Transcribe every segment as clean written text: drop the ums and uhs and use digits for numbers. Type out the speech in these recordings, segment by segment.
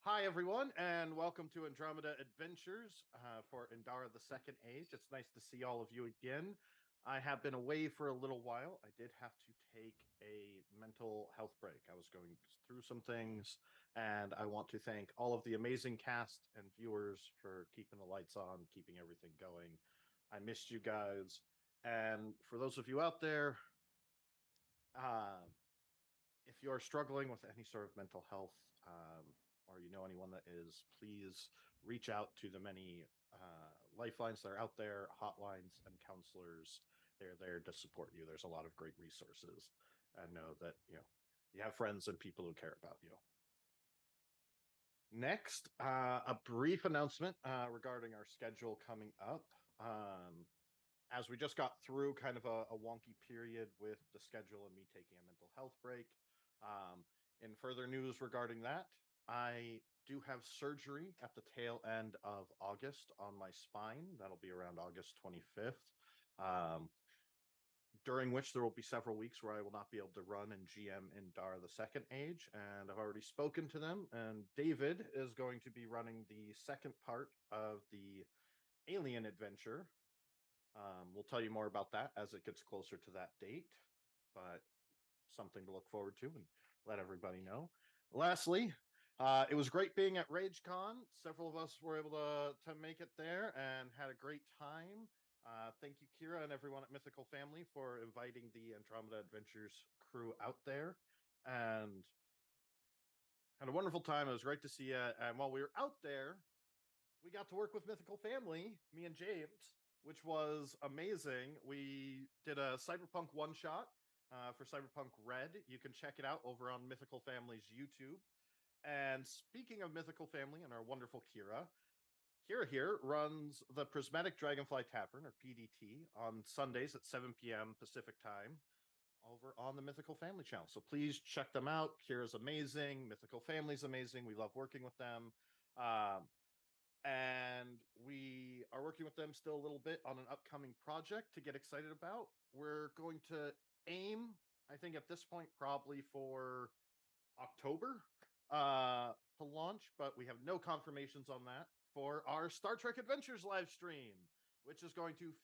Hi, everyone, and welcome to Andromeda Adventures for Endara the Second Age. It's nice to see all of you again. I have been away for a little while. I did have to take a mental health break. I was going through some things, and I want to thank all of the amazing cast and viewers for keeping the lights on, keeping everything going. I missed you guys. And for those of you out there, uh, if you're struggling with any sort of mental health, or you know anyone that is, please reach out to the many lifelines that are out there, hotlines and counselors. They're there to support you. There's a lot of great resources, and know that you have friends and people who care about you. Next, a brief announcement regarding our schedule coming up. As we just got through kind of a wonky period with the schedule and me taking a mental health break. In further news regarding that, I do have surgery at the tail end of August on my spine. That'll be around August 25th, during which there will be several weeks where I will not be able to run and GM Endara the Second Age. And I've already spoken to them, and David is going to be running the second part of the Alien adventure. We'll tell you more about that as it gets closer to that date, but something to look forward to and let everybody know. Lastly, it was great being at RageCon. Several of us were able to make it there and had a great time. Thank you, Kira, and everyone at Mythical Family for inviting the Andromeda Adventures crew out there, and had a wonderful time. It was great to see you. And while we were out there, we got to work with Mythical Family, me and James, which was amazing. We did a Cyberpunk one-shot for Cyberpunk Red. You can check it out over on Mythical Family's YouTube. And speaking of Mythical Family and our wonderful Kira here runs the Prismatic Dragonfly Tavern, or PDT, on Sundays at 7 p.m. Pacific time over on the Mythical Family channel. So please check them out. Kira's amazing. Mythical Family's amazing. We love working with them. And we are working with them still a little bit on an upcoming project to get excited about. We're going to aim, I think at this point, probably for October to launch, but we have no confirmations on that for our Star Trek Adventures live stream, which is going to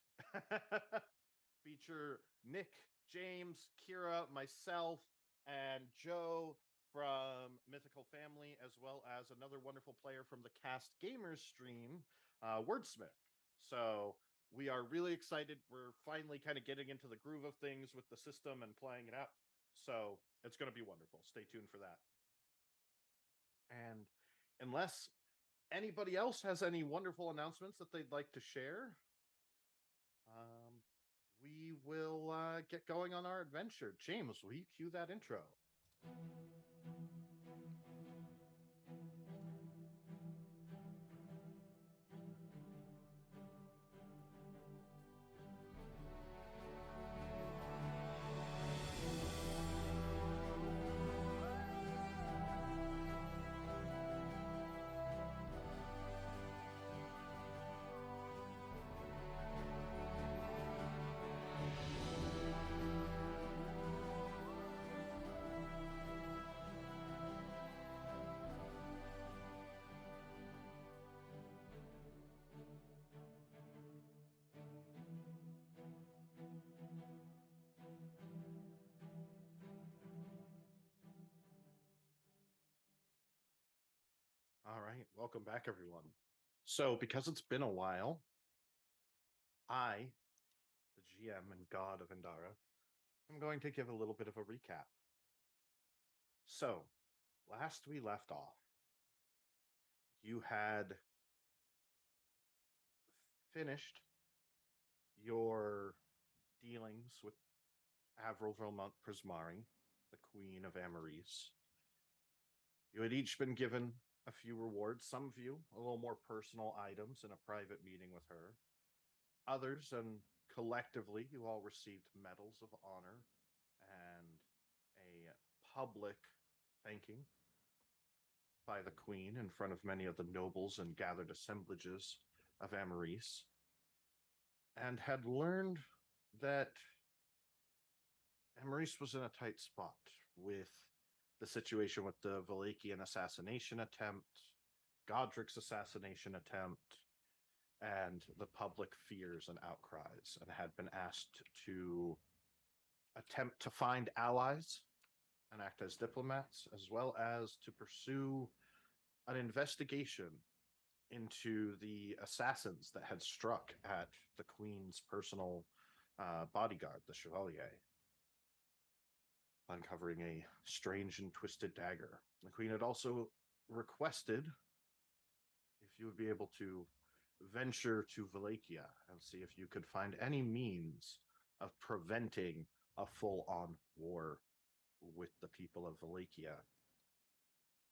feature Nick, James, Kira, myself, and Joe from Mythical Family, as well as another wonderful player from the Cast Gamers stream, Wordsmith. So we are really excited. We're finally kind of getting into the groove of things with the system and playing it out. So it's going to be wonderful. Stay tuned for that. And unless anybody else has any wonderful announcements that they'd like to share, we will get going on our adventure. James, will you cue that intro? All right, welcome back, everyone. So, because it's been a while, I, the GM and God of Endara, I'm going to give a little bit of a recap. So, last we left off, you had finished your dealings with Avril Vermont Prismari, the Queen of Amaris. You had each been given a few rewards, some of you a little more personal items in a private meeting with her. Others, and collectively, you all received medals of honor and a public thanking by the Queen in front of many of the nobles and gathered assemblages of Amaris, and had learned that Amaris was in a tight spot with the situation with the Valakian assassination attempt, Godric's assassination attempt, and the public fears and outcries, and had been asked to attempt to find allies and act as diplomats, as well as to pursue an investigation into the assassins that had struck at the Queen's personal bodyguard, the Chevalier, uncovering a strange and twisted dagger. The Queen had also requested if you would be able to venture to Wallachia and see if you could find any means of preventing a full-on war with the people of Wallachia.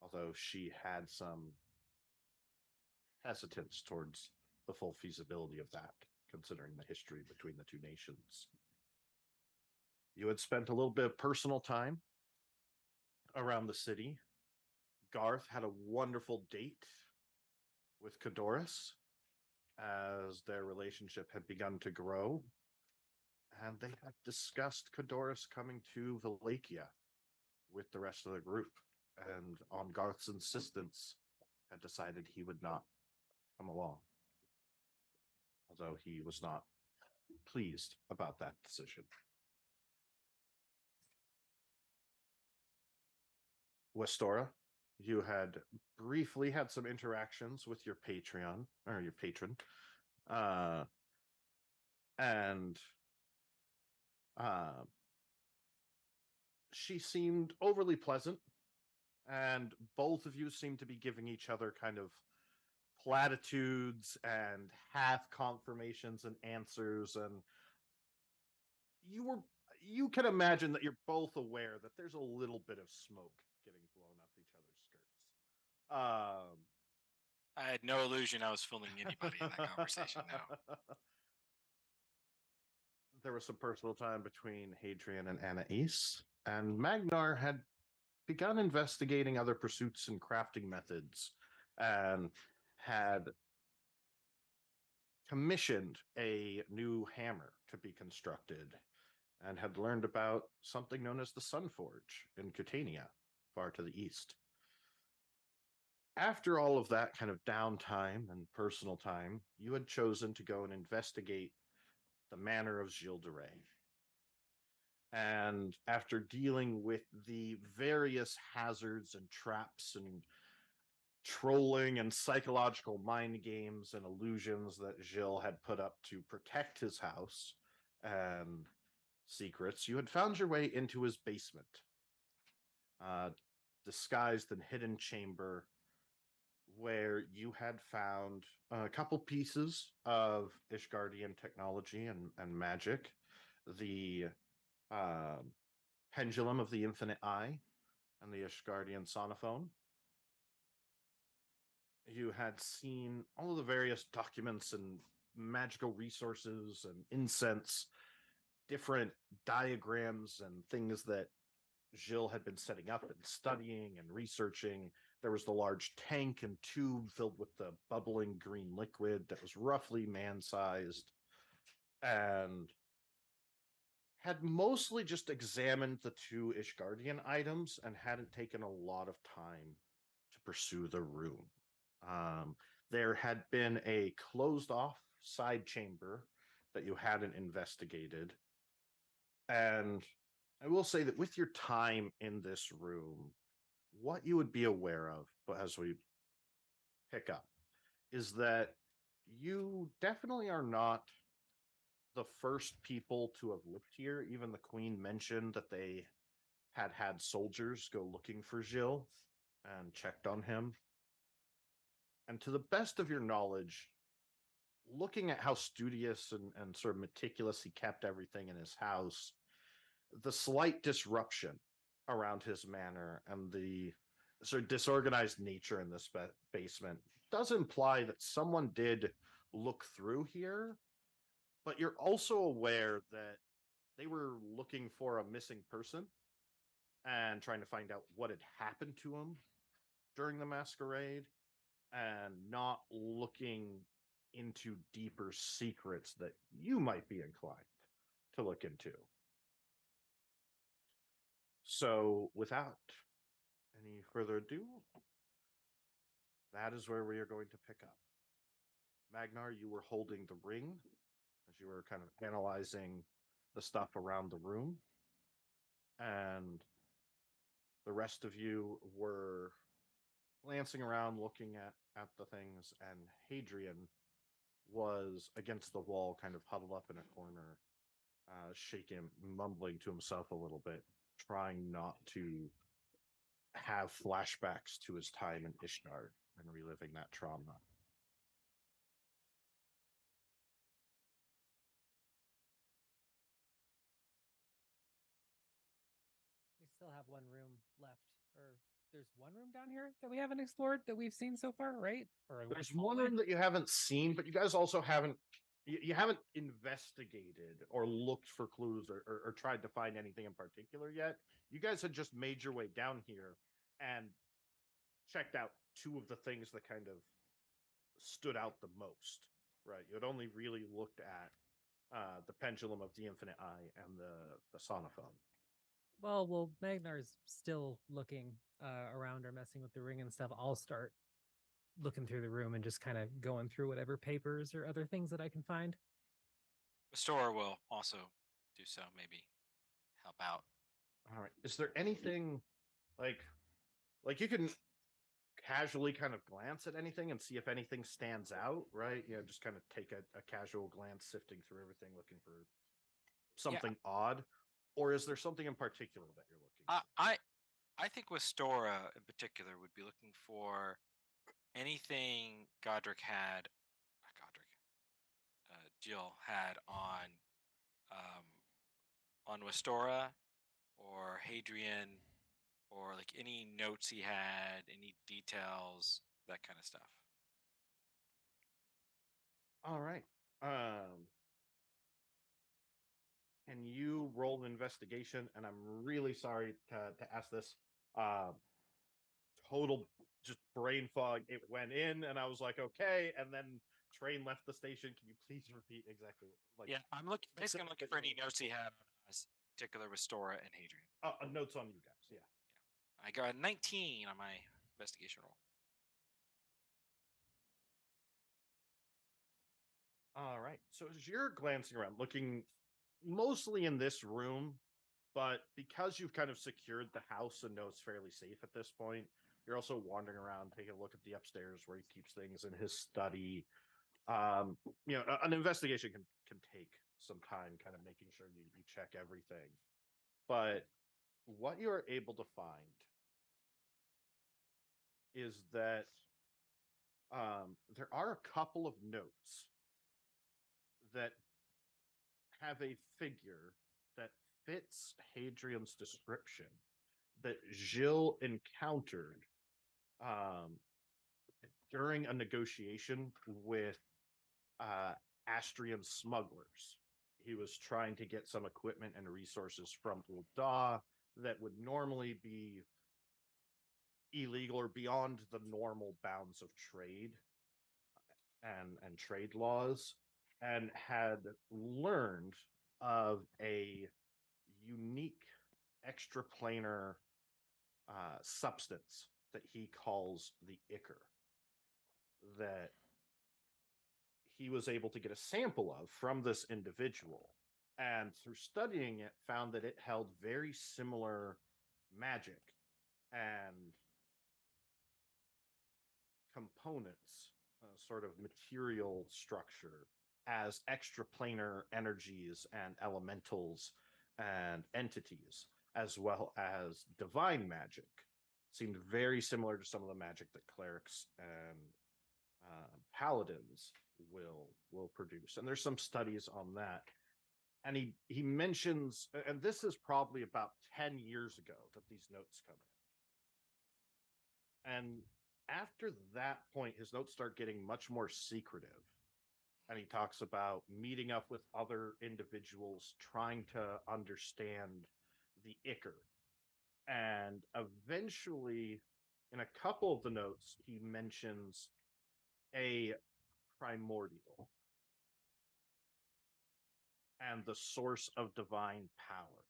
Although she had some hesitance towards the full feasibility of that, considering the history between the two nations. You had spent a little bit of personal time around the city. Garth had a wonderful date with Cadoris as their relationship had begun to grow, and they had discussed Cadoris coming to Wallachia with the rest of the group, and on Garth's insistence had decided he would not come along, although he was not pleased about that decision. Westora, you had briefly had some interactions with your Patreon or your patron, and she seemed overly pleasant, and both of you seemed to be giving each other kind of platitudes and half confirmations and answers, and you can imagine that you're both aware that there's a little bit of smoke getting blown up each other's skirts. I had no illusion I was fooling anybody in that conversation. No. There was some personal time between Hadrian and Anais, and Magnar had begun investigating other pursuits and crafting methods, and had commissioned a new hammer to be constructed, and had learned about something known as the Sunforge in Catania, far to the east. After all of that kind of downtime and personal time, you had chosen to go and investigate the manor of Gilles de Rais. And after dealing with the various hazards and traps and trolling and psychological mind games and illusions that Gilles had put up to protect his house and secrets, you had found your way into his basement, disguised and hidden chamber, where you had found a couple pieces of Ishgardian technology and magic, the pendulum of the infinite eye and the Ishgardian sonophone. You had seen all of the various documents and magical resources and incense, different diagrams and things that Gilles had been setting up and studying and researching. There was the large tank and tube filled with the bubbling green liquid that was roughly man-sized, and had mostly just examined the two Ishgardian items and hadn't taken a lot of time to pursue the room. There had been a closed-off side chamber that you hadn't investigated, and I will say that with your time in this room, what you would be aware of, but as we pick up, is that you definitely are not the first people to have lived here. Even the Queen mentioned that they had had soldiers go looking for Gilles and checked on him. And to the best of your knowledge, looking at how studious and sort of meticulous he kept everything in his house, the slight disruption around his manor and the sort of disorganized nature in this basement does imply that someone did look through here, but you're also aware that they were looking for a missing person and trying to find out what had happened to him during the masquerade, and not looking into deeper secrets that you might be inclined to look into. So without any further ado, that is where we are going to pick up. Magnar, you were holding the ring as you were kind of analyzing the stuff around the room, and the rest of you were glancing around, looking at the things, and Hadrian was against the wall, kind of huddled up in a corner, shaking, mumbling to himself a little bit, trying not to have flashbacks to his time in Ishtar and reliving that trauma. We still have one room left, or there's one room down here that we haven't explored that we've seen so far, right? Or There's one room that you haven't seen, but you guys also haven't you haven't investigated or looked for clues or tried to find anything in particular yet. You guys had just made your way down here and checked out two of the things that kind of stood out the most, right? You had only really looked at the pendulum of the infinite eye and the sonophone. Well, Magnar's still looking around or messing with the ring and stuff. I'll start looking through the room and just kind of going through whatever papers or other things that I can find. Restorer will also do so, maybe help out. All right. Is there anything like you can casually kind of glance at anything and see if anything stands out, right? You know, just kind of take a casual glance, sifting through everything, looking for something odd. Or is there something in particular that you're looking for? I think Westora in particular would be looking for anything Godric had, Jill had on Westora or Hadrian, or like any notes he had, any details, that kind of stuff. All right. Can you roll an investigation? And I'm really sorry to ask this. Total just brain fog. It went in, and I was like, okay. And then train left the station. Can you please repeat exactly? Like, Yeah, I'm looking. Basically, I'm looking for any notes he had on us, in particular with Stora and Hadrian. Notes on you guys. Yeah. I got 19 on my investigation roll. All right. So as you're glancing around, looking mostly in this room, but because you've kind of secured the house and know it's fairly safe at this point, you're also wandering around, taking a look at the upstairs where he keeps things in his study. You know, an investigation can take some time, kind of making sure you check everything. But what you're able to find is that there are a couple of notes that have a figure that fits Hadrian's description that Gilles encountered um, during a negotiation with Astrian smugglers. He was trying to get some equipment and resources from Ul'dah that would normally be illegal or beyond the normal bounds of trade and trade laws, and had learned of a unique extraplanar substance that he calls the ichor, that he was able to get a sample of from this individual, and through studying it found that it held very similar magic and components, sort of material structure, as extraplanar energies and elementals and entities, as well as divine magic. Seemed very similar to some of the magic that clerics and paladins will produce. And there's some studies on that. And he mentions, and this is probably about 10 years ago that these notes come in. And after that point, his notes start getting much more secretive. And he talks about meeting up with other individuals, trying to understand the ichor. And eventually, in a couple of the notes, he mentions a primordial and the source of divine power.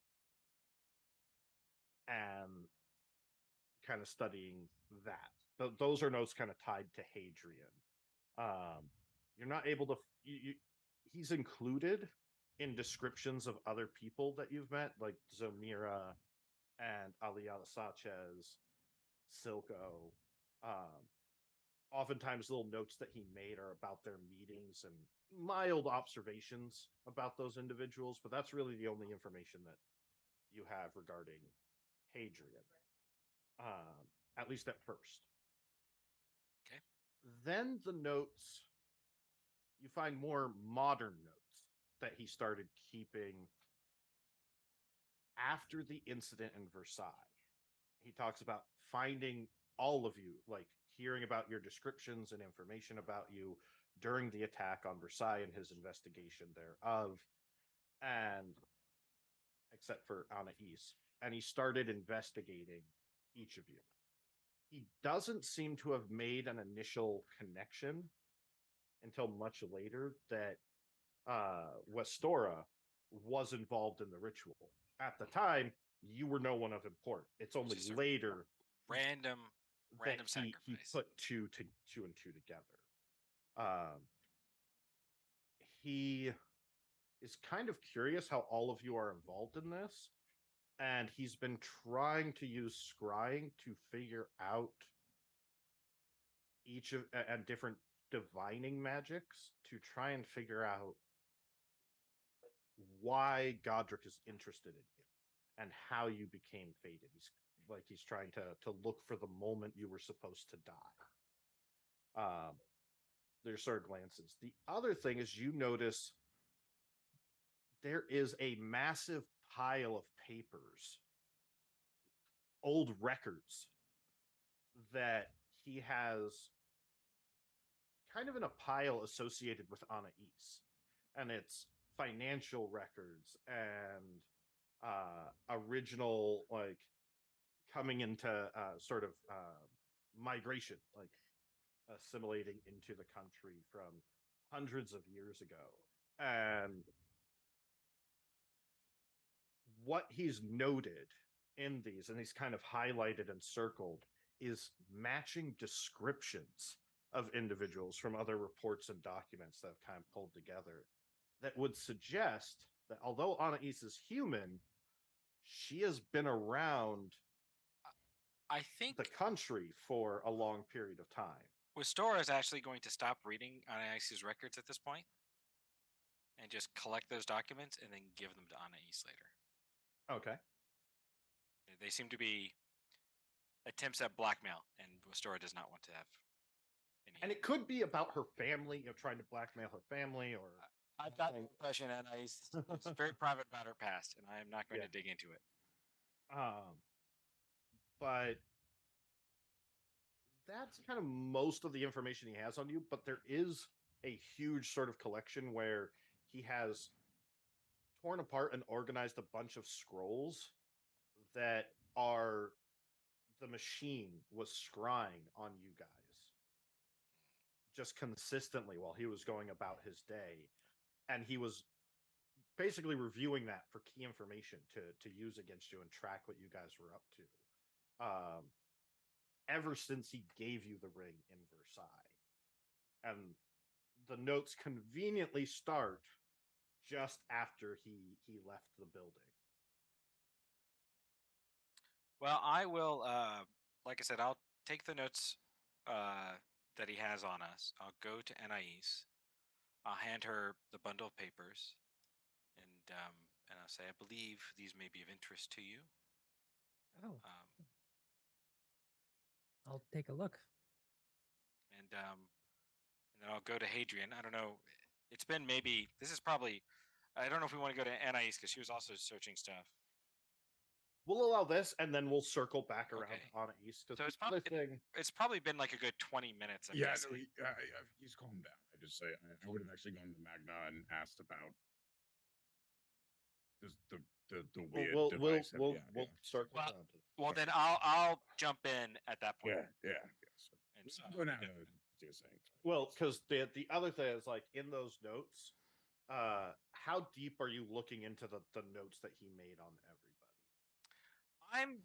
And kind of studying that. Those are notes kind of tied to Hadrian. You're not able to. He's included in descriptions of other people that you've met, like Zomira and Aliala Sanchez, Silco. Oftentimes, little notes that he made are about their meetings and mild observations about those individuals, but that's really the only information that you have regarding Hadrian, at least at first. Okay. Then the notes, you find more modern notes that he started keeping after the incident in Versailles. He talks about finding all of you, like hearing about your descriptions and information about you during the attack on Versailles and his investigation thereof, and except for Anais. And he started investigating each of you. He doesn't seem to have made an initial connection until much later that Westora was involved in the ritual. At the time, you were no one of import. It's only later random he sacrifice. put two and two together. He is kind of curious how all of you are involved in this, and he's been trying to use scrying to figure out each of and different divining magics to try and figure out why Godric is interested in you and how you became fated. He's trying to look for the moment you were supposed to die. There's sort of glances. The other thing is you notice there is a massive pile of papers, old records that he has kind of in a pile associated with Anais. And it's financial records and original, like, coming into sort of migration, like assimilating into the country from hundreds of years ago. And what he's noted in these, and he's kind of highlighted and circled, is matching descriptions of individuals from other reports and documents that have kind of pulled together that would suggest that although Anais is human, she has been around I think the country for a long period of time. Westora is actually going to stop reading Anais' records at this point and just collect those documents and then give them to Anais later. Okay. They seem to be attempts at blackmail, and Westora does not want to have any. And it could be about her family, trying to blackmail her family, or I've got the impression Anais is very private about her past, and I am not going to dig into it. But that's kind of most of the information he has on you. But there is a huge sort of collection where he has torn apart and organized a bunch of scrolls that are the machine was scrying on you guys just consistently while he was going about his day. And he was basically reviewing that for key information to use against you and track what you guys were up to. Ever since he gave you the ring in Versailles. And the notes conveniently start just after he left the building. Well, I will, like I said, I'll take the notes that he has on us. I'll go to Anais. I'll hand her the bundle of papers, and I'll say, I believe these may be of interest to you. Oh. I'll take a look. And then I'll go to Hadrian. I don't know. It's been maybe, this is probably, I don't know if we want to go to Anais because she was also searching stuff. We'll allow this, and then we'll circle back around on East. So it's probably been like a good 20 minutes. No, he's calmed down. I just say I would have actually gone to Magna and asked about the weird device. We'll circle around. Well, then I'll jump in at that point. Yeah. And so go now. You're saying. Well, because the other thing is, like, in those notes, how deep are you looking into the notes that he made on everybody? I'm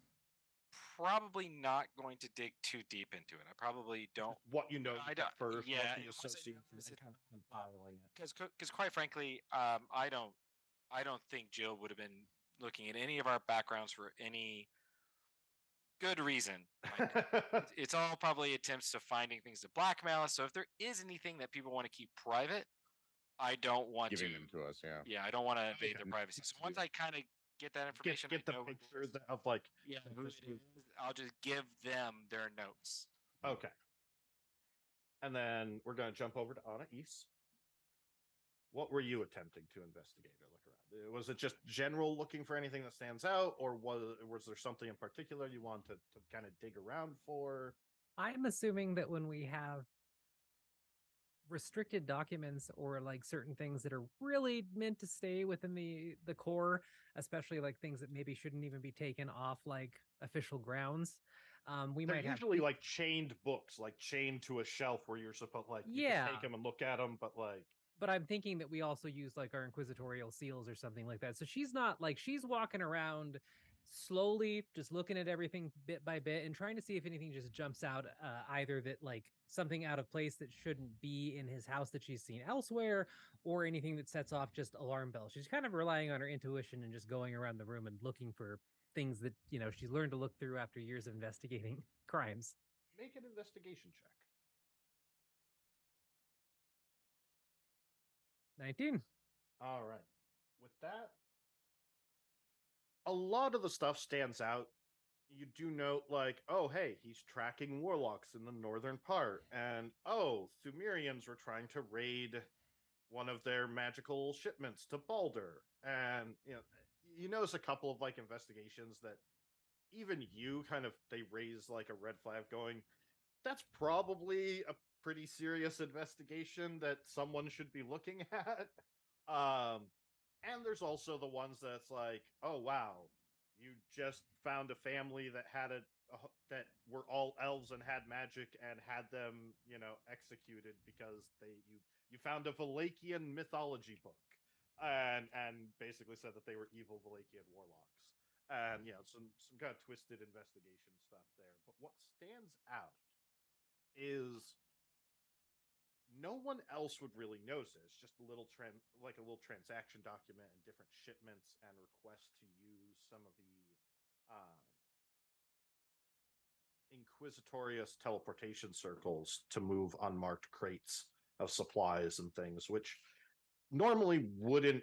probably not going to dig too deep into it. I probably don't. What you know I at don't- first, yeah, what the once I association notice it- kind of compiling it. Because quite frankly, I don't think Jill would have been looking at any of our backgrounds for any good reason. Like, it's all probably attempts to finding things to blackmail us. So if there is anything that people want to keep private, I don't want Giving to. them to us, yeah. Yeah, I don't want to That makes invade their sense. privacy. So Let's once do I kind of get that information, get I the know who it picture is. of like Yeah, who this it group. is. I'll just give them their notes. Okay. And then we're going to jump over to Anais. What were you attempting to investigate or look around? Was it just general looking for anything that stands out, or was there something in particular you wanted to kind of dig around for? I'm assuming that when we have restricted documents or like certain things that are really meant to stay within the core, especially like things that maybe shouldn't even be taken off like official grounds, we They're might have usually like chained books, like chained to a shelf where you're supposed like you Yeah. can take them and look at them, but like but I'm thinking that we also use like our inquisitorial seals or something like that. So she's not like she's walking around slowly, just looking at everything bit by bit and trying to see if anything just jumps out, either that like something out of place that shouldn't be in his house that she's seen elsewhere, or anything that sets off just alarm bells. She's kind of relying on her intuition and just going around the room and looking for things that, you know, she's learned to look through after years of investigating crimes. make an investigation check. 19. All right. With that, a lot of the stuff stands out. You do note, like, oh, hey, he's tracking warlocks in the northern part, and oh, Thumerians were trying to raid one of their magical shipments to Balder, and you notice a couple of like investigations that even you kind of they raise like a red flag, going, that's probably a pretty serious investigation that someone should be looking at. And there's also the ones that's like, oh wow, you just found a family that had that were all elves and had magic and had them, executed because you found a Valachian mythology book and basically said that they were evil Valachian warlocks. And some kind of twisted investigation stuff there. But what stands out is no one else would really notice it. It's just a little like a little transaction document and different shipments and requests to use some of the inquisitorious teleportation circles to move unmarked crates of supplies and things, which normally wouldn't,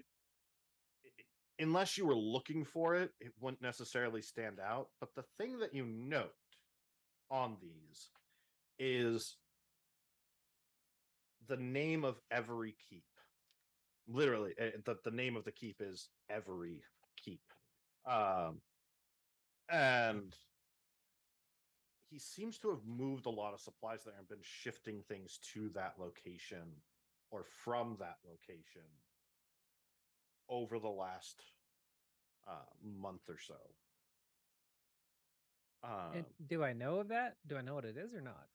unless you were looking for it, it wouldn't necessarily stand out. But the thing that you note on these is the name of every keep. Literally, the name of the keep is Every Keep. And he seems to have moved a lot of supplies there and been shifting things to that location or from that location over the last month or so. And do I know of that? Do I know what it is or not?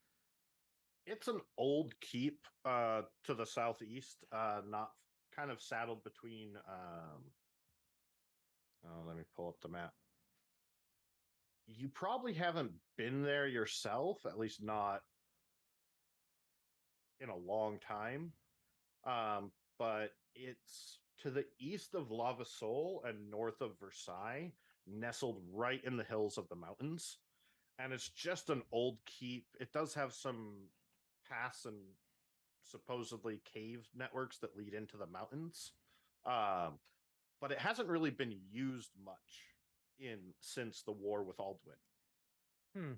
It's an old keep to the southeast, not kind of saddled between. Let me pull up the map. You probably haven't been there yourself, at least not in a long time. But it's to the east of Lava Sol and north of Versailles, nestled right in the hills of the mountains. And it's just an old keep. It does have some paths and supposedly cave networks that lead into the mountains. But it hasn't really been used much since the war with Aldwin.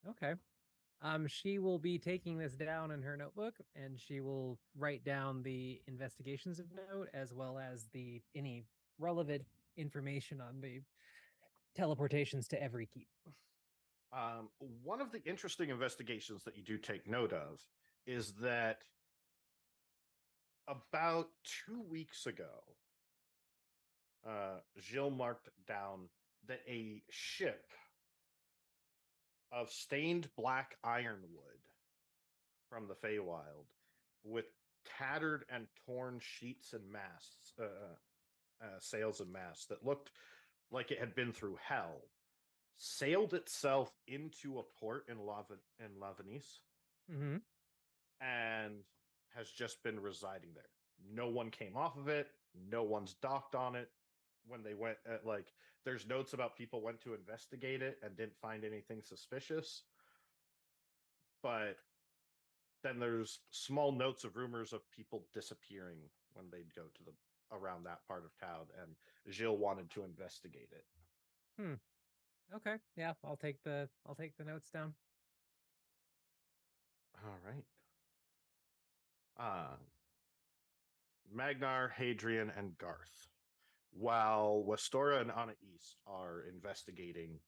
Okay. She will be taking this down in her notebook, and she will write down the investigations of note as well as any relevant information on the teleportations to Every Keep. One of the interesting investigations that you do take note of is that about 2 weeks ago, Gilles marked down that a ship of stained black ironwood from the Feywild with tattered and torn sheets and masts, sails and masts that looked like it had been through hell, sailed itself into a port in La Venice Mm-hmm. and has just been residing there. No one came off of it. No one's docked on it. When they went, there's notes about people went to investigate it and didn't find anything suspicious. But then there's small notes of rumors of people disappearing when they'd go to the around that part of town, and Gilles wanted to investigate it. Okay. Yeah, I'll take the notes down. All right. Magnar, Hadrian, and Garth. While Westora and Anna East are investigating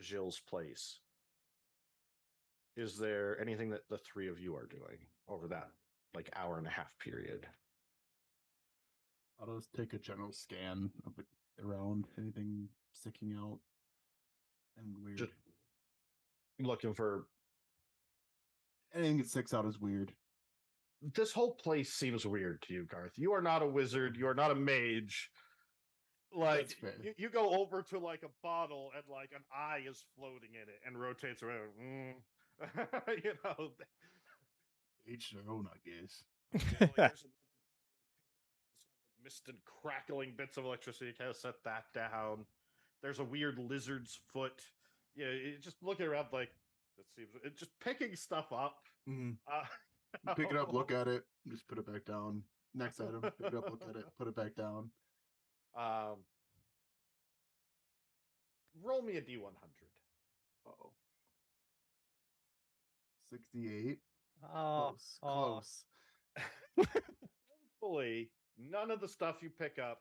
Gilles' place, is there anything that the three of you are doing over that hour and a half period? I'll just take a general scan of it around, anything sticking out and weird. Just looking for anything that sticks out is weird. this whole place seems weird to you, Garth. You are not a wizard. You are not a mage. That's fair. You go over to a bottle and an eye is floating in it and rotates around. You know, Each their own, I guess. there's mist and crackling bits of electricity. Kind of set that down. There's a weird lizard's foot. Yeah, just looking around it seems just picking stuff up. Pick it up, look at it, just put it back down. Next item, pick it up, look at it, put it back down. Roll me a D100. Uh-oh. 68. Oh, Close. Thankfully, none of the stuff you pick up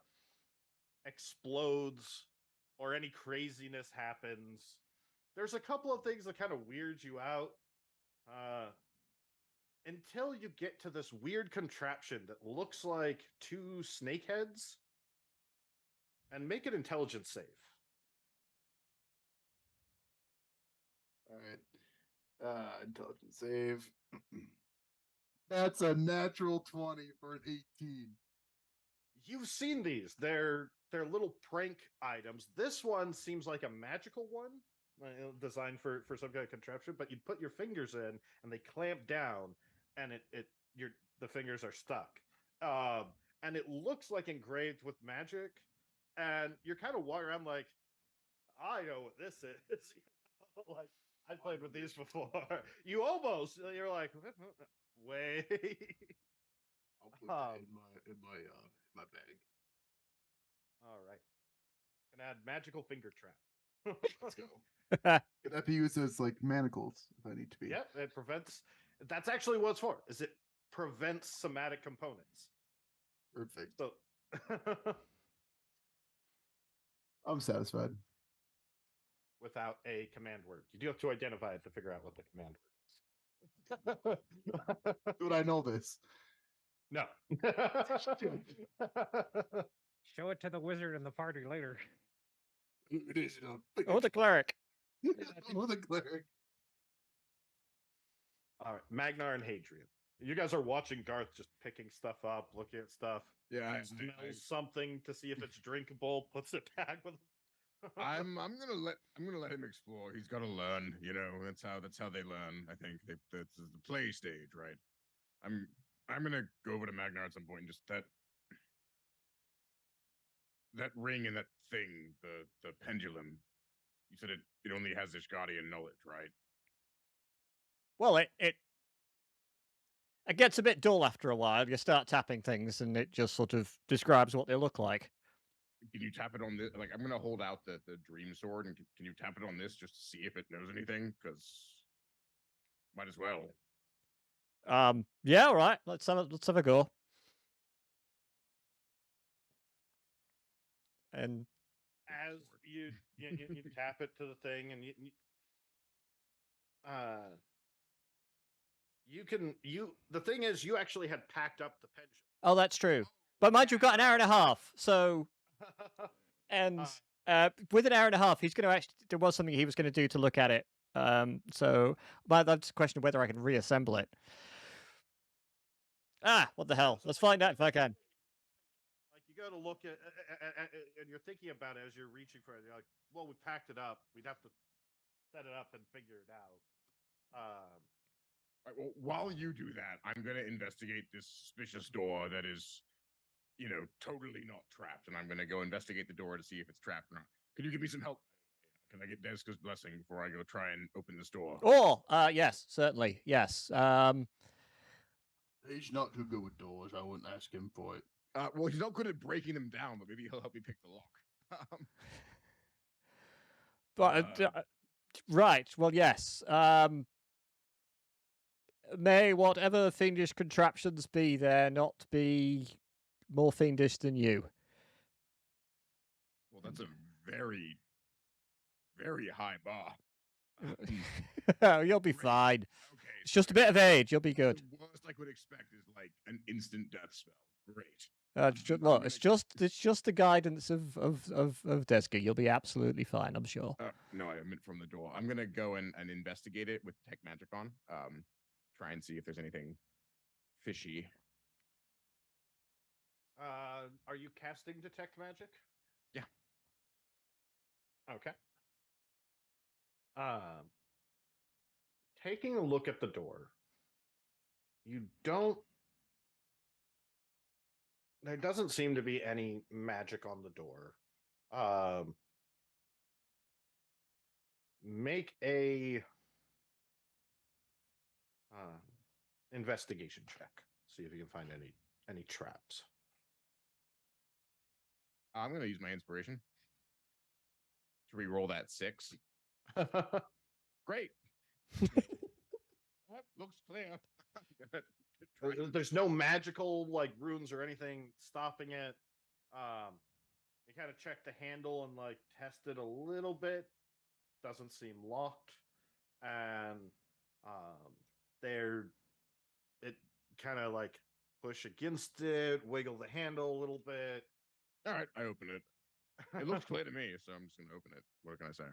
explodes or any craziness happens. There's a couple of things that kind of weird you out until you get to this weird contraption that looks like two snake heads. And make an intelligence save. All right. Intelligence save. That's a natural 20 for an 18. You've seen these. They're little prank items. This one seems like a magical one, designed for some kind of contraption, but you put your fingers in and they clamp down and the fingers are stuck. And it looks like engraved with magic, and you're kind of walking around I know what this is. I played with these before. You're like, wait. I'll put that in my bag. All right. Can add magical finger trap. Let's go. Could that be used as manacles if I need to be? Yep, it prevents. That's actually what it's for. Is it prevents somatic components? Perfect. So, I'm satisfied. without a command word, you do have to identify it to figure out what the command word is. Would I know this? No. show it to the wizard in the party later. It is. Oh, the cleric. Oh, the cleric. All right, Magnar and Hadrian. You guys are watching Garth just picking stuff up, looking at stuff. Yeah, Smells something to see if it's drinkable, puts it back with. I'm gonna let him explore. He's got to learn. That's how they learn. I think that's the play stage, right? I'm gonna go over to Magnar at some point and just that ring and that thing, the pendulum. You said it only has this guardian knowledge, right? Well, it gets a bit dull after a while. You start tapping things, and it just sort of describes what they look like. Can you tap it on this? I'm gonna hold out the dream sword, and can you tap it on this just to see if it knows anything? Because might as well. Yeah, all right. Let's have a go. And As you tap it to the thing, and the thing is, you actually had packed up the pendulum. oh, that's true. But mind you, we've got an hour and a half, so and with an hour and a half, he's going to there was something he was going to do to look at it. So that's a question of whether I can reassemble it. What the hell? Let's find out if I can. You go to look at, and you're thinking about it as you're reaching for it. You're like, well, we packed it up. We'd have to set it up and figure it out. All right, well, while you do that, I'm gonna investigate this suspicious door that is, totally not trapped, and I'm gonna go investigate the door to see if it's trapped or not. Can you give me some help? Can I get Deska's blessing before I go try and open this door? Oh, yes, certainly, yes. He's not too good with doors. I wouldn't ask him for it. Well, he's not good at breaking them down, but maybe he'll help me pick the lock. But right, well, yes. May whatever fiendish contraptions be there not be more fiendish than you. Well, that's a very, very high bar. You'll be Great. fine. Okay, It's just a bit of age. You'll be the good. worst I could expect is like an instant death spell. Great. Look, it's just the guidance of Deska. You'll be absolutely fine, I'm sure. No, I meant from the door. I'm gonna go and investigate it with detect magic on. Try and see if there's anything fishy. Are you casting detect magic? Yeah. Okay. Taking a look at the door, you don't. There doesn't seem to be any magic on the door. Make a investigation check. See if you can find any traps. I'm gonna use my inspiration to re-roll that 6. Great. That looks clear. There's no magical like runes or anything stopping it. You kind of check the handle and like test it a little bit. Doesn't seem locked, and it kind of like push against it, wiggle the handle a little bit. All right, I open it. It looks clear to me, so I'm just gonna open it. What can I say?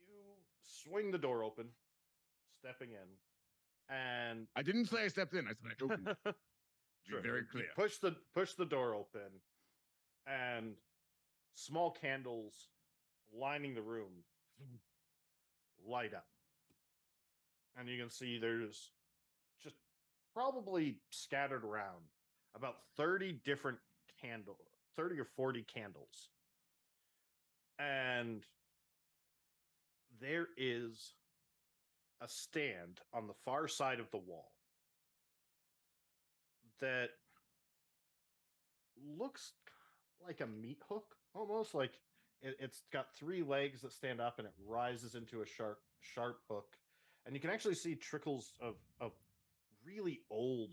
You swing the door open, stepping in, and I didn't say I stepped in. I said I opened it. Sure. Be very You clear. push the door open, and small candles lining the room light up, and you can see there's just probably scattered around about 30 different 30 or 40 candles, and there is a stand on the far side of the wall that looks like a meat hook, almost like it's got 3 legs that stand up and it rises into a sharp hook, and you can actually see trickles of really old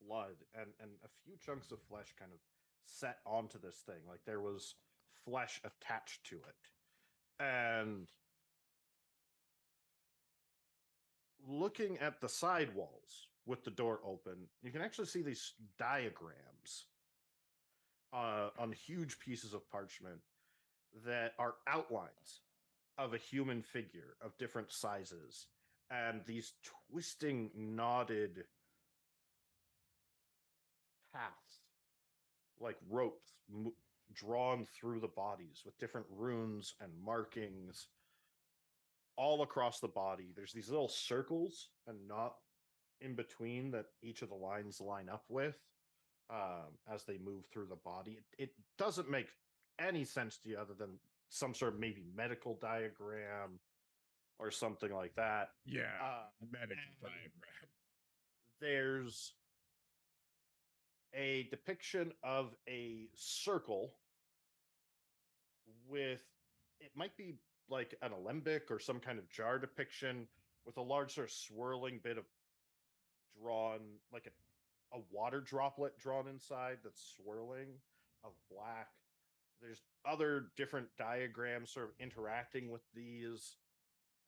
blood and a few chunks of flesh kind of set onto this thing, like there was flesh attached to it. And looking at the side walls with the door open, you can actually see these diagrams on huge pieces of parchment that are outlines of a human figure of different sizes, and these twisting, knotted paths, like ropes drawn through the bodies with different runes and markings all across the body. There's these little circles and not in between that each of the lines line up with as they move through the body. It doesn't make any sense to you other than some sort of maybe medical diagram or something like that. Yeah, medical diagram. There's a depiction of a circle with, it might be like an alembic or some kind of jar depiction with a large sort of swirling bit of drawn, like a water droplet drawn inside that's swirling of black. There's other different diagrams sort of interacting with these.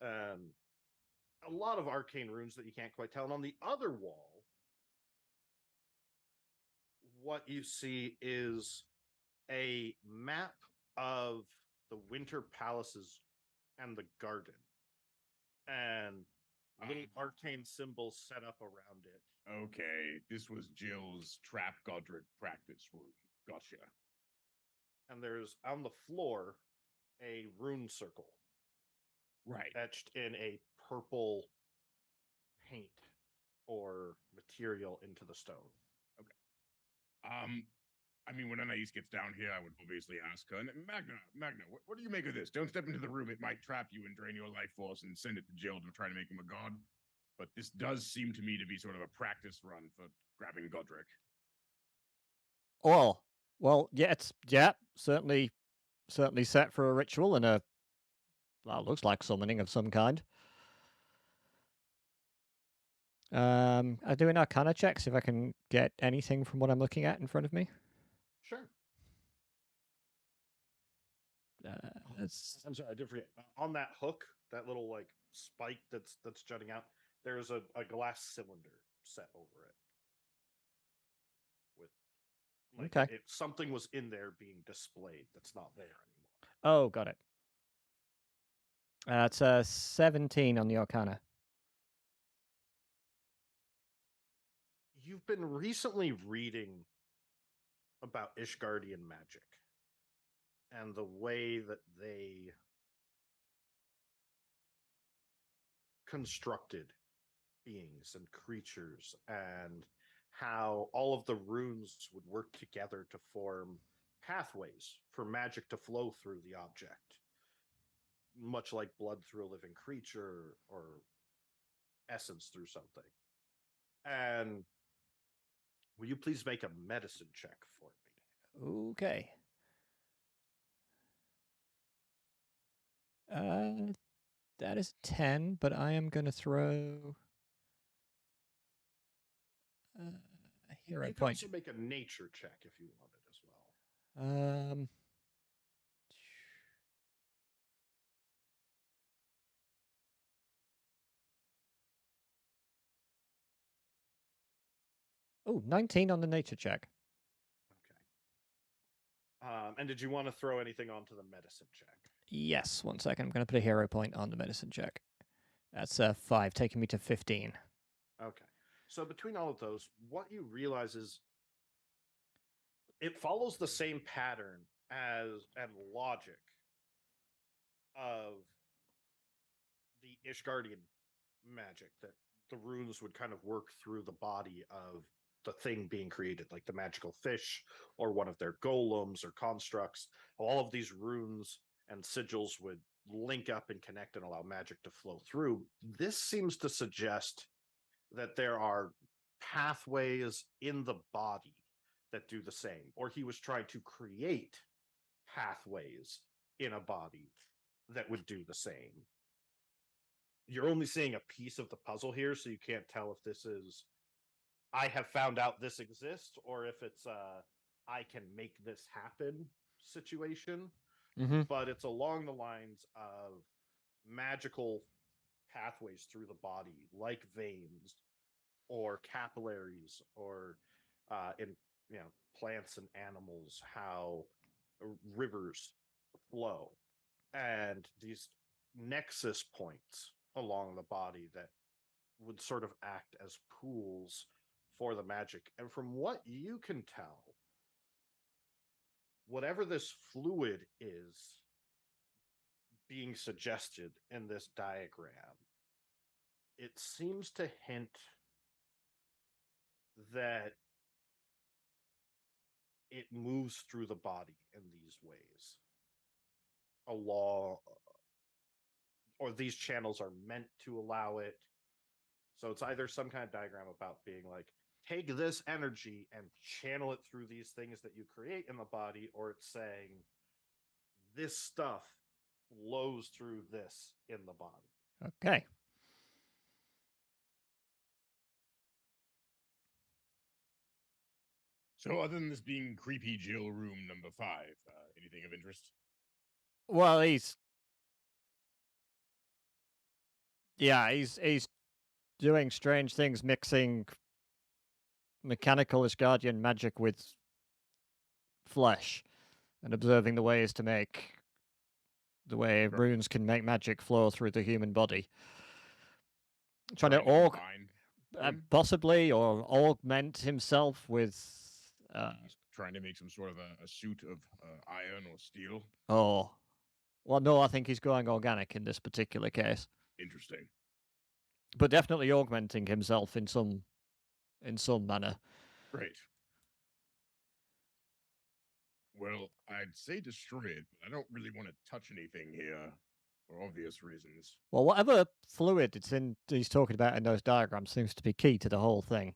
A lot of arcane runes that you can't quite tell. And on the other wall, what you see is a map of the winter palaces and the garden. And little arcane symbols set up around it. Okay, this was Jill's trap Godric practice room. Gotcha. And there's on the floor a rune circle Right. etched in a purple paint or material into the stone. I mean, when Anais gets down here, I would obviously ask her. And Magna, what do you make of this? Don't step into the room; it might trap you and drain your life force, and send it to Jill to try to make him a god. But this does seem to me to be sort of a practice run for grabbing Godric. Well, yeah, it's certainly set for a ritual and a looks like summoning of some kind. I do an Arcana check, see if I can get anything from what I'm looking at in front of me. Sure. It's I'm sorry, I did forget. On that hook, that little like spike that's jutting out, there's a glass cylinder set over it. With like Okay. something was in there being displayed that's not there anymore. Oh, got it. It's a 17 on the Arcana. You've been recently reading about Ishgardian magic and the way that they constructed beings and creatures, and how all of the runes would work together to form pathways for magic to flow through the object, much like blood through a living creature or essence through something. And will you please make a medicine check for me? Okay. That is 10, but I am going to throw a hero You can point. also make a nature check if you wanted as well. Oh, 19 on the nature check. Okay. And did you want to throw anything onto the medicine check? Yes, 1 second. I'm going to put a hero point on the medicine check. That's 5, taking me to 15. Okay. So between all of those, what you realize is it follows the same pattern and logic of the Ishgardian magic, that the runes would kind of work through the body of the thing being created, like the magical fish or one of their golems or constructs. All of these runes and sigils would link up and connect and allow magic to flow through. This seems to suggest that there are pathways in the body that do the same, or he was trying to create pathways in a body that would do the same. You're only seeing a piece of the puzzle here, so you can't tell if this is I have found out this exists or if it's I can make this happen situation. Mm-hmm. But it's along the lines of magical pathways through the body, like veins or capillaries, or in plants and animals, how rivers flow, and these nexus points along the body that would sort of act as pools for the magic. And from what you can tell, whatever this fluid is being suggested in this diagram, it seems to hint that it moves through the body in these ways. A law, or these channels are meant to allow it. So it's either some kind of diagram about being like, take this energy and channel it through these things that you create in the body, or it's saying this stuff flows through this in the body. Okay. So, other than this being creepy Jill room number 5, anything of interest? Well, he's doing strange things, mixing mechanical Ishgardian magic with flesh, and observing the ways to make the way runes can make magic flow through the human body. Trying to combine possibly or augment himself with. He's trying to make some sort of a suit of iron or steel. Oh, well, no, I think he's going organic in this particular case, Interesting. but definitely augmenting himself in some manner. Great. Well, I'd say destroy it, but I don't really want to touch anything here for obvious reasons. Well, whatever fluid he's talking about in those diagrams seems to be key to the whole thing.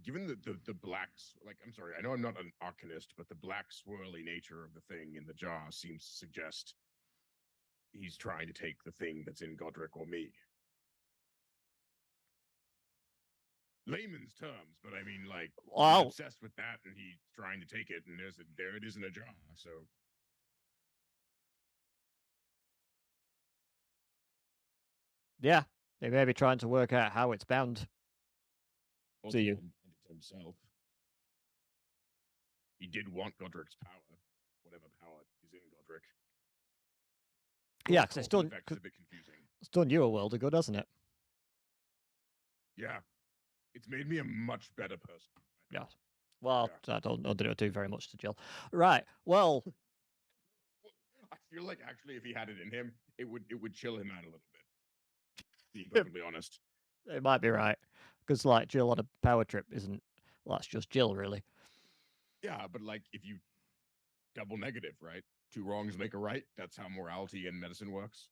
Given the blacks, like, I'm sorry, I know I'm not an arcanist, but the black swirly nature of the thing in the jar seems to suggest he's trying to take the thing that's in Godric or me. Layman's terms, but I mean, like, I'm obsessed with that, and he's trying to take it, and there it is in a jar. So, yeah, they may be trying to work out how it's bound also to you. Himself, he did want Godric's power, whatever power is in Godric. Yeah, because it's Cause done. effect's a bit confusing. It's done you a world of good, hasn't it? Yeah, it's made me a much better person. Yeah. Well, Yeah. I don't do very much to Jill. Right. Well, I feel like actually, if he had it in him, it would chill him out a little bit. Being perfectly honest. it might be right because like Jill on a power trip isn't. Well, that's just Jill, really. Yeah, but like if you double negative, right? 2 wrongs make a right. That's how morality and medicine works.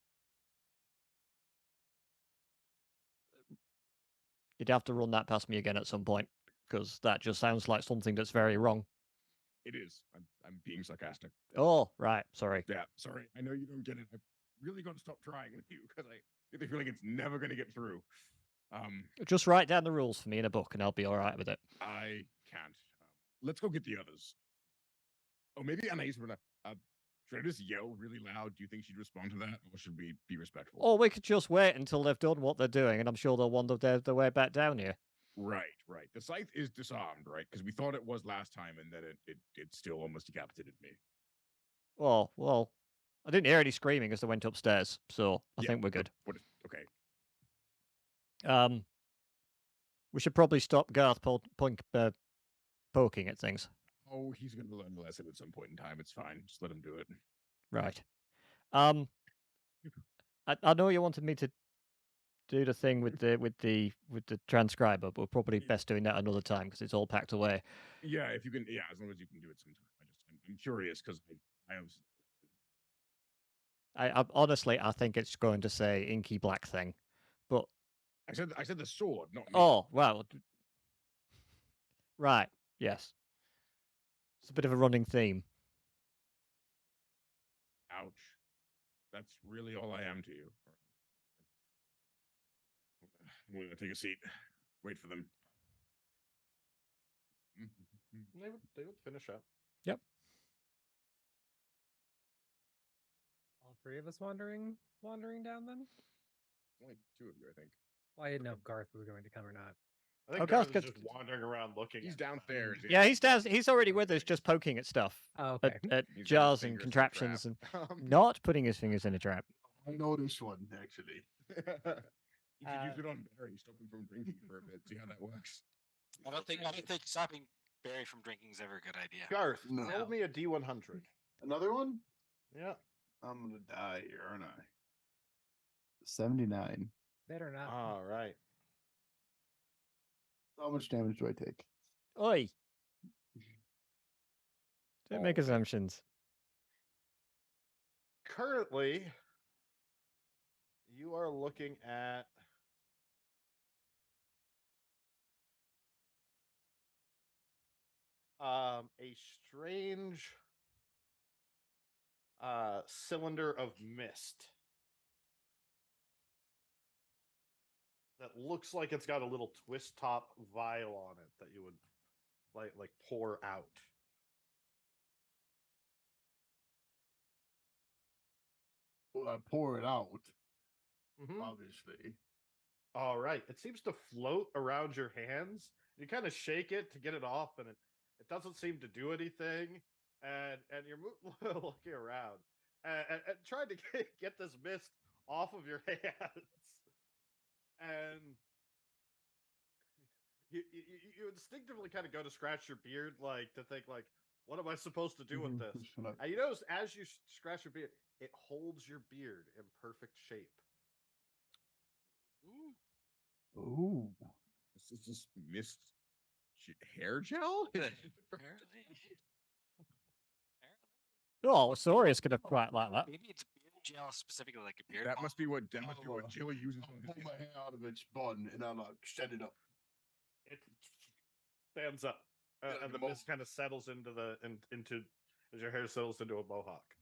You'd have to run that past me again at some point because that just sounds like something that's very wrong. It is. I'm being sarcastic. Oh, right. Sorry. Yeah, sorry. I know you don't get it. I've really got to stop trying with you because I get the feeling it's never going to get through. Just write down the rules for me in a book and I'll be all right with it. I can't. Let's go get the others. Oh, maybe Anais would should I just yell really loud? Do you think she'd respond to that, or should we be respectful? Or we could just wait until they've done what they're doing, and I'm sure they'll wander their way back down here. Right. The scythe is disarmed, right? Because we thought it was last time, and then it still almost decapitated me. Oh, well, I didn't hear any screaming as they went upstairs, so I think we're good. Okay. We should probably stop Garth poking at things. Oh, he's going to learn the lesson at some point in time. It's fine. Just let him do it. Right. I know you wanted me to do the thing with the transcriber, but we're probably best doing that another time because it's all packed away. Yeah, if you can. Yeah, as long as you can do it sometime. I'm curious because I honestly I think it's going to say inky black thing, but I said the sword, not me. Oh well, right. Yes, it's a bit of a running theme. Ouch. That's really all I am to you. I'm going to take a seat. Wait for them. They would finish up. Yep. All 3 of us wandering down then? Only 2 of you, I think. Well, I didn't know if Garth was going to come or not. I think Garth Garth is just wandering around looking. He's downstairs. Yeah, he's down. He's already with us, just poking at stuff, Oh, okay. at He's got his jars and fingers in a contraptions, and trap. not putting his fingers in a trap. I know this one actually. You should use it on Barry. Stop him from drinking for a bit. See how that works. I don't think stopping Barry from drinking is ever a good idea. Garth, No. roll me a D100. Another one? Yeah. I'm gonna die here, aren't I? 79. Better not. All right. How much damage do I take? Oi! Don't make assumptions. Currently, you are looking at a strange cylinder of mist that looks like it's got a little twist top vial on it that you would like pour out. Well, I pour it out, Mhm. obviously. All right. It seems to float around your hands. You kind of shake it to get it off, and it doesn't seem to do anything. And you're looking around and trying to get this mist off of your hands. and you instinctively kind of go to scratch your beard, like to think, like, what am I supposed to do with Mhm. this? Just gonna- And you notice as you scratch your beard, it holds your beard in perfect shape. Ooh. This is just mist hair gel. Apparently. Oh, Saurius could have quite like that. Maybe it's beard gel specifically, like a beard. That balm. must be what Jill uses I'll on pull his my hair out of its bun and I'll extend it up. It stands up, Yeah, and the the mist kind of settles into into as your hair settles into a mohawk.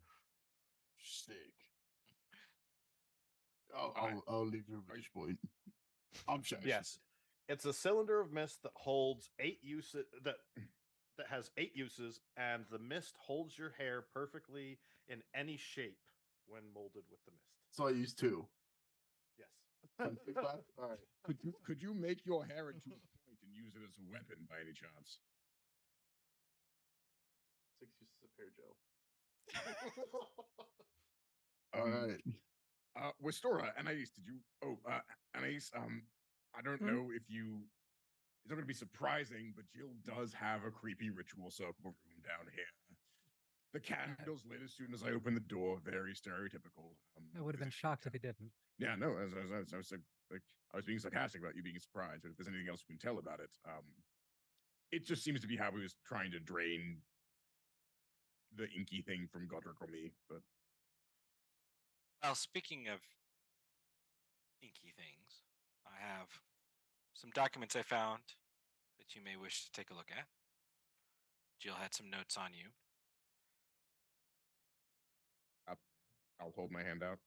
Sick. I'll leave you with this point. I'm sorry. Yes, it's a cylinder of mist that holds 8 uses that has 8 uses, and the mist holds your hair perfectly in any shape when molded with the mist. So I use 2. Yes. All right. Could you make your hair into a point and use it as a weapon by any chance? 6 uses of hair gel. All right. Westora, Anais, did you? Oh, Anais, I don't know if you. It's not going to be surprising, but Jill does have a creepy ritual circle room down here. The candles lit as soon as I opened the door. Very stereotypical. I would have been shocked if he didn't. Yeah, no, I was being sarcastic about you being surprised. But if there's anything else you can tell about it, it just seems to be how he was trying to drain the inky thing from Godric or me. But Well, speaking of inky things, I have some documents I found that you may wish to take a look at. Jill had some notes on you. I'll hold my hand out.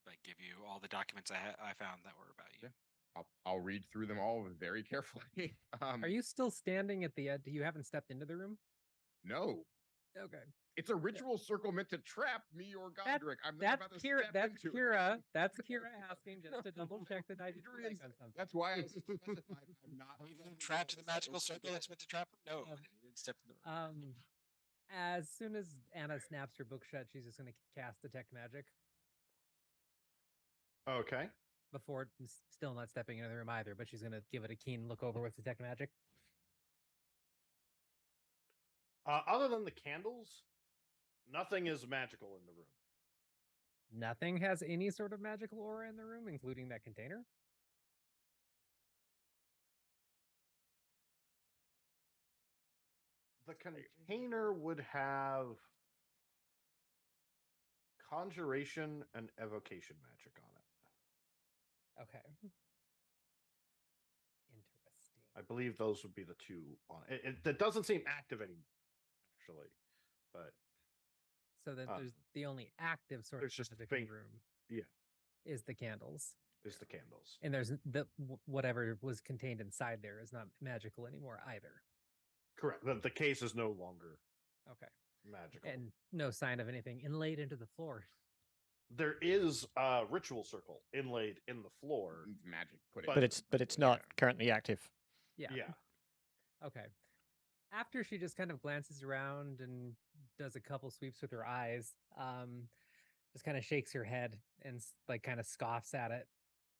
I give you all the documents I found that were about you. Yeah. I'll read through them all very carefully. Are you still standing at the edge? You haven't stepped into the room? No, Okay. it's a ritual circle meant to trap me or That- Godric. I'm not That's about to Kira. step That's into Kira. it. That's Kira asking just to double check that I didn't Adrian's- blank on something. That's why I specified I'm not Trapped in the magical circle that's meant to trap him? No, Um, he didn't step in the room. As soon as Anna snaps her book shut, she's just going to cast Detect Magic Okay. before still not stepping into the room either, but she's going to give it a keen look over with Detect Magic. Other than the candles, nothing is magical in the room. Nothing has any sort of magical aura in the room, including that container. The container would have conjuration and evocation magic on it. Okay. Interesting. I believe those would be the two on it. It doesn't seem active anymore, actually. But So that Uh, there's the only active sort there's of just magic in faint- the room. yeah. Is the candles. is the candles. And there's whatever was contained inside there is not magical anymore either. Correct. The case is no longer Okay. magical. And no sign of anything inlaid into the floor. There is a ritual circle inlaid in the floor. magic. Put But- But it's not currently active. Yeah. Yeah. Okay. After she just kind of glances around and does a couple sweeps with her eyes, just kind of shakes her head and like kind of scoffs at it.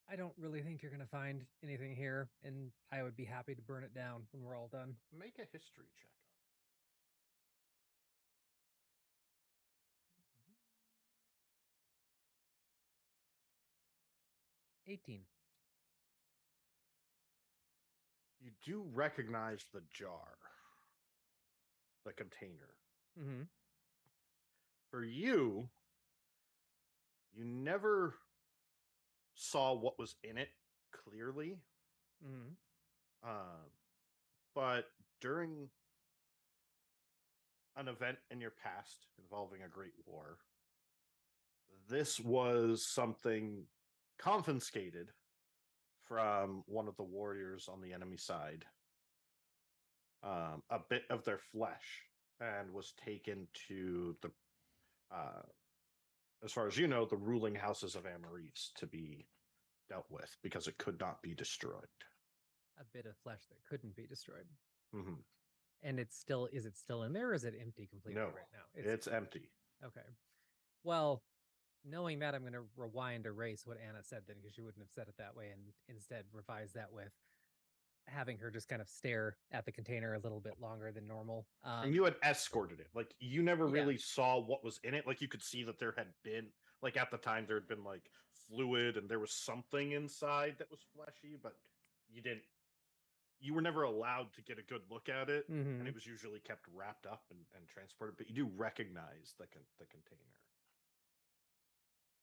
I don't really think you're going to find anything here, and I would be happy to burn it down when we're all done. Make a history check on it. 18. You do recognize the jar, the container. Mm-hmm. For you, you never saw what was in it clearly. Mm-hmm. But during an event in your past involving a great war, this was something confiscated from one of the warriors on the enemy side. A bit of their flesh, and was taken to the, as far as you know, the ruling houses of Amaris to be dealt with because it could not be destroyed. A bit of flesh that couldn't be destroyed. Mhm. And is it still in there, or is it empty completely No, right now? It's empty. Okay. Well, Knowing that, I'm going to rewind erase what Anna said then, because she wouldn't have said it that way, and instead revise that with having her just kind of stare at the container a little bit longer than normal. And you had escorted it. Like you never Yeah. really saw what was in it. Like you could see that there had been, like at the time, there had been like fluid and there was something inside that was fleshy, but you didn't. You were never allowed to get a good look at it, Mhm. and it was usually kept wrapped up and transported. But you do recognize the container.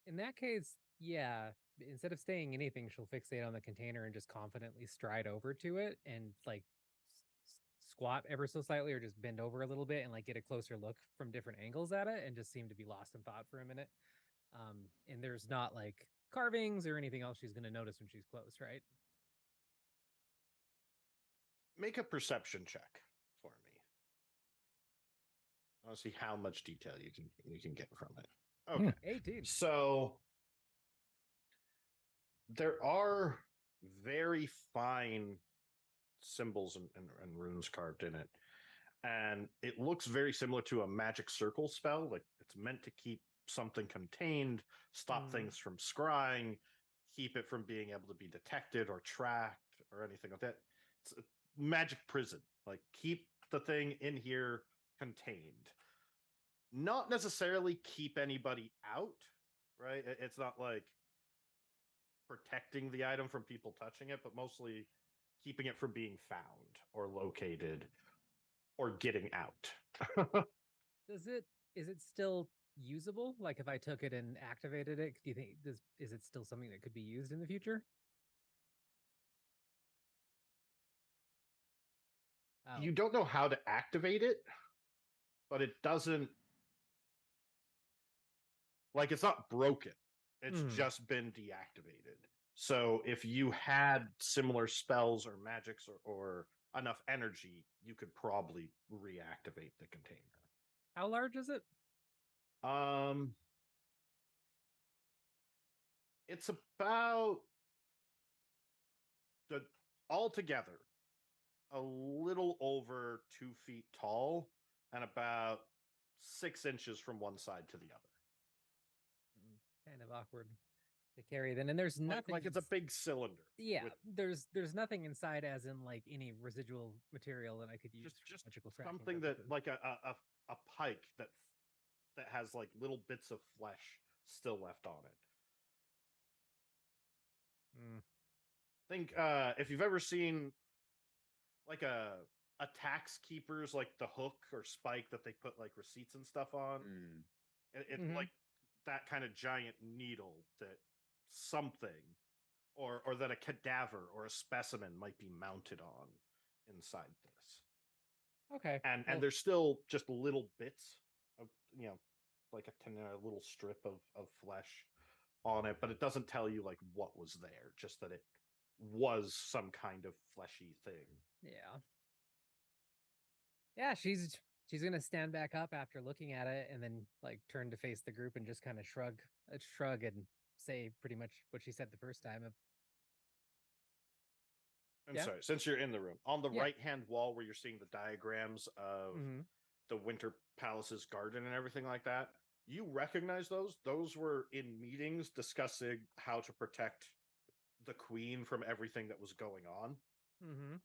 In that case, yeah, instead of saying anything, she'll fixate on the container and just confidently stride over to it and like squat ever so slightly or just bend over a little bit and like get a closer look from different angles at it and just seem to be lost in thought for a minute. And there's not like carvings or anything else she's going to notice when she's close, right? Make a perception check for me. I want to see how much detail you can get from it. Okay. 18. So there are very fine symbols and runes carved in it. And it looks very similar to a magic circle spell. Like it's meant to keep something contained, stop things from scrying, keep it from being able to be detected or tracked or anything like that. It's a magic prison. Like keep the thing in here contained. Not necessarily keep anybody out, right? It's not like protecting the item from people touching it, but mostly keeping it from being found or located or getting out. Is it still usable? Like if I took it and activated it, do you think is it still something that could be used in the future? Oh. You don't know how to activate it, but it doesn't, like it's not broken. It's just been deactivated. So if you had similar spells or magics or enough energy, you could probably reactivate the container. How large is it? It's about the altogether a little over 2 feet tall and about 6 inches from one side to the other. Kind of awkward to carry then, and there's nothing Like it's a big cylinder. Yeah, with there's nothing inside as in like any residual material that I could use just for magical tracking something that purposes. like a pike that has like little bits of flesh still left on it. Think if you've ever seen like a tax keeper's like the hook or spike that they put like receipts and stuff on. It's like that kind of giant needle that something or that a cadaver or a specimen might be mounted on inside this. Okay. And well, there's still just little bits of like a little strip of flesh on it, but it doesn't tell you like what was there, just that it was some kind of fleshy thing. yeah. Yeah, she's gonna stand back up after looking at it and then like turn to face the group and just kind of shrug and say pretty much what she said the first time of I'm Yeah. sorry, since you're in the room, on the Yeah. right-hand wall where you're seeing the diagrams of the Winter Palace's garden and everything like that, you recognize those? Those were in meetings discussing how to protect the queen from everything that was going on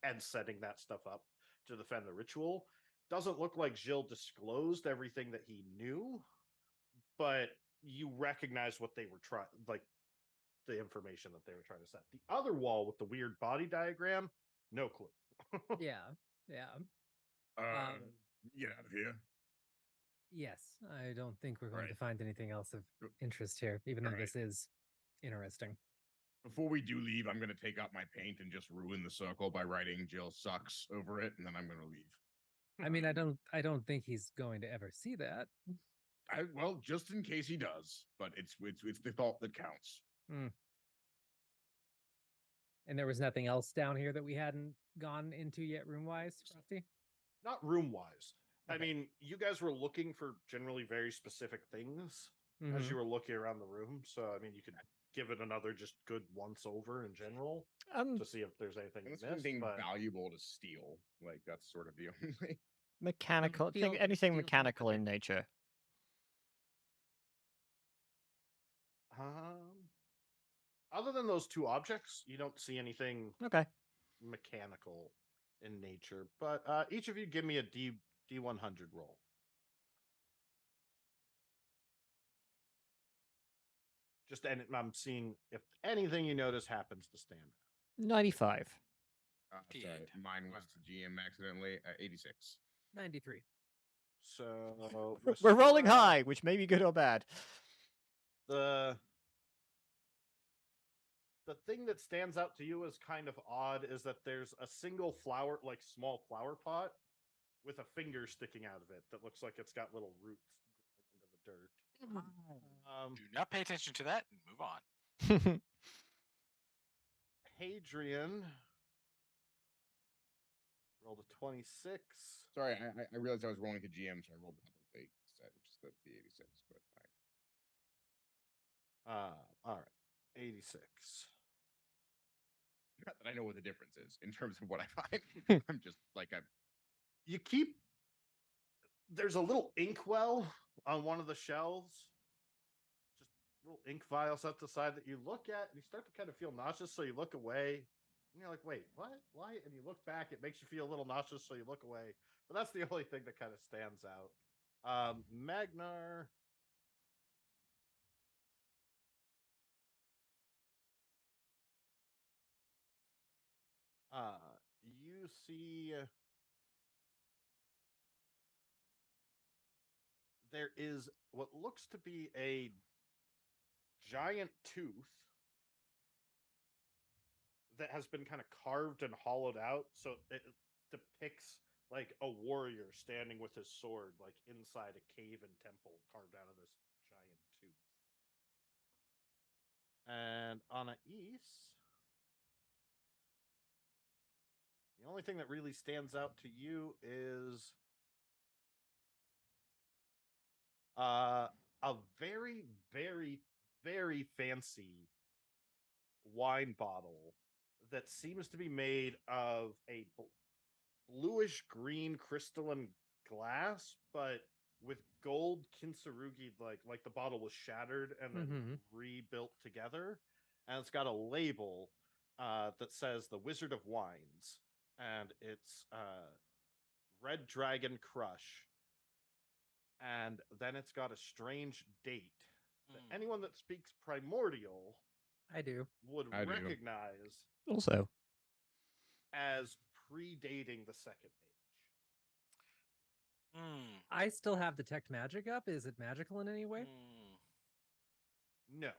and setting that stuff up to defend the ritual. Doesn't look like Gilles disclosed everything that he knew, but you recognize what they were trying, like the information that they were trying to set. The other wall with the weird body diagram, no clue. yeah. Get out of here. Yes, I don't think we're going to Right. find anything else of interest here, even though Right. this is interesting. Before we do leave, I'm going to take out my paint and just ruin the circle by writing Jill sucks over it, and then I'm going to leave. I mean, I don't think he's going to ever see that. Well, just in case he does, but it's the thought that counts. And there was nothing else down here that we hadn't gone into yet, room wise, Frosty? Not room wise. I Okay. mean, you guys were looking for generally very specific things as you were looking around the room. So, I mean, you could give it another just good once over in general to see if there's anything Unless missed. anything But valuable to steal, like that's sort of the only. Mechanical, Steel- anything steel- mechanical in nature. Other than those two objects, you don't see anything Okay. mechanical in nature. But each of you give me a D100 roll. Just and I'm seeing if anything you notice happens to stand out. 95. Sorry, Indeed. mine was to GM accidentally. 86. 93. So We're rolling restore high, which may be good or bad. The thing that stands out to you as kind of odd is that there's a single flower, like small flower pot, with a finger sticking out of it that looks like it's got little roots growing into the dirt. Do not pay attention to that and move on. Hadrian rolled a 26. Sorry, I realized I was rolling to GM, so I rolled the public instead, which is the 86. But All right, 86. not that I know what the difference is in terms of what I find. I'm just like You keep there's a little inkwell on one of the shelves, just little ink vials at the side that you look at, and you start to kind of feel nauseous, so you look away. And you're like, wait, what? Why? And you look back, it makes you feel a little nauseous, so you look away. But that's the only thing that kind of stands out. Magnar. You see there is what looks to be a giant tooth that has been kind of carved and hollowed out, so it depicts like a warrior standing with his sword like inside a cave and temple carved out of this giant tooth. And Anais, the only thing that really stands out to you is a very, very, very fancy wine bottle that seems to be made of a bluish green crystalline glass, but with gold kintsurugi, like the bottle was shattered and then rebuilt together, and it's got a label that says "The Wizard of Wines," and it's Red Dragon Crush, and then it's got a strange date that anyone that speaks Primordial I do. would I do. recognize Also, as predating the Second Age. I still have detect magic up. Is it magical in any way? No.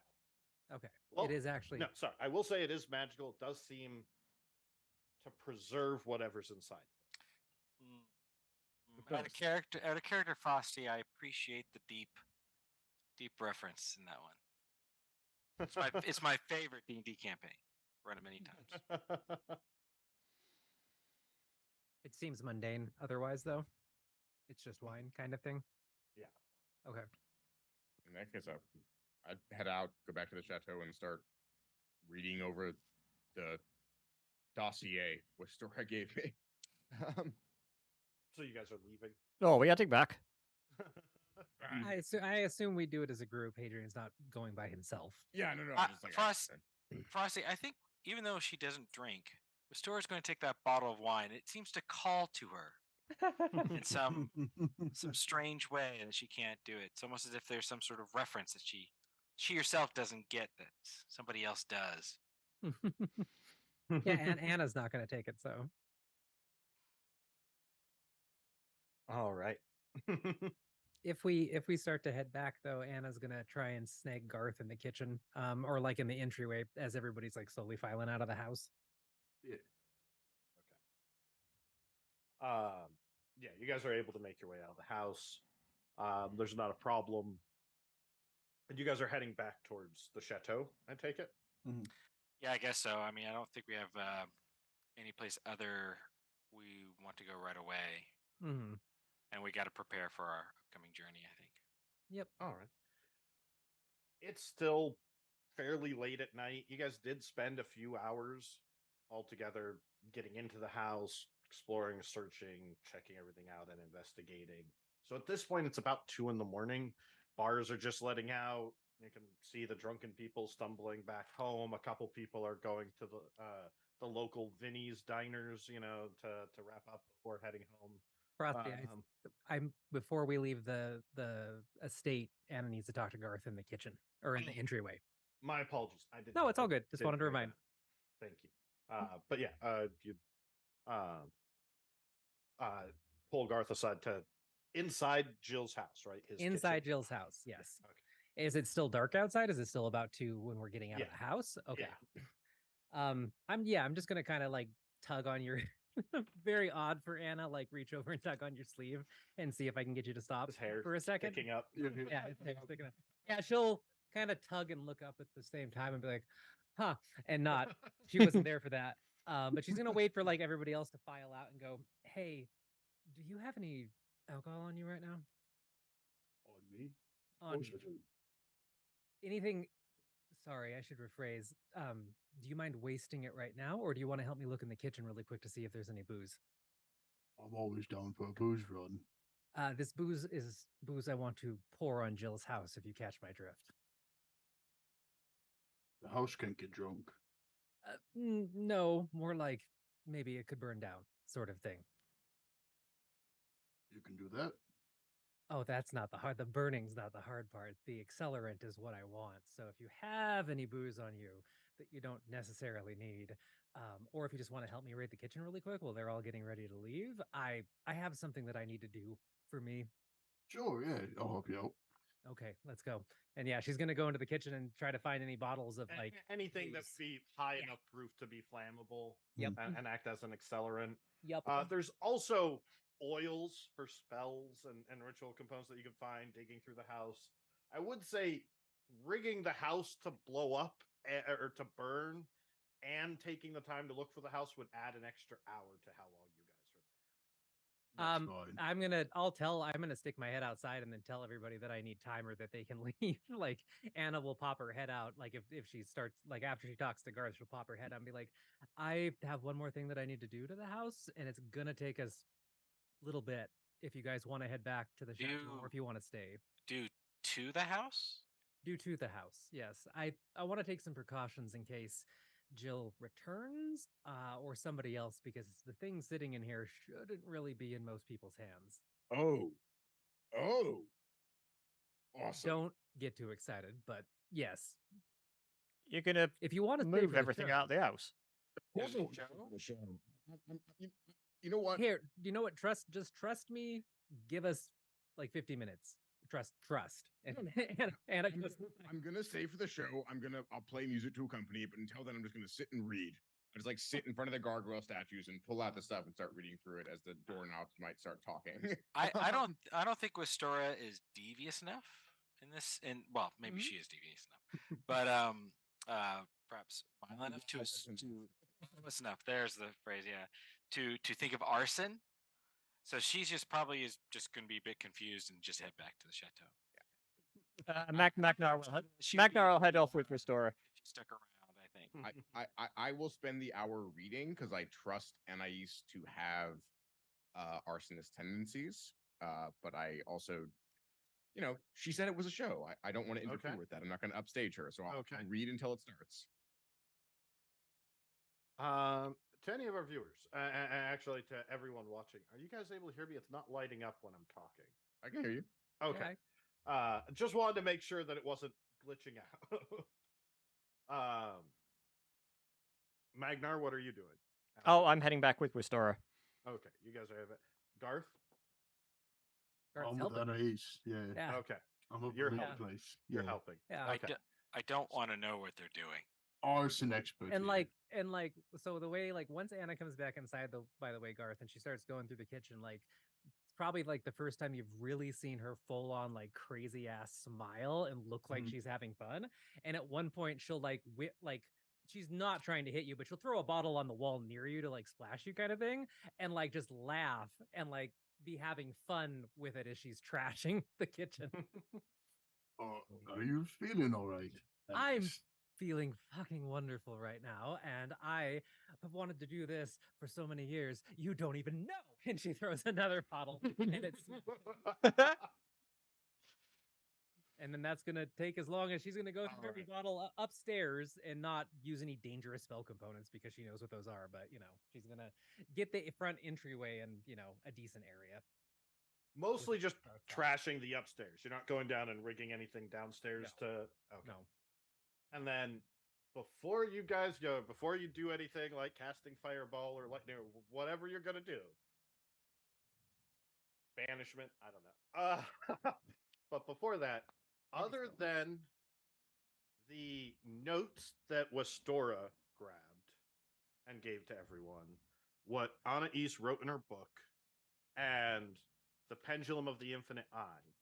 Okay. Well, it is actually. No, sorry. I will say it is magical. It does seem to preserve whatever's inside. Out of character Frosty, I appreciate the deep reference in that one. It's my favorite D&D campaign. Run it many times. It seems mundane otherwise, though. It's just wine kind of thing. Yeah. Okay. in that case, I'd head out, go back to the chateau, and start reading over the dossier which Stora gave me. So you guys are leaving. oh, we're heading back. I assume we do it as a group. Hadrian's not going by himself. Yeah, no. I'm just like, Frosty, I think even though she doesn't drink, Restora's going to take that bottle of wine. It seems to call to her in some strange way, and she can't do it. It's almost as if there's some sort of reference that she herself doesn't get that somebody else does. Yeah, and Anna's not going to take it, so. All right. If we start to head back, though, Anna's gonna try and snag Garth in the kitchen, or like in the entryway as everybody's like slowly filing out of the house. Yeah. Okay. Yeah, you guys are able to make your way out of the house. There's not a problem. And you guys are heading back towards the chateau, I take it? Mhm. Yeah, I guess so. I mean, I don't think we have any place other we want to go right away. Mm-hmm. And we got to prepare for our upcoming journey, I think. Yep. All right. It's still fairly late at night. You guys did spend a few hours all together getting into the house, exploring, searching, checking everything out, and investigating. So at this point, it's about 2 a.m. Bars are just letting out. You can see the drunken people stumbling back home. A couple people are going to the local Vinny's diners, to wrap up before heading home. Frosty, Um, I'm before we leave the estate, Anna needs to talk to Garth in the kitchen or in the entryway. My apologies. I did. No, it's I all good. Just didn't wanted to hear remind. that. Thank you. But yeah, you uh, pull Garth aside to inside Jill's house, right? His Inside kitchen. Jill's house, yes. Okay. Is it still dark outside? Is it still about 2 when we're getting out of Yeah. the house? Okay. Yeah. I'm just gonna kind of like tug on your very odd for Anna, like reach over and tug on your sleeve and see if I can get you to stop His hair for a second. sticking up. Yeah, his hair's sticking up. Yeah, she'll kind of tug and look up at the same time and be like, huh, and not. She wasn't there for that. But she's gonna wait for like everybody else to file out and go, hey, do you have any alcohol on you right now? On me? On Most of it. anything? Sorry, I should rephrase. Do you mind wasting it right now, or do you want to help me look in the kitchen really quick to see if there's any booze? I'm always down for a booze run. This booze is booze I want to pour on Jill's house, if you catch my drift. The house can't get drunk. No, more like maybe it could burn down, sort of thing. You can do that. Oh, that's not the hard. The burning's not the hard part. The accelerant is what I want. So if you have any booze on you that you don't necessarily need, or if you just want to help me raid the kitchen really quick while they're all getting ready to leave, I have something that I need to do for me. Sure, yeah, I'll help you out. Okay, let's go. And yeah, she's gonna go into the kitchen and try to find any bottles of like anything that booze. be high Yeah. enough proof to be flammable. Yep. And act as an accelerant. Yep. There's also oils for spells and ritual components that you can find digging through the house. I would say rigging the house to blow up or to burn and taking the time to look for the house would add an extra hour to how long you guys are there. That's fine. I'm gonna stick my head outside and then tell everybody that I need time or that they can leave. Like Anna will pop her head out. Like if she starts, like after she talks to Garth, she'll pop her head out and be like, I have one more thing that I need to do to the house, and it's gonna take us a little bit if you guys want to head back to the chateau or if you want to stay. Due to the house? Due to the house, yes. I want to take some precautions in case Jill returns or somebody else, because the thing sitting in here shouldn't really be in most people's hands. Oh. Awesome. Don't get too excited, but yes, You're gonna if you want to move everything out of the house. Also, the show. You know what? Here, you know what? Just trust me. Give us like 50 minutes. Trust. And I just, I'm gonna say for the show, I'll play music to accompany it, but until then, I'm just gonna sit and read. I just like sit in front of the gargoyle statues and pull out the stuff and start reading through it as the doorknobs might start talking. I don't think Wistora is devious enough in this. And well, maybe she is devious enough, but perhaps violent enough to violent enough. There's the phrase, yeah. To think of arson. So she's probably just going to be a bit confused and just head back to the chateau. Magnar will head off with Restora. She stuck around, I think. I will spend the hour reading because I trust Anais to have arsonist tendencies. But I also, she said it was a show. I don't want to interfere with that. I'm not going to upstage her. So I'll read until it starts. To any of our viewers, and actually to everyone watching, are you guys able to hear me? It's not lighting up when I'm talking. I can hear you. Okay. Just wanted to make sure that it wasn't glitching out. Magnar, what are you doing? Oh, I'm heading back with Wistora. Okay, you guys are it. Garth? I'm with Anais. Yeah. Okay. I'm up You're in helping. the place. You're Yeah. helping. yeah. Okay. I don't want to know what they're doing. Arson expert. And here. like so the way, like once Anna comes back inside, by the way, Garth, and she starts going through the kitchen, like it's probably like the first time you've really seen her full on like crazy ass smile and look like she's having fun. And at one point she'll like she's not trying to hit you, but she'll throw a bottle on the wall near you to like splash you kind of thing, and like just laugh and like be having fun with it as she's trashing the kitchen. Are you feeling all right? I'm Anais? feeling fucking wonderful right now, and I have wanted to do this for so many years. You don't even know. And she throws another bottle, and it's And then that's gonna take as long as she's gonna go through every Alright. bottle upstairs and not use any dangerous spell components because she knows what those are. But she's gonna get the front entryway and a decent area. Mostly just Outside. trashing the upstairs. You're not going down and rigging anything downstairs to. Okay. No. And then before you guys go, before you do anything like casting fireball or lightning or whatever you're gonna do, banishment. I don't know. But before that, Maybe other so. than the notes that Wastora grabbed and gave to everyone, what Anais wrote in her book, and the Pendulum of the Infinite Eye,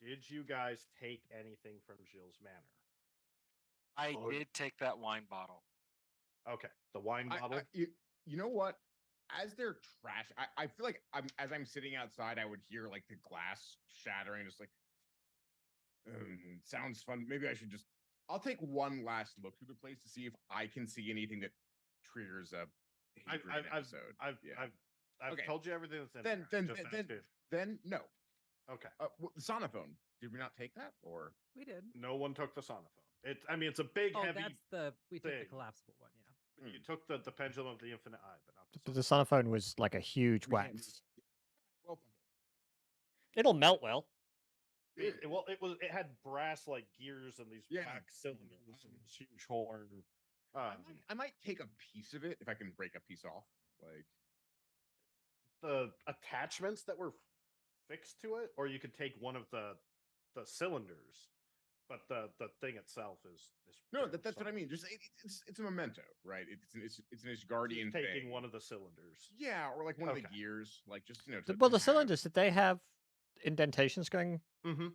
did you guys take anything from Gilles Manor? I Oh. did take that wine bottle. Okay, the wine bottle. You know what? As they're trash, I feel like as I'm sitting outside, I would hear like the glass shattering, just like, sounds fun. Maybe I'll take one last look through the place to see if I can see anything that triggers a Hadrian episode. I've Okay. told you everything that's in there. Then no. Okay. The sonophone. Did we not take that, or We did. No one took the sonophone. It's a big, Oh, heavy. we took the thing. collapsible one. Yeah. You took the Pendulum of the Infinite Eye, but not The sonophone was like a huge we can't do wax. that? Well, It'll melt well. It had brass like gears and these Yeah. black cylinders and this huge horn. I might take a piece of it if I can break a piece off. Like, The attachments that were fixed to it, or you could take one of the cylinders, but the thing itself is no, pretty that's what I solid. mean. Just it's a memento, right? It's an Guardian Just taking thing. one of the cylinders. Yeah, or like one of the Okay. gears, like just to Well, the have- cylinders, did they have indentations going? Mm-hmm.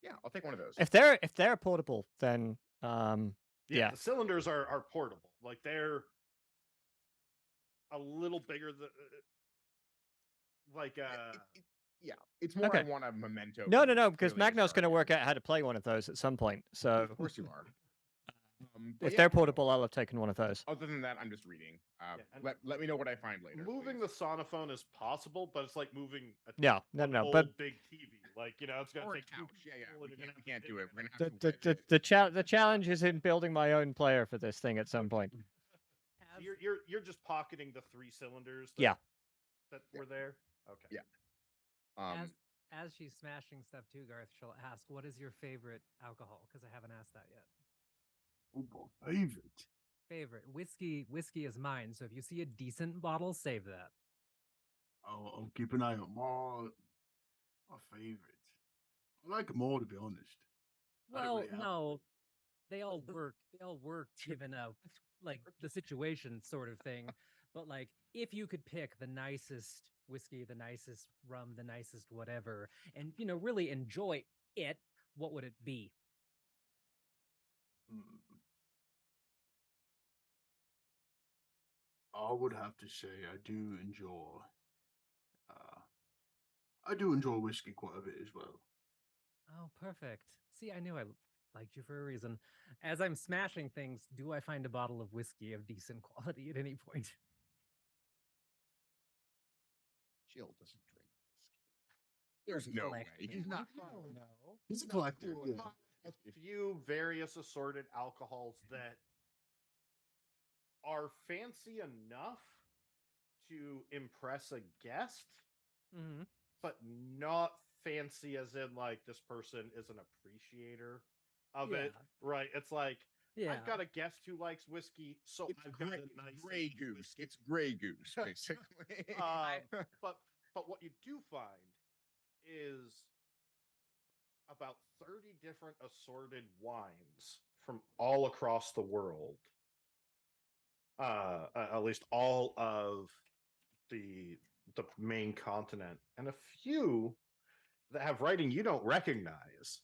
Yeah, I'll take one of those. If they're portable, then Yeah. The cylinders are portable. Like they're a little bigger than like Yeah, it's more Okay. I want a memento. no, from because really Magnol's going to Guardian. work out how to play one of those at some point. So Of course you are. But if yeah, they're portable, I'll have taken one of those. Other than that, I'm just reading. and Let me know what I find later. moving please. the sonophone is possible, but it's like moving a Yeah, no, old but big TV. Like it's gonna Or a take two couch. Yeah, people we and you're can't gonna do it. We're gonna the have to the the challenge is in building my own player for this thing at some point. As, You're just pocketing the 3 cylinders. That, Yeah. that were there. Okay. Yeah. Um, as she's smashing stuff too, Garth, she'll ask, "What is your favorite alcohol?" Because I haven't asked that yet. Oh, favorite. Favorite whiskey is mine. So if you see a decent bottle, save that. I'll keep an eye on more. My favorite. I like them all, to be honest. I don't Well, really have- no, they all work. They all work given like the situation sort of thing. But like, if you could pick the nicest whiskey, the nicest rum, the nicest whatever, and really enjoy it, what would it be? Mm. I would have to say I do enjoy. I do enjoy whiskey quite a bit as well. Oh, perfect. See, I knew I liked you for a reason. As I'm smashing things, do I find a bottle of whiskey of decent quality at any point? Jill doesn't drink whiskey. There's no way. He's not. He's a collector. Yeah. A few various assorted alcohols that are fancy enough to impress a guest, Mm-hmm. but not fancy as in like this person is an appreciator of it. Right. It's like Yeah. I've got a guest who likes whiskey, so It's I've got gray, a nice gray goose. It's gray goose, basically. But what you do find is about 30 different assorted wines from all across the world. At least all of the main continent, and a few that have writing you don't recognize.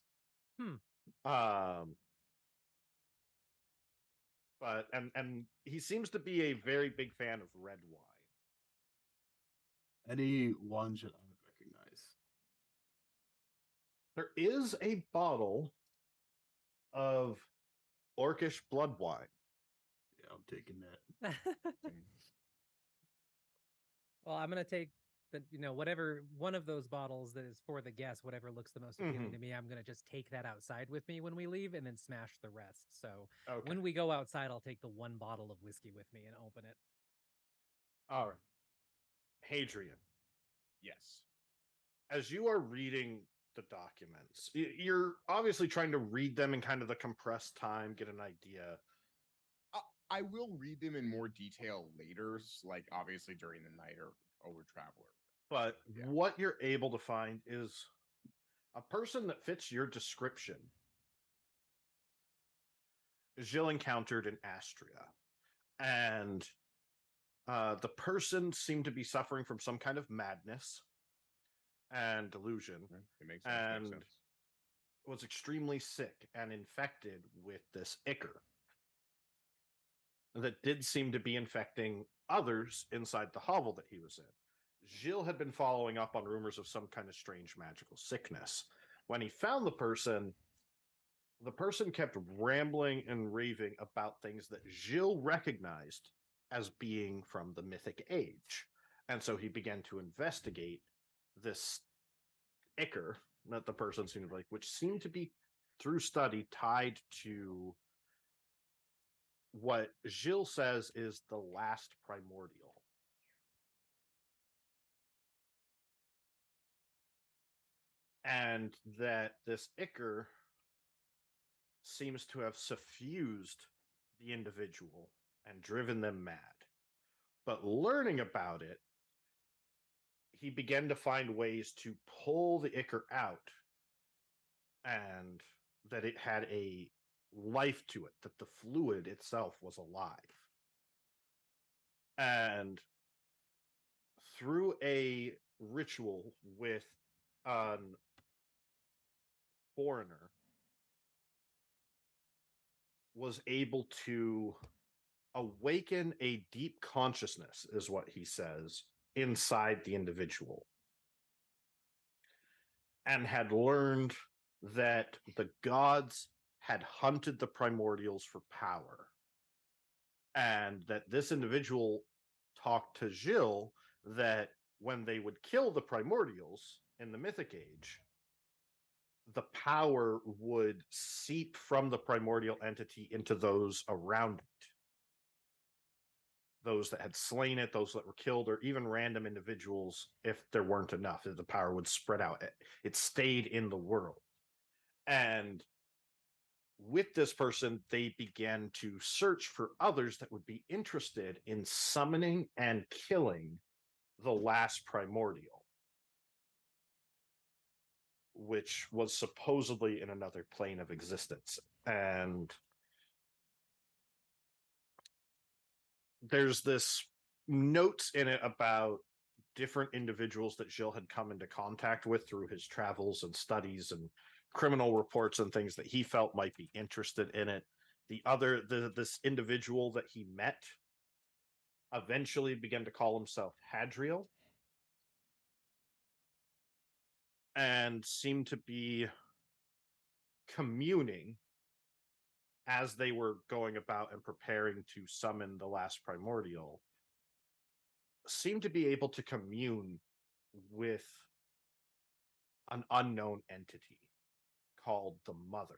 But and he seems to be a very big fan of red wine. Any ones that I would recognize. There is a bottle of orcish blood wine. Yeah, I'm taking that. Well, I'm gonna take that, whatever one of those bottles that is for the guest, whatever looks the most appealing to me, I'm gonna just take that outside with me when we leave and then smash the rest. So Okay. when we go outside, I'll take the one bottle of whiskey with me and open it. All right. Hadrian, Yes. as you are reading the documents, you're obviously trying to read them in kind of the compressed time, get an idea. I will read them in more detail later, like obviously during the night or over travel. But Yeah. what you're able to find is a person that fits your description. Gilles encountered in Astria, and the person seemed to be suffering from some kind of madness and delusion, It makes sense. and Makes sense. was extremely sick and infected with this ichor that did seem to be infecting others inside the hovel that he was in. Gilles had been following up on rumors of some kind of strange magical sickness. When he found the person kept rambling and raving about things that Gilles recognized as being from the Mythic Age. And so he began to investigate this ichor that the person seemed like, which seemed to be, through study, tied to what Gilles says is the last primordial. And that this ichor seems to have suffused the individual and driven them mad. But learning about it, he began to find ways to pull the ichor out, and that it had a life to it, that the fluid itself was alive. And through a ritual with a foreigner, was able to awaken a deep consciousness, is what he says, inside the individual, and had learned that the gods had hunted the primordials for power, and that this individual talked to Gilles that when they would kill the primordials in the Mythic Age, the power would seep from the primordial entity into those around it. Those that had slain it, those that were killed, or even random individuals, if there weren't enough, the power would spread out. It stayed in the world. And with this person, they began to search for others that would be interested in summoning and killing the last primordial, which was supposedly in another plane of existence. And there's this notes in it about different individuals that Gilles had come into contact with through his travels and studies and criminal reports and things that he felt might be interested in it. This individual that he met eventually began to call himself Hadriel, and seemed to be communing as they were going about and preparing to summon the last primordial, seemed to be able to commune with an unknown entity called the Mother.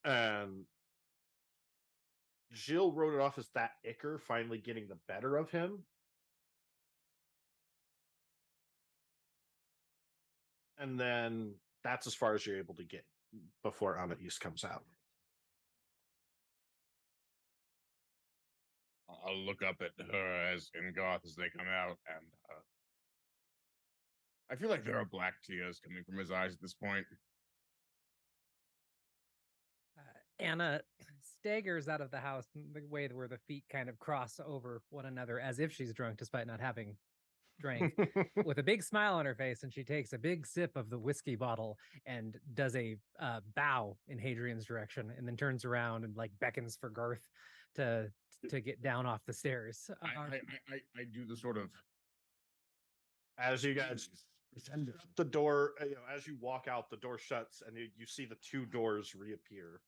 And Gilles wrote it off as that ichor finally getting the better of him. And then that's as far as you're able to get before Anais comes out. I'll look up at her as in Goth as they come out, and I feel like there are black tears coming from his eyes at this point. Anna staggers out of the house in the way where the feet kind of cross over one another as if she's drunk, despite not having drank, with a big smile on her face, and she takes a big sip of the whiskey bottle and does a bow in Hadrian's direction, and then turns around and like beckons for Garth to get down off the stairs. I do the sort of, As you guys shut the door, as you walk out, the door shuts, and you see the two doors reappear.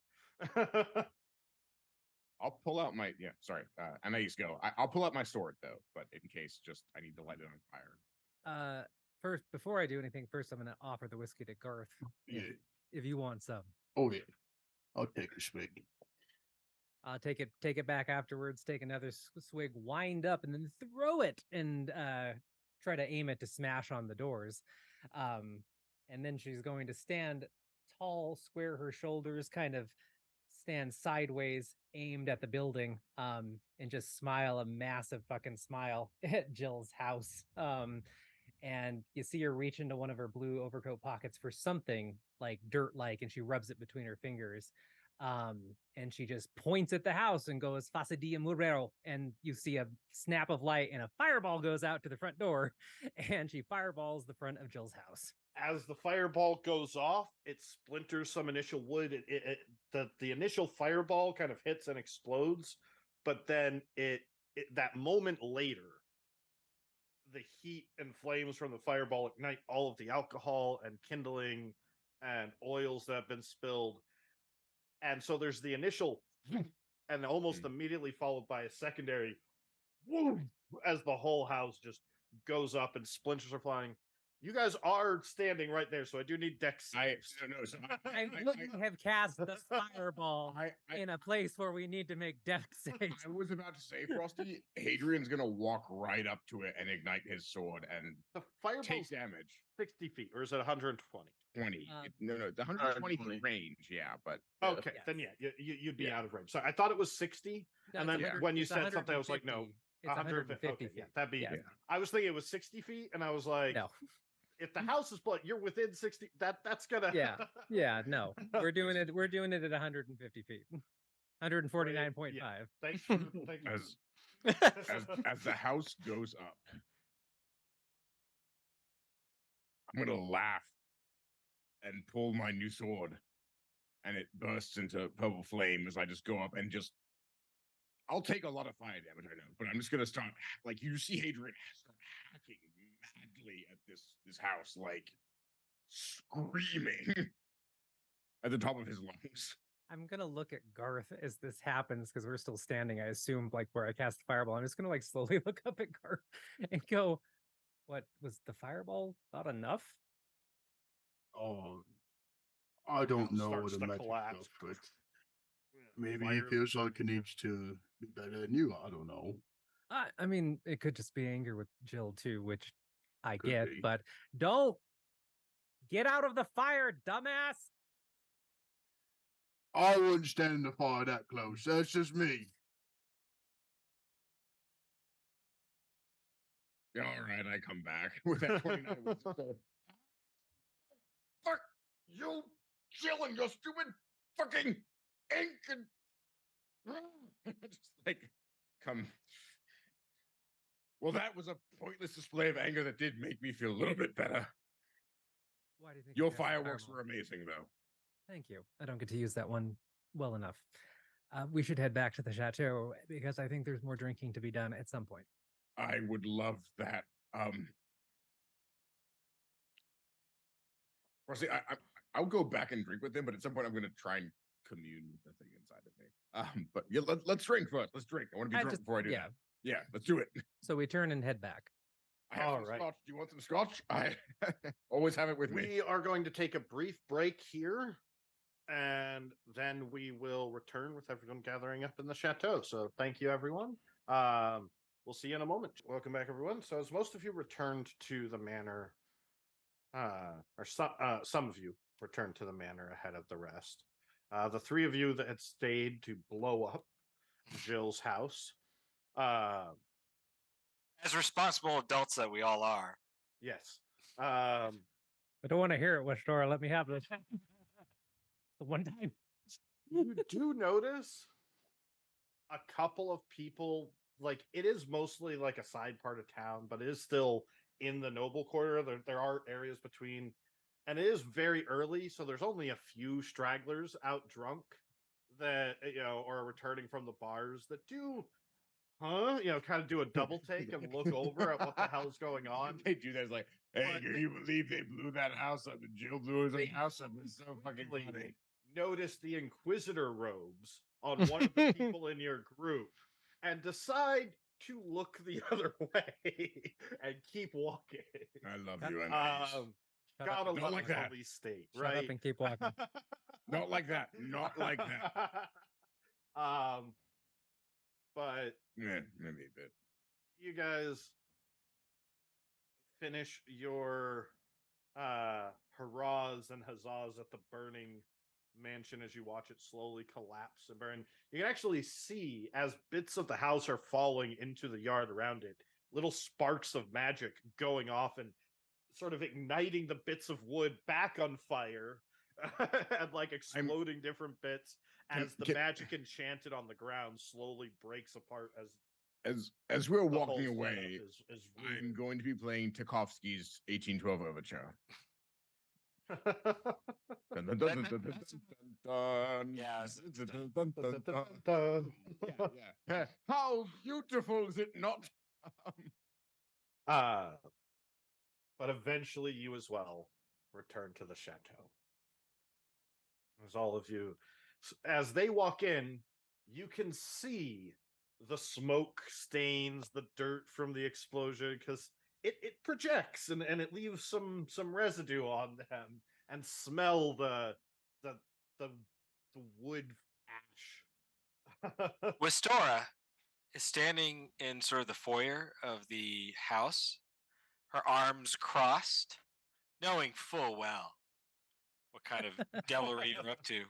I'll pull out my Anais, go. I'll pull out my sword though, but in case, just I need to light it on fire. First, before I do anything, first I'm gonna offer the whiskey to Garth Yeah. if you want some. Oh yeah. I'll take a swig. Take it back afterwards. Take another swig, wind up, and then throw it, and try to aim it to smash on the doors. And then she's going to stand tall, square her shoulders, kind of stand sideways, aimed at the building, and just smile a massive fucking smile at Jill's house. And you see her reach into one of her blue overcoat pockets for something like dirt-like, and she rubs it between her fingers. And she just points at the house and goes "Fasadilla Murero," and you see a snap of light and a fireball goes out to the front door, and she fireballs the front of Jill's house. As the fireball goes off, it splinters some initial wood. The initial fireball kind of hits and explodes, but then that moment later, the heat and flames from the fireball ignite all of the alcohol and kindling and oils that have been spilled. And so there's the initial and almost immediately followed by a secondary as the whole house just goes up and splinters are flying. You guys are standing right there, so I do need dex saves. I wouldn't have cast the fireball in a place where we need to make dex saves. I was about to say, Frosty, Hadrian's gonna walk right up to it and ignite his sword and The fireball take damage. 60 feet, or is it 120? 20. The 120 feet range, yeah, but Okay, Yes. then you'd be Yeah. out of range. So I thought it was 60, No, and it's then 100 when you it's said something, I was like, no, 150. It's 150 Okay, feet. yeah, that'd be. Yeah. I was thinking it was 60 feet, and I was like, No. if the house is blood, you're within 60. That's gonna. Yeah. Yeah, no. We're doing it at 150 feet. 149.5. Thanks for as the house goes up, I'm gonna laugh and pull my new sword, and it bursts into purple flame as I just go up and just. I'll take a lot of fire damage, I know, but I'm just gonna start like you see Hadrian start hacking madly at this house, like screaming at the top of his lungs. I'm gonna look at Garth as this happens because we're still standing. I assume like where I cast the fireball. I'm just gonna like slowly look up at Garth and go, "What was the fireball? Not enough?" Oh, I don't House know starts the to magic collapse. stuff, but maybe he feels like he needs to be better than you. I don't know. I mean, it could just be anger with Jill too, which I Could get, be. but don't get out of the fire, dumbass. I wouldn't stand in the fire that close. That's just me. All right, I come back with that 29 wisdom. Fuck you, Jill, and your stupid fucking ink and just like come. Well, that was a pointless display of anger that did make me feel a little bit better. Why do you think Your I cast the fireworks fireball? were amazing, though. Thank you. I don't get to use that one well enough. We should head back to the chateau because I think there's more drinking to be done at some point. I would love that. Honestly, I'll go back and drink with him, but at some point I'm going to try and commune with the thing inside of me. But yeah, let's drink first. Let's drink. I want to be drunk before I do that. Yeah, let's do it. So we turn and head back. I have some All right. scotch. Do you want some scotch? I always have it with me. We are going to take a brief break here, and then we will return with everyone gathering up in the chateau. So thank you, everyone. We'll see you in a moment. Welcome back, everyone. So as most of you returned to the manor, or some of you returned to the manor ahead of the rest. The three of you that had stayed to blow up Jill's house. As responsible adults that we all are. Yes. I don't want to hear it, Westora. Let me have this. The one time. You do notice a couple of people, like it is mostly like a side part of town, but it is still in the noble quarter. There are areas between, and it is very early, so there's only a few stragglers out drunk that or returning from the bars that do kind of do a double take and look over at what the hell's going on. They do that. It's like, hey, But can you believe they blew that house up? And Jill blew his house up. It's so fucking funny. Notice the Inquisitor robes on one of the people in your group and decide to look the other way and keep walking. I love you, Anais. Shut Gotta up, love like the that. police state, shut right? up and keep walking. Not like that. Not like that. But Yeah, maybe a bit. you guys finish your hurrahs and huzzahs at the burning mansion as you watch it slowly collapse and burn. You can actually see as bits of the house are falling into the yard around it, little sparks of magic going off and sort of igniting the bits of wood back on fire and like exploding different bits as the magic enchanted on the ground slowly breaks apart As we're the whole walking setup away, is I'm going to be playing Tchaikovsky's 1812 Overture. Dun, dun, dun, dun, dun, dun, dun, Yes. dun, dun, dun, dun, dun. Yeah. How beautiful is it not? But eventually you as well return to the chateau. As all of you, as they walk in, you can see the smoke stains, the dirt from the explosion, because it projects and it leaves some residue on them, and smell the wood ash. Wistora is standing in sort of the foyer of the house, her arms crossed, knowing full well what kind of devilry you're up to,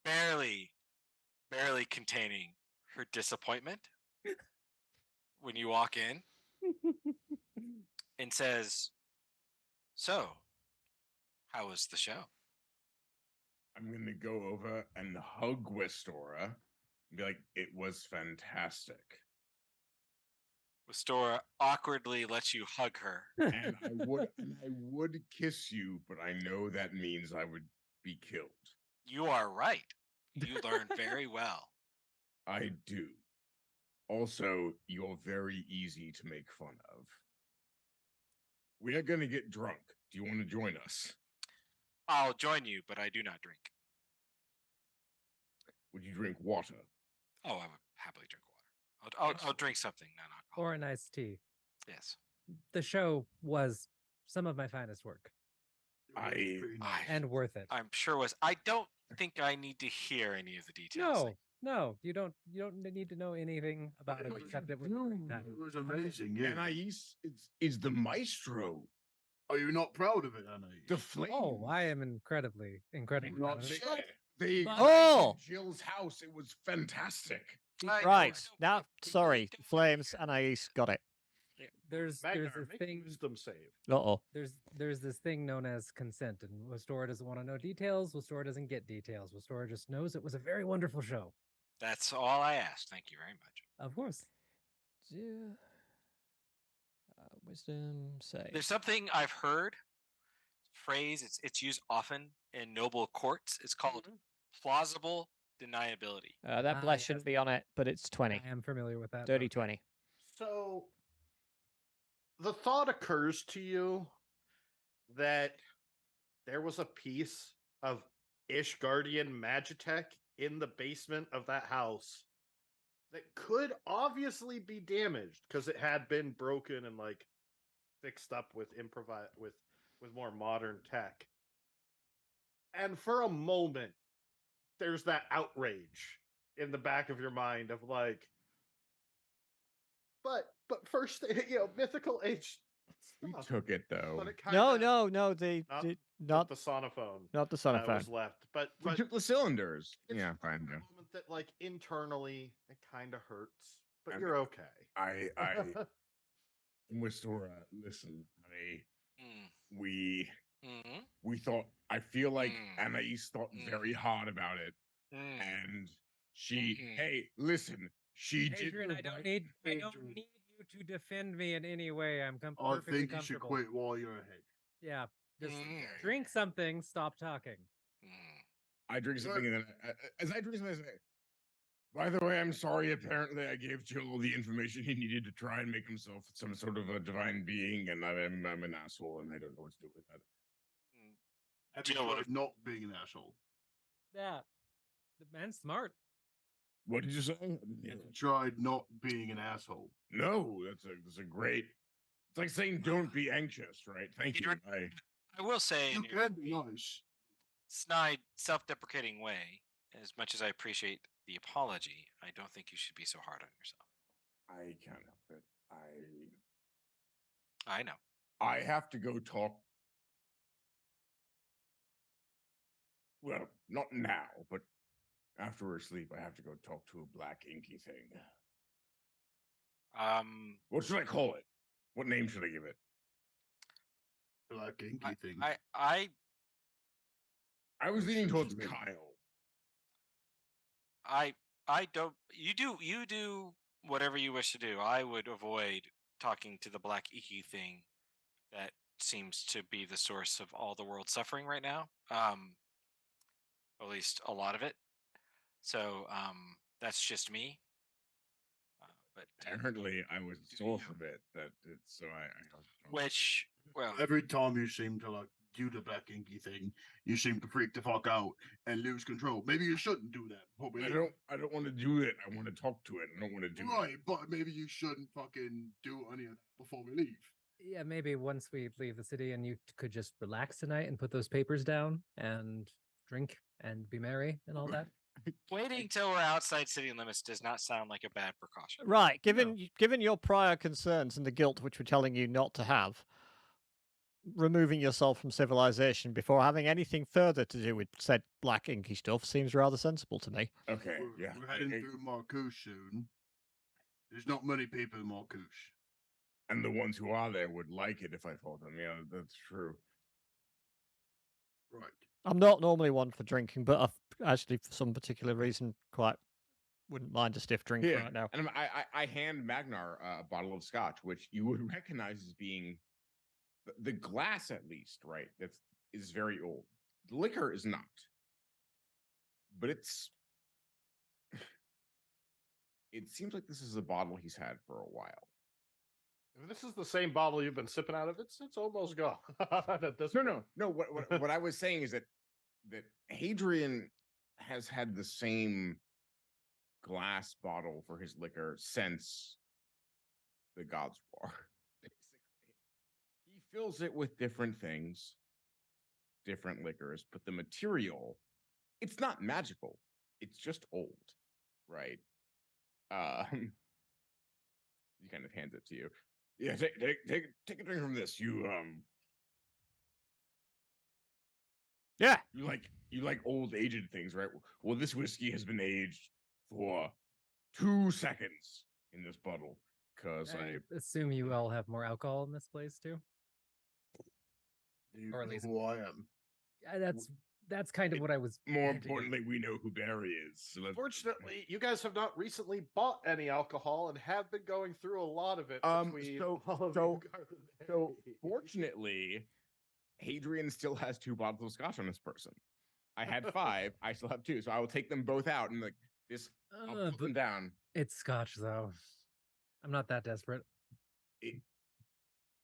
barely containing her disappointment when you walk in, and says, "So, how was the show?" I'm going to go over and hug Westora and be like, it was fantastic. Wistora awkwardly lets you hug her. And I would kiss you, but I know that means I would be killed. You are right. You learned very well. I do. Also, you're very easy to make fun of. We are going to get drunk. Do you want to join us? I'll join you, but I do not drink. Would you drink water? Oh, I would happily drink water. I'll drink something non-alcoholic. Or a nice tea. Yes. The show was some of my finest work and worth it. I'm sure was. I don't think I need to hear any of the details. No, you don't need to know anything about it except it was a great time. It was amazing, yeah. Anais is the maestro. Are you not proud of it, Anais? The flame. Oh, I am incredibly proud of it. They Oh! Jill's house. It was fantastic. Right. Now, sorry, Flames, Anais got it. There's Magnar, this make thing. wisdom save. Uh-oh. There's this thing known as consent, and Wistora doesn't want to know details. Wistora doesn't get details. Wistora just knows it was a very wonderful show. That's all I asked. Thank you very much. Of course. Yeah. Wisdom save. There's something I've heard. Phrase. It's used often in noble courts. It's called plausible deniability. That bless shouldn't be on it, but it's 20. I am familiar with that. Dirty 20. So the thought occurs to you that there was a piece of Ishgardian Magitech in the basement of that house that could obviously be damaged because it had been broken and like fixed up with with more modern tech. And for a moment, there's that outrage in the back of your mind of like, but first, mythical age. We stuff, took it though. but it No, kinda- no, they Not- did not not the sonophone. not the That sonophone. was left, but We took the cylinders. it's Yeah, for a fine. Yeah. moment that like internally it kind of hurts, but And you're okay. I Wistora, listen, honey. Mm. We thought. I feel like Mm. Anais thought Mm. very hard about it, Mm. and she. Mhm. Hey, listen. She did. Adrian, the I don't right need thing to- you to defend me in any way. I'm I perfectly think you should comfortable. quit while you're ahead. Yeah, just Mm. drink something. Stop talking. Mm. I drink something, and then as I drink something, I say, by the way, I'm sorry. Apparently, I gave Jill all the information he needed to try and make himself some sort of a divine being, and I'm an asshole, and I don't know what to do with that. Have you Jill tried would've- not being an asshole? Yeah. The man's smart. What did you say? I didn't hear You that. tried not being an asshole. No, that's a great. It's like saying don't be anxious, right? Thank you. I will say, You in your can be nice. snide, self-deprecating way, as much as I appreciate the apology, I don't think you should be so hard on yourself. I can't help it. I know. I have to go talk. Well, not now, but after we're asleep, I have to go talk to a black inky thing. What should I call it? What name should I give it? Like inky thing. I was leaning Seems towards to me. Kyle. I don't. You do whatever you wish to do. I would avoid talking to the black icky thing that seems to be the source of all the world's suffering right now. At least a lot of it. So that's just me. But Apparently, I was the do source you. of it. So I Which, well, Every time you seem to like do the black inky thing, you seem to freak the fuck out and lose control. Maybe you shouldn't do that. before we leave. I don't want to do it. I want to talk to it. I don't want to do it. Right, but maybe you shouldn't fucking do any of that before we leave. Yeah, maybe once we leave the city and you could just relax tonight and put those papers down and drink and be merry and all that. waiting till we're outside city limits does not sound like a bad precaution. Right. Given your prior concerns and the guilt which we're telling you not to have, removing yourself from civilization before having anything further to do with said black inky stuff seems rather sensible to me. Okay, We're, yeah. we're heading through Marcouche soon. There's not many people in Marcouche. And the ones who are there would like it if I told them. Yeah, that's true. Right. I'm not normally one for drinking, but I've actually, for some particular reason, quite wouldn't mind a stiff drink Yeah, right now. and I hand Magnar a bottle of scotch, which you would recognize as being the glass, at least, right? Is very old. The liquor is not, but it's. It seems like this is a bottle he's had for a while. If this is the same bottle you've been sipping out of, it's almost gone. At this point. No. What I was saying is that Hadrian has had the same glass bottle for his liquor since the Gods' War. Basically, he fills it with different things, different liquors, but the material, it's not magical. It's just old, right? He kind of hands it to you. Yeah, take a drink from this. Yeah. You like old aged things, right? Well, this whiskey has been aged for 2 seconds in this bottle because I assume you all have more alcohol in this place too. Do you Or at know least- who I am? That's kind of what I was. more hinting at. importantly, we know who Barry is. So Fortunately, you guys have not recently bought any alcohol and have been going through a lot of it. Between all of you, Garth and so Barry. fortunately, Hadrian still has 2 bottles of scotch on this person. I had 5. I still have 2, so I will take them both out and like this. I'll put them But down. it's scotch though. I'm not that desperate.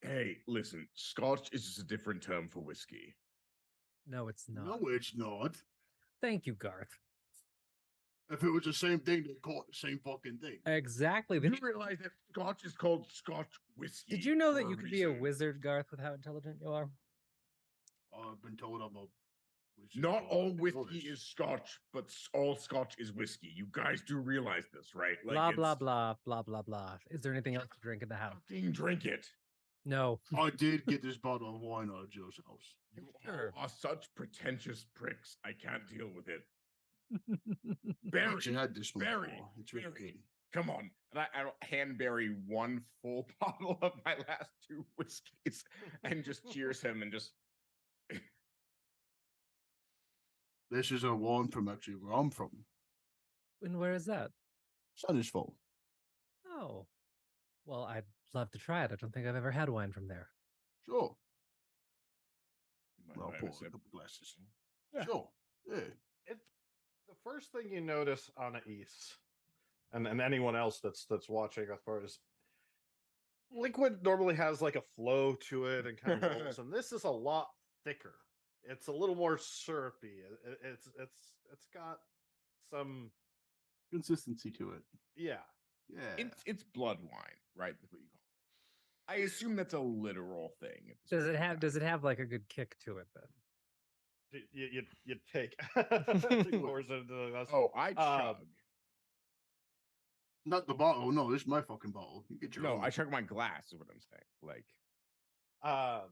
Hey, listen, scotch is just a different term for whiskey. No, it's not. No, it's not. Thank you, Garth. If it was the same thing, they'd call it the same fucking thing. Exactly. You realize that scotch is called Scotch whiskey? Did you know that for you could be a reason. wizard, Garth, with how intelligent you are? I've been told I'm a wizard, Not but all I'll be whiskey honest. is scotch, but all scotch is whiskey. You guys do realize this, right? Blah blah it's- blah blah blah blah. Is there anything else to drink in the house? Fucking drink it. No. I did get this bottle of wine out of Joe's house. You Sure. all are such pretentious pricks. I can't deal with it. I Barry, actually had this one Barry, before. It's really Barry. good. come on. And I'll hand Barry 1 full bottle of my last 2 whiskeys and just cheers him and just. This is a wine from actually where I'm from. And where is that? Sunnisfall. Oh. Well, I'd love to try it. I don't think I've ever had wine from there. Sure. Might I'll have a pour a sip. couple glasses. Yeah. Sure. Yeah. The first thing you notice, Anais, and anyone else that's watching, as far as liquid normally has like a flow to it and kind of rolls, and this is a lot thicker. It's a little more syrupy. It's got some Consistency to it. yeah. Yeah. It's blood wine, right? That's what you call it. I assume that's a literal thing. at this Does point it in have? time. Does it have like a good kick to it then? You take pours into the glass. Oh, I chug. Not the bottle. No, this is my fucking bottle. You get your No, own. I chug my glass. Is what I'm saying. Like,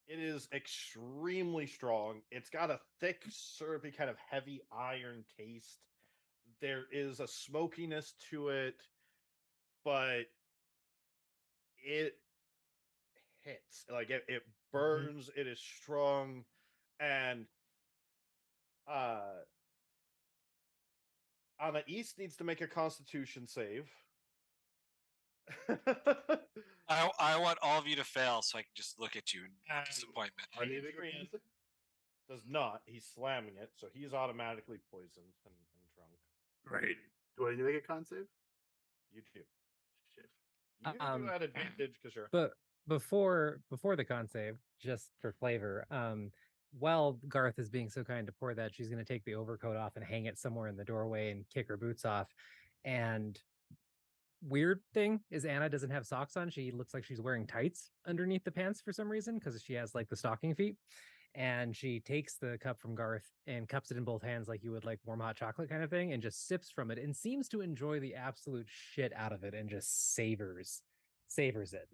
It is extremely strong. It's got a thick, syrupy, kind of heavy iron taste. There is a smokiness to it, but it hits. Like it burns, it is strong, and Anna East needs to make a constitution save. I want all of you to fail so I can just look at you in disappointment. Adrian does not. He's slamming it, so he's automatically poisoned and drunk. Great. Do I need to make a con save? You do. Shit. You do at advantage because you're. But before the con save, just for flavor, while Garth is being so kind to pour that, she's going to take the overcoat off and hang it somewhere in the doorway and kick her boots off. And weird thing is Anna doesn't have socks on. She looks like she's wearing tights underneath the pants for some reason because she has like the stocking feet. And she takes the cup from Garth and cups it in both hands like you would like warm hot chocolate kind of thing and just sips from it and seems to enjoy the absolute shit out of it and just savors it.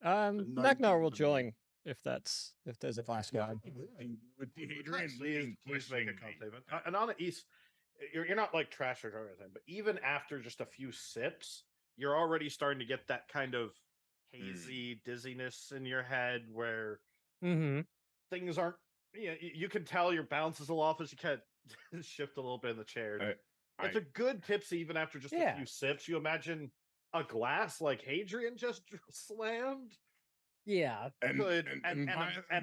Magnar will join if there's a flask going. with the Adrian Please leading, make a me. con save. And on the East, you're not like trash or anything, but even after just a few sips, you're already starting to get that kind of hazy dizziness in your head where things aren't. You can tell your balance is a little off as you kind of shift a little bit in the chair. It's a good tipsy even after just a few sips. You imagine a glass like Hadrian just slammed. Yeah. Good. And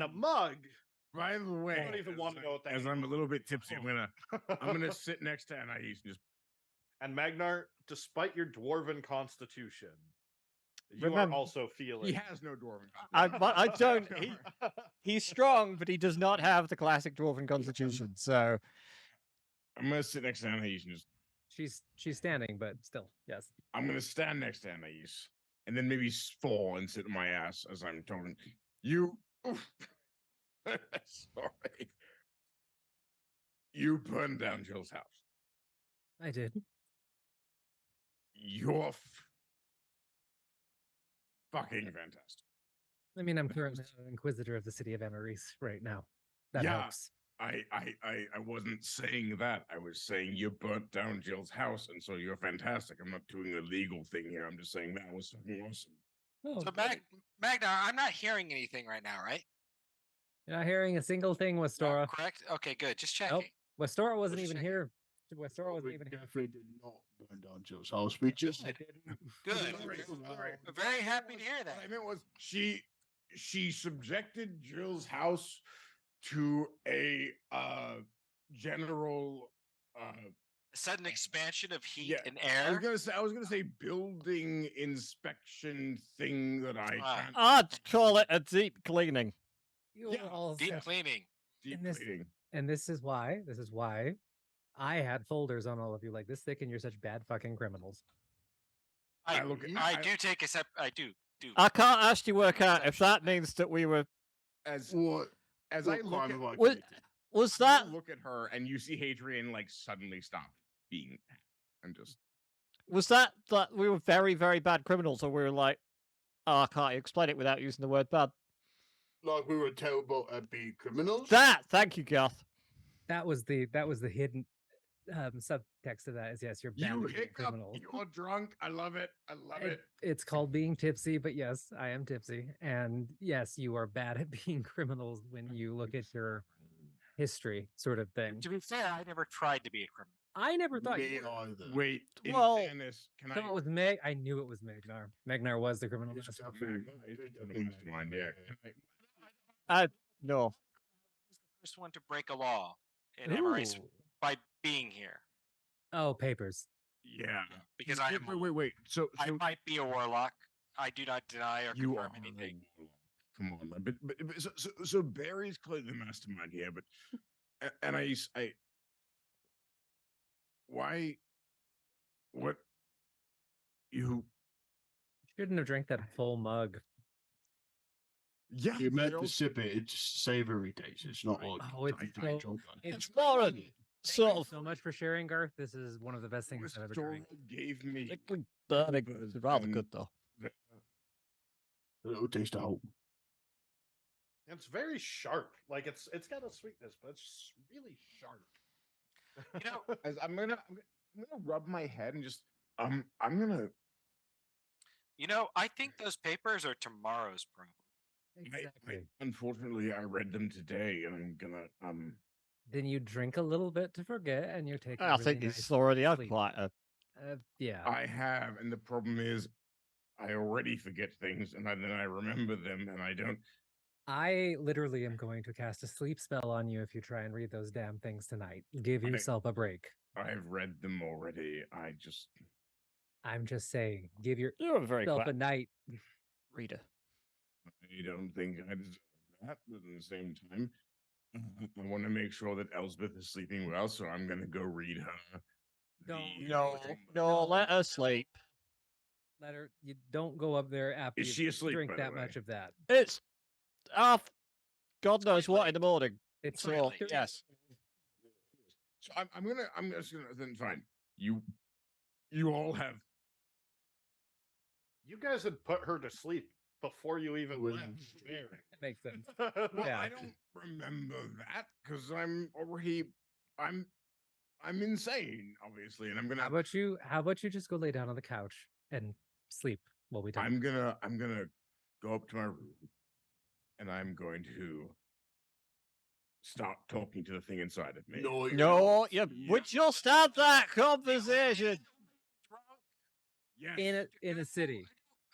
a mug. By the way, I don't even want to know what that as is. I'm a little bit tipsy, I'm gonna sit next to Anais and just. And Magnar, despite your dwarven constitution, you Remember, are also feeling. He has no dwarven. I don't. He's strong, but he does not have the classic dwarven constitution. So I'm gonna sit next to Anais and just. She's standing, but still, yes. I'm gonna stand next to Anais and then maybe fall and sit on my ass as I'm talking. You. Sorry. You burned down Jill's house. I did. You're fucking fantastic. I mean, I'm currently an inquisitor of the city of Amaris right now. That Yeah. helps. I wasn't saying that. I was saying you burnt down Jill's house, and so you're fantastic. I'm not doing a legal thing here. I'm just saying that was fucking awesome. Oh, So Magnar, I'm not hearing anything right now, right? you're not hearing a single thing, Westora. Correct? Okay, good. Just checking. Nope. Westora wasn't Just even checking. here. Westora wasn't We even here. definitely did not burn down Jill's house. We just Good. All right. I'm very happy to hear What that. I meant was she subjected Jill's house to a general A sudden expansion of heat yeah, and I air. was gonna say building inspection thing that I can't I'd call it a deep cleaning. You Yeah, were all Deep set. cleaning. deep And this- cleaning. And this is why I had folders on all of you like this thick, and you're such bad fucking criminals. I I- do take a step. I do. I can't actually work out if that means that we were. As what as what I look crime at have I Was- committed? Was I'm that gonna look at her and you see Hadrian like suddenly stop being and just that we were very, very bad criminals, or we were like, oh, I can't explain it without using the word bad. Like we were terrible at being criminals? Thank you, Garth. That was the hidden subtext of that is yes, you're bad you at being hiccup, criminals. you're drunk. I love it. I love it. It's called being tipsy, but yes, I am tipsy. And yes, you are bad at being criminals when you look at your history sort of thing. To be fair, I never tried to be a criminal. I never thought Me you were. either. Wait, in Well, fairness, can So it was Meg. I knew it was Magnar. Magnar was the criminal. It's mastermind. definitely- Yeah. No. First one to break a law in Amaris Ooh. by being here Oh, papers. Yeah. because I am. Wait. So I might be a warlock. I do not deny or you are confirm anything. Come on, man. But so Barry's clearly the mastermind here, but and I why what you Shouldn't have drank that full mug. yeah You meant I to also- sip it. It's savory taste. It's not like Oh, it's I'm so- drunk on. It's more a Thank sort you of so much for sharing, Garth. This is one of the best things I've ever Story drank. gave me liquid burning. It's rather and good though. the- A little taste of hope. It's very sharp. Like it's got a sweetness, but it's really sharp. You know, as I'm gonna rub my head and just I'm gonna I think those papers are tomorrow's problem. Exactly. unfortunately I read them today and I'm gonna Then you drink a little bit to forget, and you're taking. I think he's already had sleep. quite a. Yeah. I have, and the problem is I already forget things and then I remember them and I don't. I literally am going to cast a sleep spell on you if you try and read those damn things tonight. Give yourself a break. I've read them already. I'm just saying, give You're a very yourself quick a night. reader. I don't think I deserve that, but at the same time, I want to make sure that Elsbeth is sleeping well, so I'm gonna go read her. Don't- No, let her sleep. Let her. You don't go up there after Is you she asleep, drink by the that way? much of that. It's half. God knows quite what late. in the morning. It's quite So late. yes, So I'm just gonna then fine. You all have You guys had put her to sleep before you even Well, left. That makes sense. well, Yeah. I don't remember that because I'm insane, obviously, and I'm gonna How about you just go lay down on the couch and sleep while we talk? I'm gonna go up to my room and I'm going to start talking to the thing inside of me. No, you're no, not. you Yeah. would just have that conversation. Yes. in a city.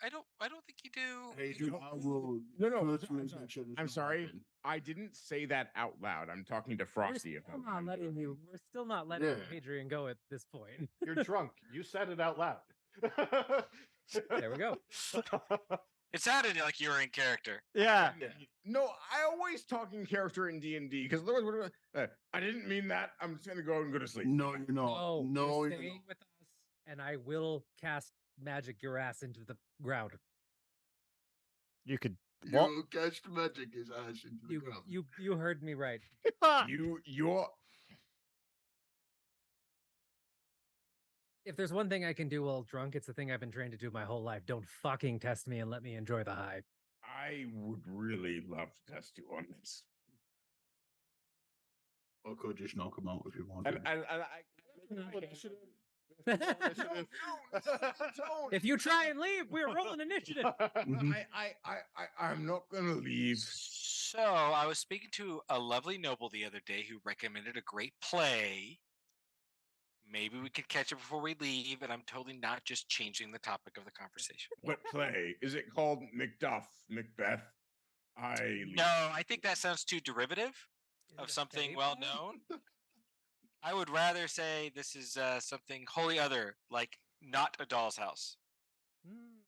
I don't think you do. Hey, dude, I will. No, personally I'm sorry. make sure this I'm don't sorry. happen. I didn't say that out loud. I'm talking to We're Frosty still about not that. letting you. We're still not letting Yeah. Hadrian go at this point. You're drunk. You said it out loud. There we go. It sounded like you were in character. Yeah. No, I always talk in character in D&D because I didn't mean that. I'm just gonna go and go to sleep. No, you're not. No, No, you're you're staying not. with us, and I will cast magic your ass into the ground. You could. What? You'll catch the magic his ass into the ground. You heard me right. You're If there's one thing I can do while drunk, it's the thing I've been trained to do my whole life. Don't fucking test me and let me enjoy the high. I would really love to test you on this. I could just knock him out if you want. And If you try and leave, we're rolling initiative. Mhm. I'm not gonna leave. So I was speaking to a lovely noble the other day who recommended a great play. Maybe we could catch it before we leave, and I'm totally not just changing the topic of the conversation. What play? Is it called Macbeth? No, I think that sounds too derivative of something well known. I would rather say this is something wholly other, like not a doll's house.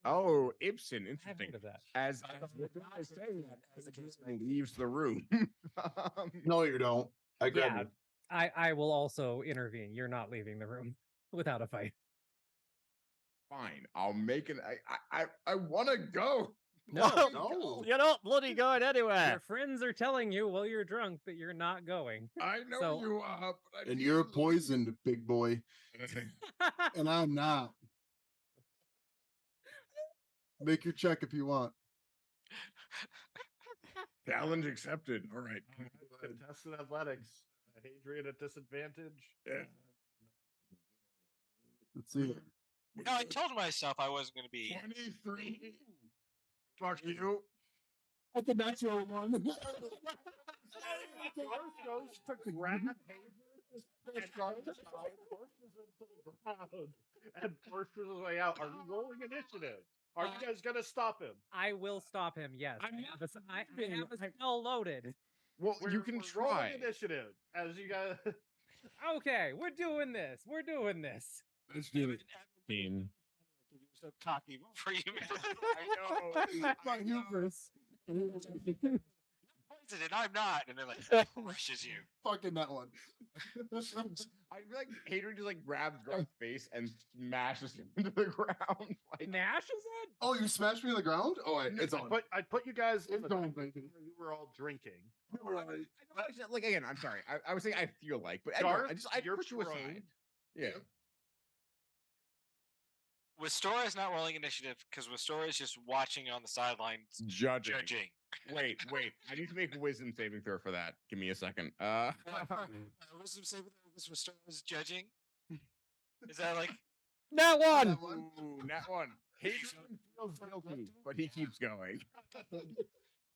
Oh, Ibsen, I've interesting. heard of that. As I say that, as the guy leaves the room. No, you don't. I grab Yeah. you. I will also intervene. You're not leaving the room without a fight. Fine, I'll make an. I want to go. No, Let me no. go. You're not bloody going anywhere. Your friends are telling you while you're drunk that you're not going. I know So- you are, but I And need you're to leave. poisoned, big boy, and I'm not. Make your check if you want. Challenge accepted. All right. Contested athletics. Hadrian at disadvantage. Yeah. Let's see. No, I told myself I wasn't going to be. 23. Fuck you. I the natural one. Garth goes to grab Hadrian and Garth pushes into the ground and forces his way out. Are you rolling initiative? Are you guys gonna stop him? I will stop him. Yes, I'm I not have a stopping. spell loaded. Well, you can we're rolling try. initiative as you guys. Okay, we're doing this. We're doing this. Let's do it. So cocky for you. I know. My hubris. president. I'm not. And then like crushes you. Fucking that one. I feel like Hadrian just like grabs Garth's face and smashes him into the ground. Like, Mashes it? Oh, you smashed me on the ground? Oh, wait, it's on. I put you guys in It's the on, time baby. where you were all drinking. All right. I know, actually, like again, I'm sorry. I was saying I feel like, but Garth, I you're put you aside. prone. Yeah. Wistora is not rolling initiative because Wistora is just watching on the sidelines, Judging. judging. Wait. I need to make a wisdom saving throw for that. Give me a second. Wisdom saving throw because Wistora is judging. Is that like? That one. That one. Ooh, that one. Hadrian feels guilty, but he keeps going.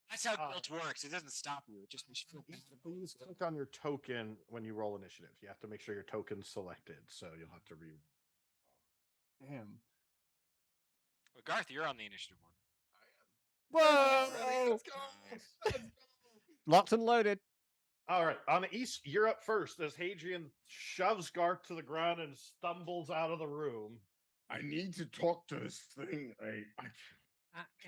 That's how guilt works. It doesn't stop you. It just makes you feel bad. Please click on your token when you roll initiative. You have to make sure your token's selected, so you'll have to re. Damn. Well, Garth, you're on the initiative order. Whoa! Let's go. Let's go. Locked and loaded. All right, on the east, you're up first as Hadrian shoves Garth to the ground and stumbles out of the room. I need to talk to this thing.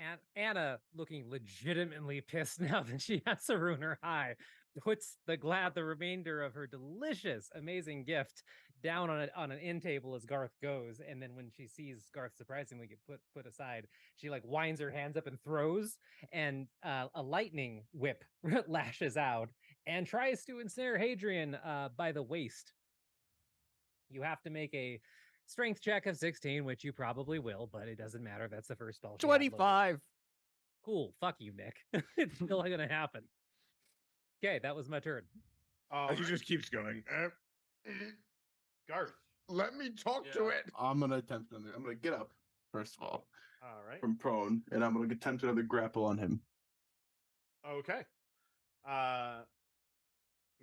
And Anna, looking legitimately pissed now that she has to ruin her high, puts the remainder of her delicious, amazing gift down on an end table as Garth goes, and then when she sees Garth surprisingly get put aside, she like winds her hands up and throws, and a lightning whip lashes out and tries to ensnare Hadrian by the waist. You have to make a strength check of 16, which you probably will, but it doesn't matter. That's the first spell. she had loaded. 25. Cool. Fuck you, Nick. It's still gonna happen. Okay, that was my turn. He just keeps going. Garth. Let me talk to it. I'm gonna attempt another. I'm gonna get up first of all All right. from prone, and I'm gonna attempt another grapple on him. Okay.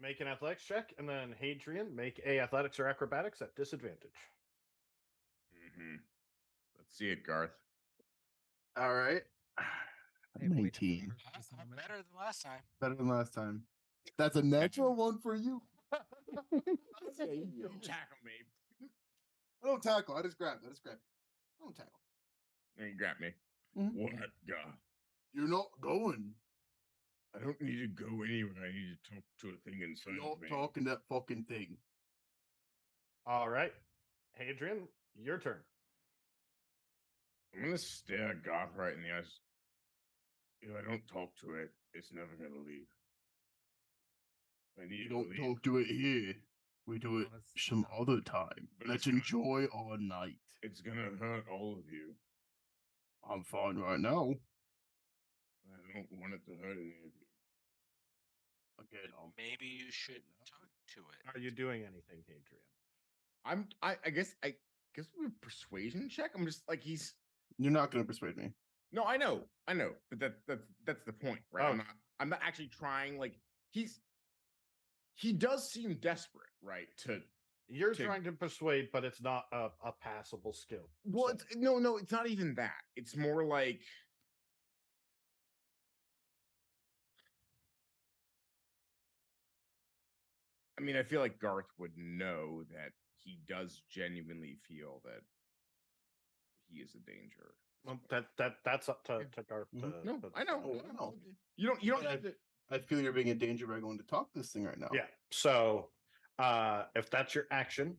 Make an athletics check, and then Hadrian, make a athletics or acrobatics at disadvantage. Let's see it, Garth. All right. Hey, wait, 19. Better than last time. Better than last time. That's a natural one for you. You tackle me. I don't tackle. I just grab. I don't tackle. And you grab me. Mhm. What, Garth? You're not going. I don't need to go anywhere. I need to talk to a thing inside You're of me. not talking that fucking thing. All right. Hadrian, your turn. I'm gonna stare Garth right in the eyes. If I don't talk to it, it's never gonna leave. I need You to don't leave. talk to it here. We do it some other time. But Let's it's gonna- enjoy our night. It's gonna hurt all of you. I'm fine right now. I don't want it to hurt any of you. Again, Maybe you should talk to it. Are you doing anything, Hadrian? I guess with persuasion check. I'm just like he's. you're not gonna persuade me. No, I know, but that's the point, right? Oh. I'm not actually trying. Like he does seem desperate, right? You're To- trying to persuade, but it's not a passable skill. Well, So- it's no, it's not even that. It's more like I mean, I feel like Garth would know that he does genuinely feel that he is a danger. well, that's up to Garth. Mhm. No, to I know. Oh, I know. You don't But have to. I feel you're being in danger by going to talk to this thing right now. Yeah. So, if that's your action,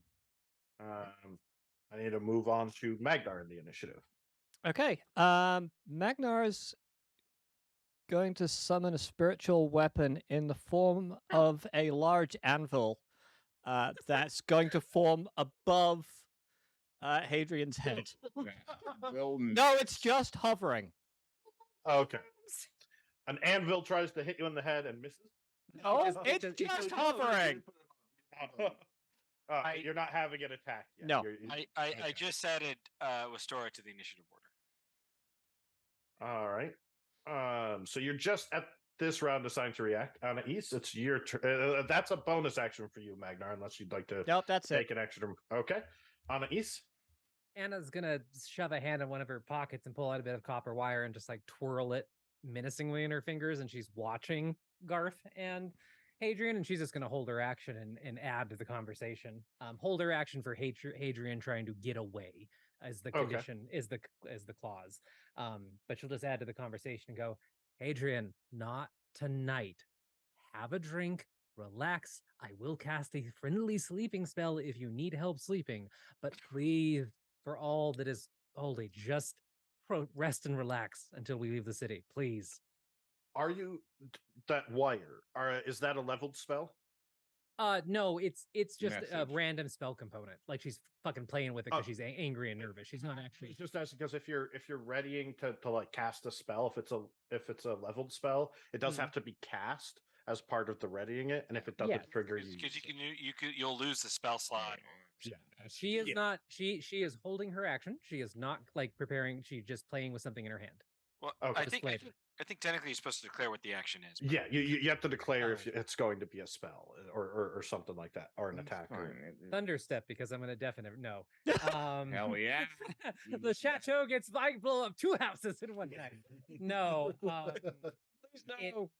I need to move on to Magnar in the initiative. Okay. Magnar's going to summon a spiritual weapon in the form of a large anvil that's going to form above Hadrian's head. No, it's just hovering. Okay. An anvil tries to hit you in the head and misses. No, just- it's it just just- hovering. You're not having it attack yet. No. I Okay. just added Wistora to the initiative order. All right. So you're just at this round assigned to react. On the east, it's your turn. That's a bonus action for you, Magnar, unless you'd like to Nope, that's it. take an extra. Okay. On the east. Anna's gonna shove a hand in one of her pockets and pull out a bit of copper wire and just like twirl it menacingly in her fingers, and she's watching Garth and Hadrian, and she's just gonna hold her action and add to the conversation. Hold her action for Hadrian trying to get away as the Okay. condition is the clause. But she'll just add to the conversation and go, Hadrian, not tonight. have a drink, relax. I will cast a friendly sleeping spell if you need help sleeping, but please, for all that is holy, just rest and relax until we leave the city, please. Are you that wire? Is that a leveled spell? No, it's just a Message. random spell component. Like she's fucking playing with it because she's angry and nervous. She's not actually. It's just asking because if you're readying to like cast a spell, if it's a leveled spell, it does have to be cast as part of the readying it, and if it doesn't trigger you, Because you'll lose the spell slot. Yeah, she is not. She is holding her action. She is not like preparing. She's just playing with something in her hand. Well, Okay. I think technically you're supposed to declare what the action is. but- Yeah, you have to declare if it's going to be a spell or something like that, or an attack. Or... Thunderstep because I'm gonna deafen it. No. Hell yeah. The chateau gets like blow up 2 houses in one night. No. Please no.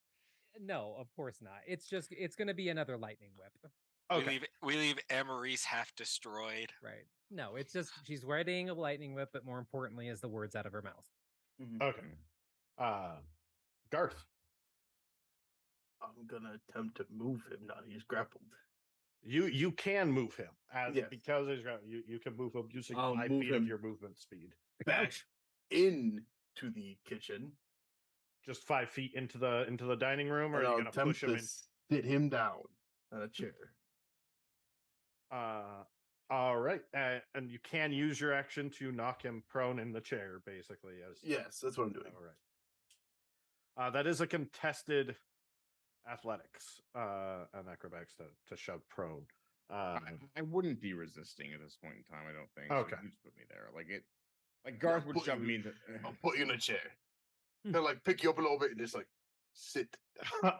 No, of course not. It's gonna be another lightning whip. Okay. We leave Emery's half destroyed. Right. No, it's just she's readying a lightning whip, but more importantly is the words out of her mouth. Okay. Garth, I'm gonna attempt to move him now. He's grappled. you can move him Yes. because he's you can move him using I'll 5 move feet of him. your movement speed. Back into the kitchen. Just 5 feet into the dining room, or And are I'll you gonna attempt push him to in? sit him down on a chair. All right, and you can use your action to knock him prone in the chair, basically. As Yes, that's what I'm doing. all right. That is a contested athletics and acrobatics to shove prone. I wouldn't be resisting at this point in time. I don't think. So Okay. you just put me there. Like Garth would put shove you- me into. I'll put you in a chair. They'll like pick you up a little bit and just like sit.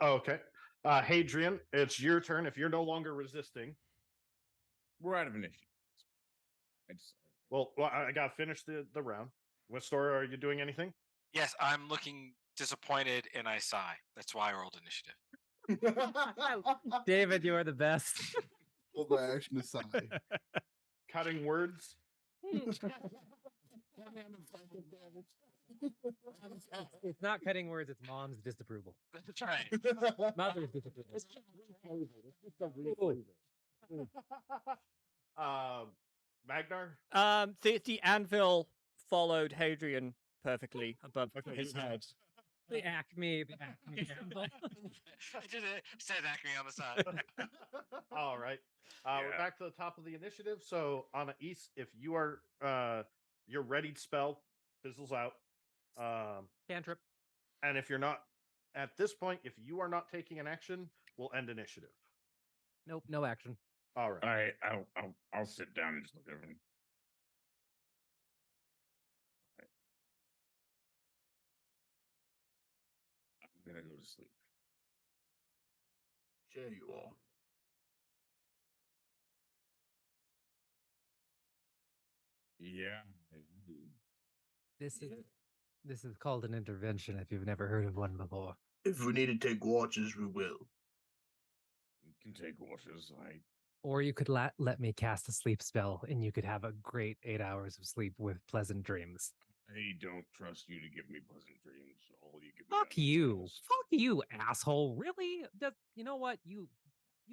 Okay. Hadrian, it's your turn. If you're no longer resisting, We're out of initiative. well, I got to finish the round. Westora, are you doing anything? Yes, I'm looking disappointed and I sigh. That's why I rolled initiative. David, you are the best. Hold my action aside. Cutting words. It's not cutting words, it's mom's disapproval. That's right. Mother's disapproval. Magnar. The anvil followed Hadrian perfectly above his head. The acme. Campbell. I just said Acme on the side. All right. We're Yeah. back to the top of the initiative. So on the east, if you are your readied spell fizzles out. Cantrip. And if you're not at this point, if you are not taking an action, we'll end initiative. Nope, no action. All right. I'll sit down and just look over him. I'm gonna go to sleep. Share you all. Yeah. This is called an intervention if you've never heard of one before. If we need to take watches, we will. We can take watches. Or you could let me cast a sleep spell and you could have a great 8 hours of sleep with pleasant dreams. I don't trust you to give me pleasant dreams. All you give me Fuck now is you. nightmares. Fuck you, asshole. Really? You know what? You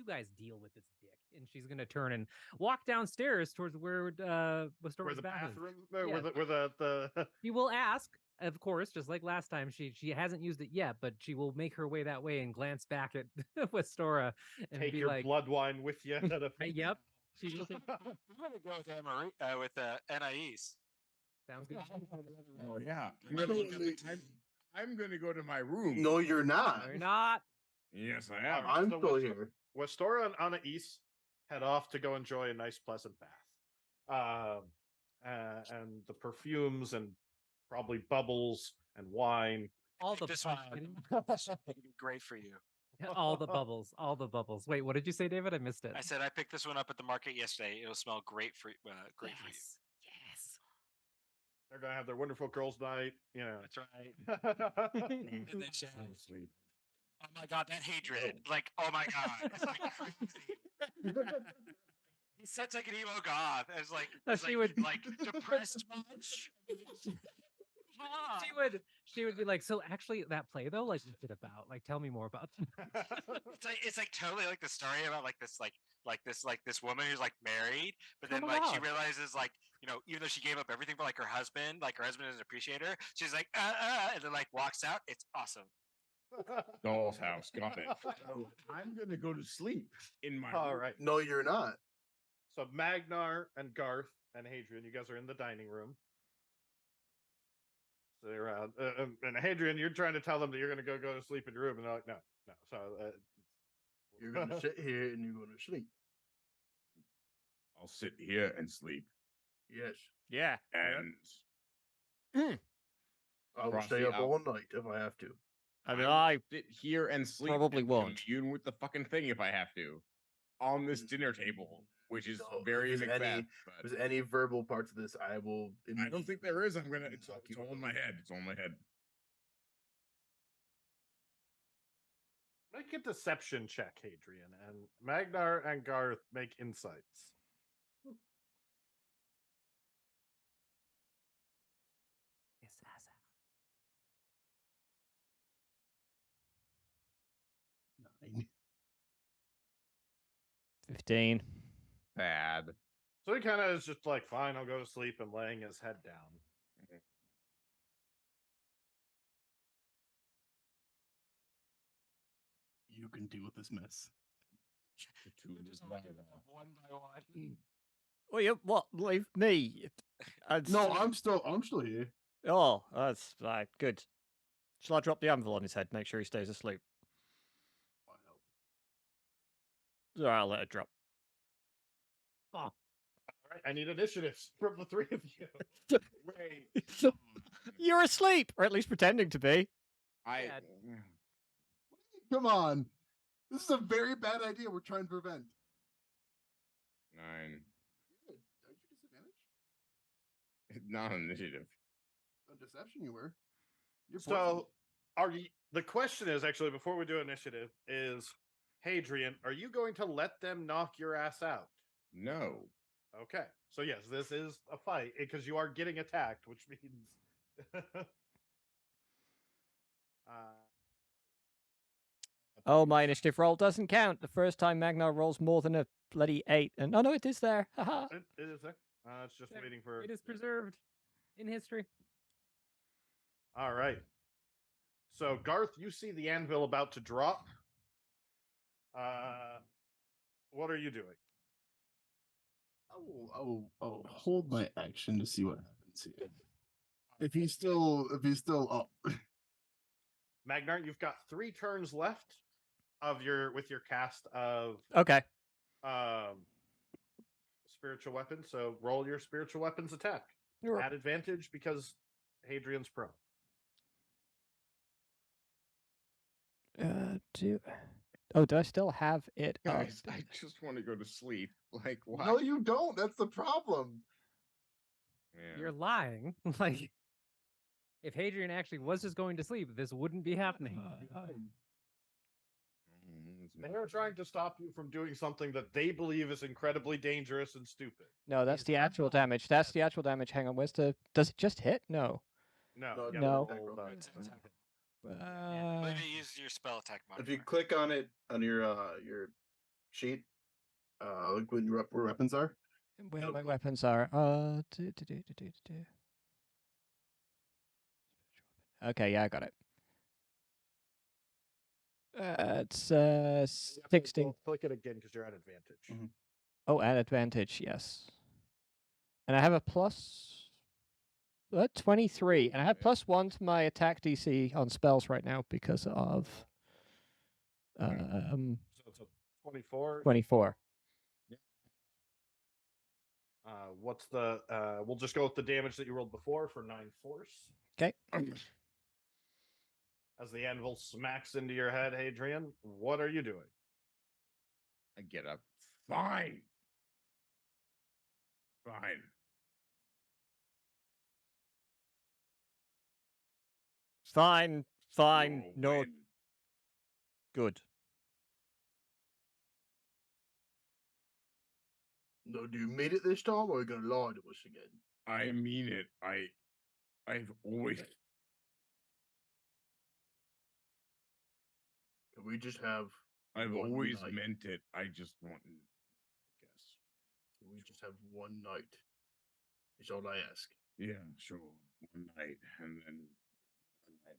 guys deal with this dick. And she's gonna turn and walk downstairs towards where Where Wastoria's the bathroom. bathroom, Yeah. where the You will ask, of course, just like last time. She hasn't used it yet, but she will make her way that way and glance back at Westora and take be your like, blood wine with you. Yep. She will take, I'm gonna go with Emery with Anais. sounds good. Oh yeah. I'm gonna go to my room. No, you're not. No, you're not. Yes, I am. Alright. I'm So still what's- here. Westora and Anna East head off to go enjoy a nice, pleasant bath. And the perfumes and probably bubbles and wine. All the This one punch- would be great for you. all the bubbles, all the bubbles. Wait, what did you say, David? I missed it. I said I picked this one up at the market yesterday. It'll smell great for great for you. Yes. They're gonna have their wonderful girls' night. You know. That's right. And then she- Sleep. oh my god, that hatred! Like, oh my god, it's like crazy. He's such like an emo goth. It's like, No, it's she like, would- like depressed much. She would be like, so actually that play though, like what's it about? Like, tell me more about them. It's like totally like the story about like this woman who's like married, but then Come like she on. realizes like, you know, even though she gave up everything for like her husband doesn't appreciate her. She's like, and then like walks out. It's awesome. Doll's house. Got it. So I'm gonna go to sleep in my All room. right. No, you're not. So Magnar and Garth and Hadrian, you guys are in the dining room. So they're and Hadrian, you're trying to tell them that you're going to go to sleep in your room, and they're like, no, no. So You're gonna sit here and you're gonna sleep. I'll sit here and sleep. Yes. Yeah. And I will Cross stay the up out. all night if I have to. I mean, will I sit here and sleep. probably and won't. commune with the fucking thing if I have to. On this dinner table, which is No, if very there's Macbeth. any- but If there's any verbal parts of this, I will. I don't think there is. I'm gonna. It's knock you all in out. my head. It's all in my head. make a deception check, Hadrian, and Magnar and Garth make insights. Nine. 15. Bad. So he kind of is just like, fine, I'll go to sleep, and laying his head down. You can deal with this mess. One by one. Well, you what? Leave me. No, I'm still here. Oh, that's good. Shall I drop the anvil on his head? Make sure he stays asleep. All right, I'll let it drop. All right, I need initiatives from the three of you. Wait. You're asleep, or at least pretending to be. I. Yeah. Come on. This is a very bad idea we're trying to prevent. 9. Good. Don't you disadvantage? Not an initiative. On deception, you were. You're So, are you? The question is actually before we do initiative is, Hadrian, are you going to let them knock your ass out? No. Okay, so yes, this is a fight because you are getting attacked, which means. Oh, my initiative roll doesn't count. The first time Magnar rolls more than a bloody 8. And oh no, it is there. Haha. It is there. It's just There. waiting for. It is preserved in history. All right. So Garth, you see the anvil about to drop. What are you doing? I'll hold my action to see what happens here. If he's still up. Magnar, you've got 3 turns left of your cast of Okay. spiritual weapons. So roll your spiritual weapons attack. At advantage because Hadrian's prone. Do I still have it? Guys, I just want to go to sleep. Like, what? No, you don't. That's the problem. Yeah. You're lying. Like, if Hadrian actually was just going to sleep, this wouldn't be happening. They are trying to stop you from doing something that they believe is incredibly dangerous and stupid. No, that's the actual damage. That's the actual damage. Hang on, where's the? Does it just hit? No. No. No, you no. gotta roll, It's an attack roll. Maybe use your spell attack modifier. If you click on it on your sheet, look when your where weapons are. Where my weapons are. Okay, yeah, I got it. It's You have to 16. click it again because you're at advantage. Mhm. Oh, and advantage, yes. And I have a plus 23, and I have +1 to my attack DC on spells right now because of So it's a 24. 24. What's the? We'll just go with the damage that you rolled before for 9 force. Okay. As the anvil smacks into your head, Hadrian, what are you doing? I get up. Fine. Fine. Fine, fine, You'll no, win. good. No, do you mean it this time, or are you gonna lie to us again? I mean it. I've always. We just have. I've one always night. meant it. I just want, I guess. We just have one night. Is all I ask. Yeah, sure. One night, and then one night.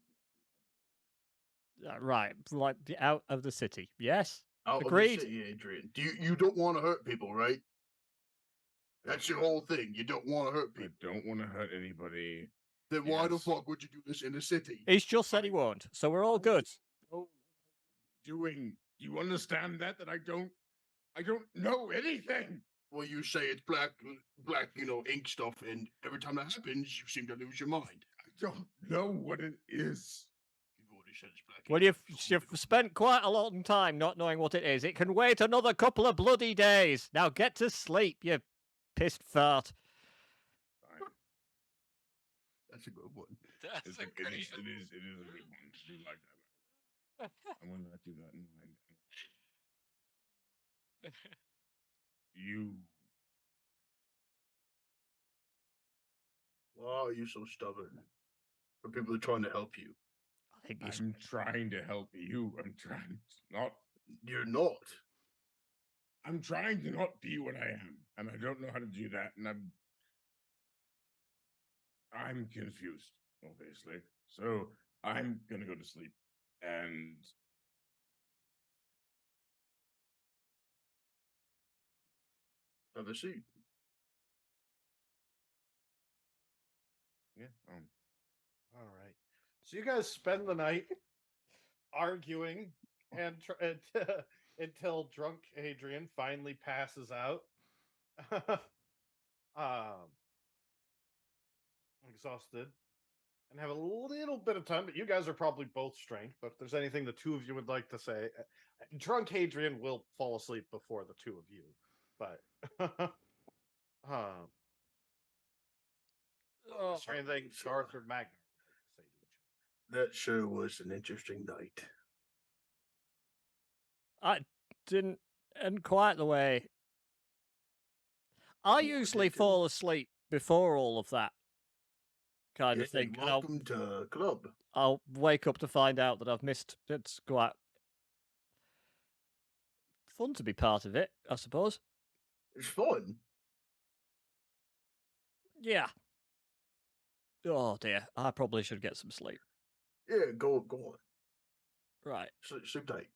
Right, like out of the city. Yes, Out agreed. of the city, Adrian. You don't want to hurt people, right? That's your whole thing. You don't want to hurt I people. don't want to hurt anybody. Then why the Yes. fuck would you do this in the city? He's just said he won't, so we're all good. Oh, doing? You understand that? That I don't know anything. Well, you say it's black, ink stuff, and every time that happens, you seem to lose your mind. I don't know what it is. You've already said it's black. Well, ink. you've spent quite a long time not knowing what it is. It can wait another couple of bloody days. Now get to sleep, you pissed fart. Fine. That's a good one. That's It a great. is a good one. I do like that. I'm gonna let you that in mind. You. Why are you so stubborn? When people are trying to help you, I think he's I'm trying to help you. I'm trying to not. you're not. I'm trying to not be what I am, and I don't know how to do that. And I'm confused, obviously. So I'm gonna go to sleep, and Have a seat. yeah. All right. So you guys spend the night arguing and until drunk Adrian finally passes out. Exhausted, and have a little bit of time. But you guys are probably both strength. But if there's anything the two of you would like to say, drunk Adrian will fall asleep before the two of you. But is there anything Garth or Magnar would like to say to each other? That sure was an interesting night. I didn't end quite the way. I Oh, usually did you? fall asleep before all of that kind Yeah, of thing. And welcome to club. I'll wake up to find out that I've missed. It's quite fun to be part of it, I suppose. It's fun. Yeah. Oh dear, I probably should get some sleep. Yeah, go on. Right. Sleep tight.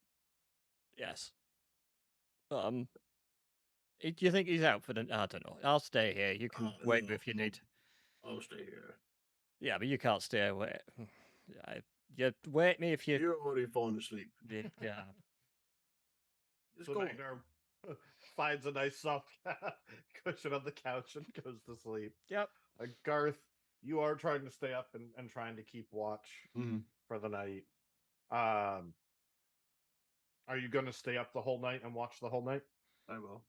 Yes. Do you think he's out for the? I don't know. I'll stay here. You can wait No, if you no. need. I'll stay here. Yeah, but you can't stay away. You wake me if you. You're already falling asleep. Yeah. Just So go. Magnar finds a nice soft cushion on the couch and goes to sleep. Yep. Garth, you are trying to stay up and trying to keep watch for the night. Are you going to stay up the whole night and watch the whole night? I will.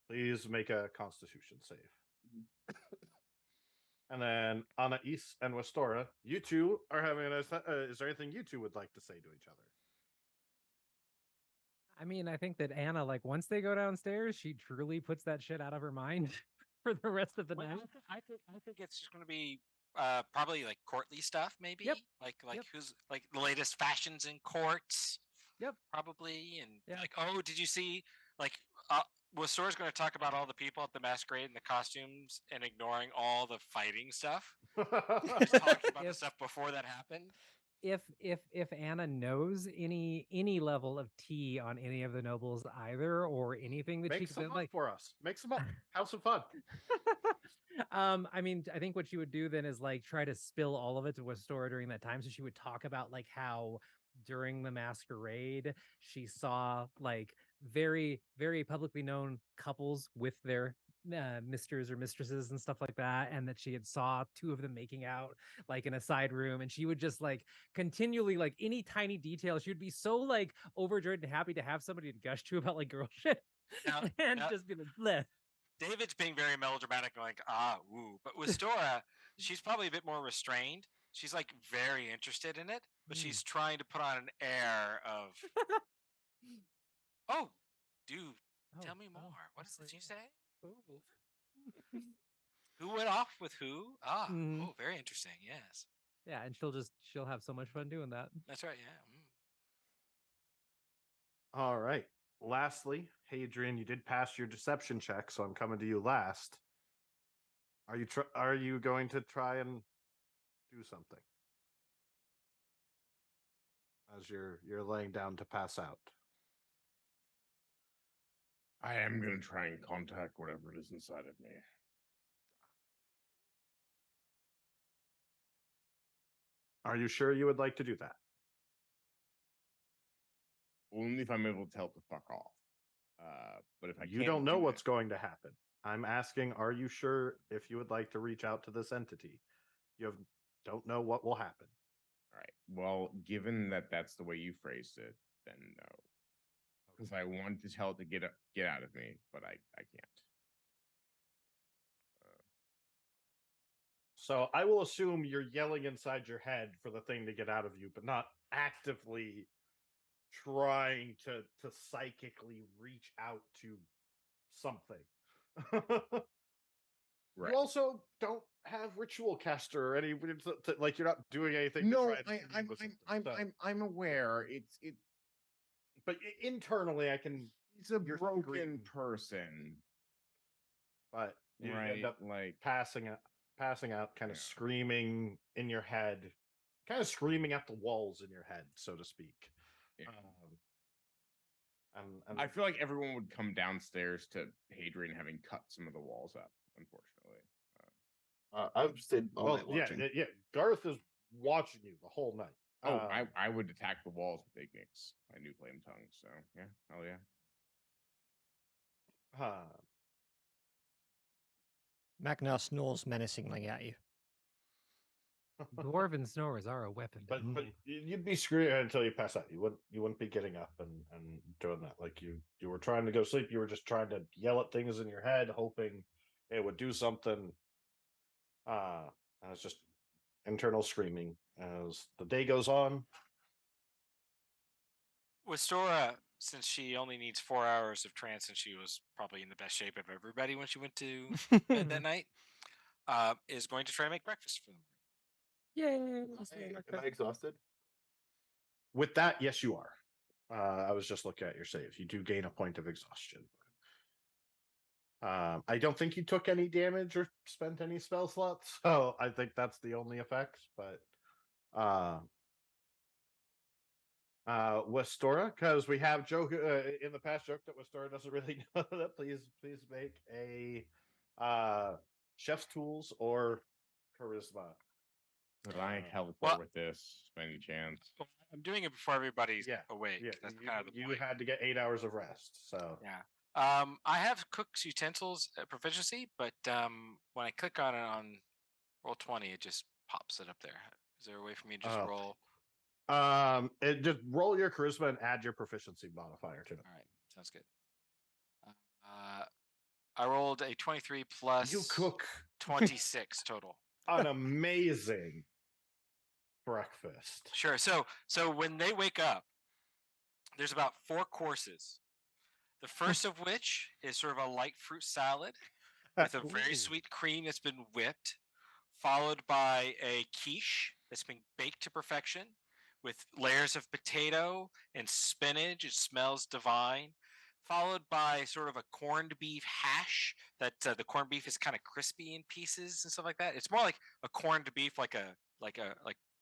Please make a Constitution save. And then Anais and Westora, you two are having a nice. Is there anything you two would like to say to each other? I mean, I think that Anna, like, once they go downstairs, she truly puts that shit out of her mind for the rest of the Well, night. I think it's just going to be probably like courtly stuff, maybe. Yep. Like Yep. who's like the latest fashions in courts. Yep. Probably, and Yeah. like, oh, did you see like Wasor's going to talk about all the people at the masquerade and the costumes and ignoring all the fighting stuff. Just talking about the If- stuff before that happened. If Anna knows any level of tea on any of the nobles either, or anything that she Make could some up like for us. Make some up. Have some fun. I mean, I think what she would do then is like try to spill all of it to Westora during that time. So she would talk about like how during the masquerade she saw like very, very publicly known couples with their misters or mistresses and stuff like that, and that she had saw two of them making out like in a side room, and she would just like continually like any tiny detail. She would be so like overjoyed and happy to have somebody to gush to about like girl shit, Now- and now- just be like, bleh. David's being very melodramatic, going, ooh. But with Stora, she's probably a bit more restrained. She's like very interested in it, but she's trying to put on an air of, oh, dude, tell me more. What is it you say? Who went off with who? Mhm. Oh, very interesting. Yes, Yeah, and she'll have so much fun doing that. that's right. Yeah. All right. Lastly, Hadrian, you did pass your deception check, so I'm coming to you last. Are you going to try and do something as you're laying down to pass out? I am going to try and contact whatever it is inside of me. Are you sure you would like to do that? Only if I'm able to tell it to fuck off. But if I You can't don't know do what's that- going to happen. I'm asking, are you sure if you would like to reach out to this entity? Don't know what will happen. All right. Well, given that that's the way you phrased it, then no. Because I want to tell it to get out of me, but I can't. So I will assume you're yelling inside your head for the thing to get out of you, but not actively trying to psychically reach out to something. Right. You also don't have ritual caster or any like you're not doing anything. No, to try and commune with something, so- I'm aware. But internally, I can. He's a You're broken screaming. person, But you right? end up Like passing out, kind of Yeah. screaming in your head, kind of screaming at the walls in your head, so to speak. Yeah. And I feel like everyone would come downstairs to Hadrian having cut some of the walls up. Unfortunately, I've stayed all well, night yeah, watching. yeah. Garth is watching you the whole night. I would attack the walls with ignites. I knew flame tongue, so yeah, hell yeah. Mac now snores menacingly at you. Dwarven snores are a weapon. But you'd be screaming until you pass out. You wouldn't be getting up and doing that. Like you were trying to go sleep. You were just trying to yell at things in your head, hoping it would do something. And it's just internal screaming as the day goes on. With Stora, since she only needs 4 hours of trance, and she was probably in the best shape of everybody when she went to bed that night, is going to try and make breakfast for them. Yay! Am I exhausted? With that, yes, you are. I was just looking at your save. You do gain a point of exhaustion. I don't think you took any damage or spent any spell slots, so I think that's the only effect. But Westora, because we have joke in the past joke that Westora doesn't really know that. Please make a chef's tools or charisma. Could I help well- with this by any chance? I'm doing it before everybody's Yeah, awake. Yeah, That's kind of the you point. had to get 8 hours of rest, so Yeah. I have cook's utensils proficiency, but when I click on it on roll 20, it just pops it up there. Is there a way for me to just Oh. roll? It just roll your charisma and add your proficiency modifier to it. All right, sounds good. I rolled a 23 plus You cook 26 total. an amazing breakfast. Sure. So when they wake up, there's about 4 courses. The first of which is sort of a light fruit salad with a very Ooh. sweet cream that's been whipped, followed by a quiche that's been baked to perfection with layers of potato and spinach. It smells divine. Followed by sort of a corned beef hash that the corned beef is kind of crispy in pieces and stuff like that. It's more like a corned beef, like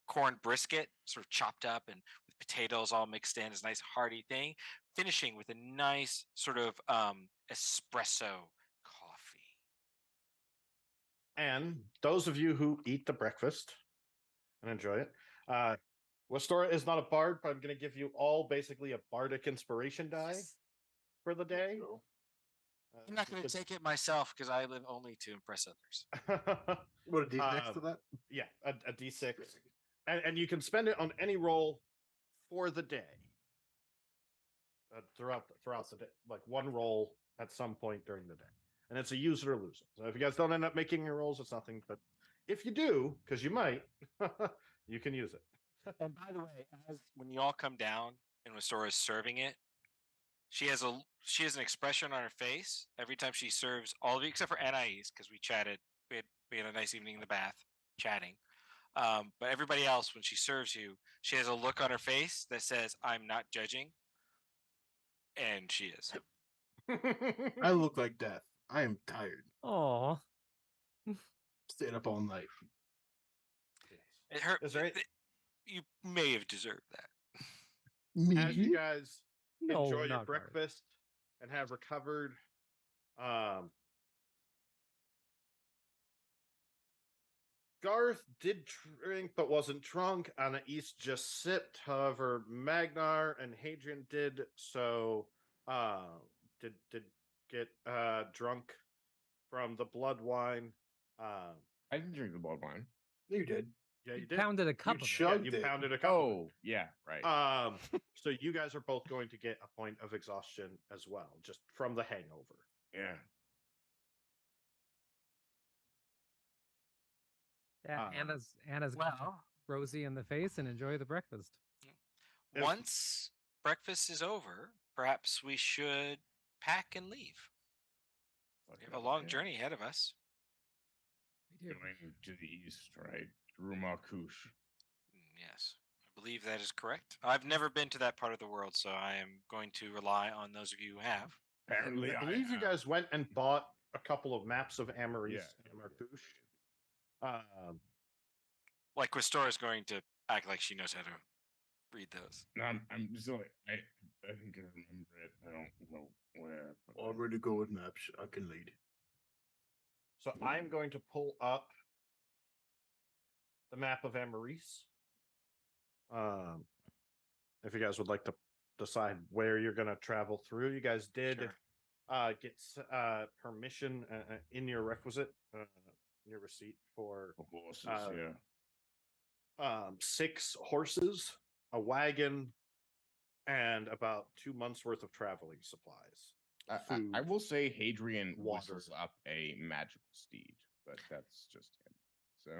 corned brisket, sort of chopped up and with potatoes all mixed in. It's a nice hearty thing. Finishing with a nice sort of espresso coffee. And those of you who eat the breakfast and enjoy it, Westora is not a bard, but I'm going to give you all basically a bardic inspiration die for the day. I'm not going to take it myself because I live only to impress others. What a D next to that? Yeah, a D6, and you can spend it on any roll for the day. Throughout the day, like one roll at some point during the day, and it's a use it or lose it. So if you guys don't end up making your rolls, it's nothing. But if you do, because you might, you can use it. And by the way, when you all come down and Restore is serving it, she has an expression on her face every time she serves all of you except for Anais, because we chatted. We had a nice evening in the bath chatting. But everybody else, when she serves you, she has a look on her face that says, "I'm not judging." And she is. I look like death. I am tired. Oh, Staying up all night. It hurt. Is there any- You may have deserved that. As you guys no, enjoy your not Garth. breakfast and have recovered, Garth did drink but wasn't drunk. Anais just sipped. However, Magnar and Hadrian did so. Did get drunk from the blood wine. I didn't drink the blood wine. You did. Yeah, you You did. pounded a cup of it. chugged You it. pounded a cup. of it. Oh, yeah, right. So you guys are both going to get a point of exhaustion as well, just from the hangover. Yeah. Yeah, Anna's rosy in the face and enjoy the breakfast. If- Once breakfast is over, perhaps we should pack and leave. We have a long journey ahead of us. We do. Going to the east, right? Through Marcouche. Yes, I believe that is correct. I've never been to that part of the world, so I am going to rely on those of you who have. Apparently, I believe you have. guys went and bought a couple of maps of Amaris Yeah. and Marcouche. Like Questora's going to act like she knows how to read those. No, I'm still like, I think I remember it. I don't know where. but- Already go with maps. I can lead. So I'm going to pull up the map of Amaris. If you guys would like to decide where you're going to travel through, you guys did Sure. get permission in your requisite, your receipt for The horses, uh, 6 horses, a wagon, and about 2 months worth of traveling supplies. I will say Hadrian water. whistles up a magical steed, but that's just him. So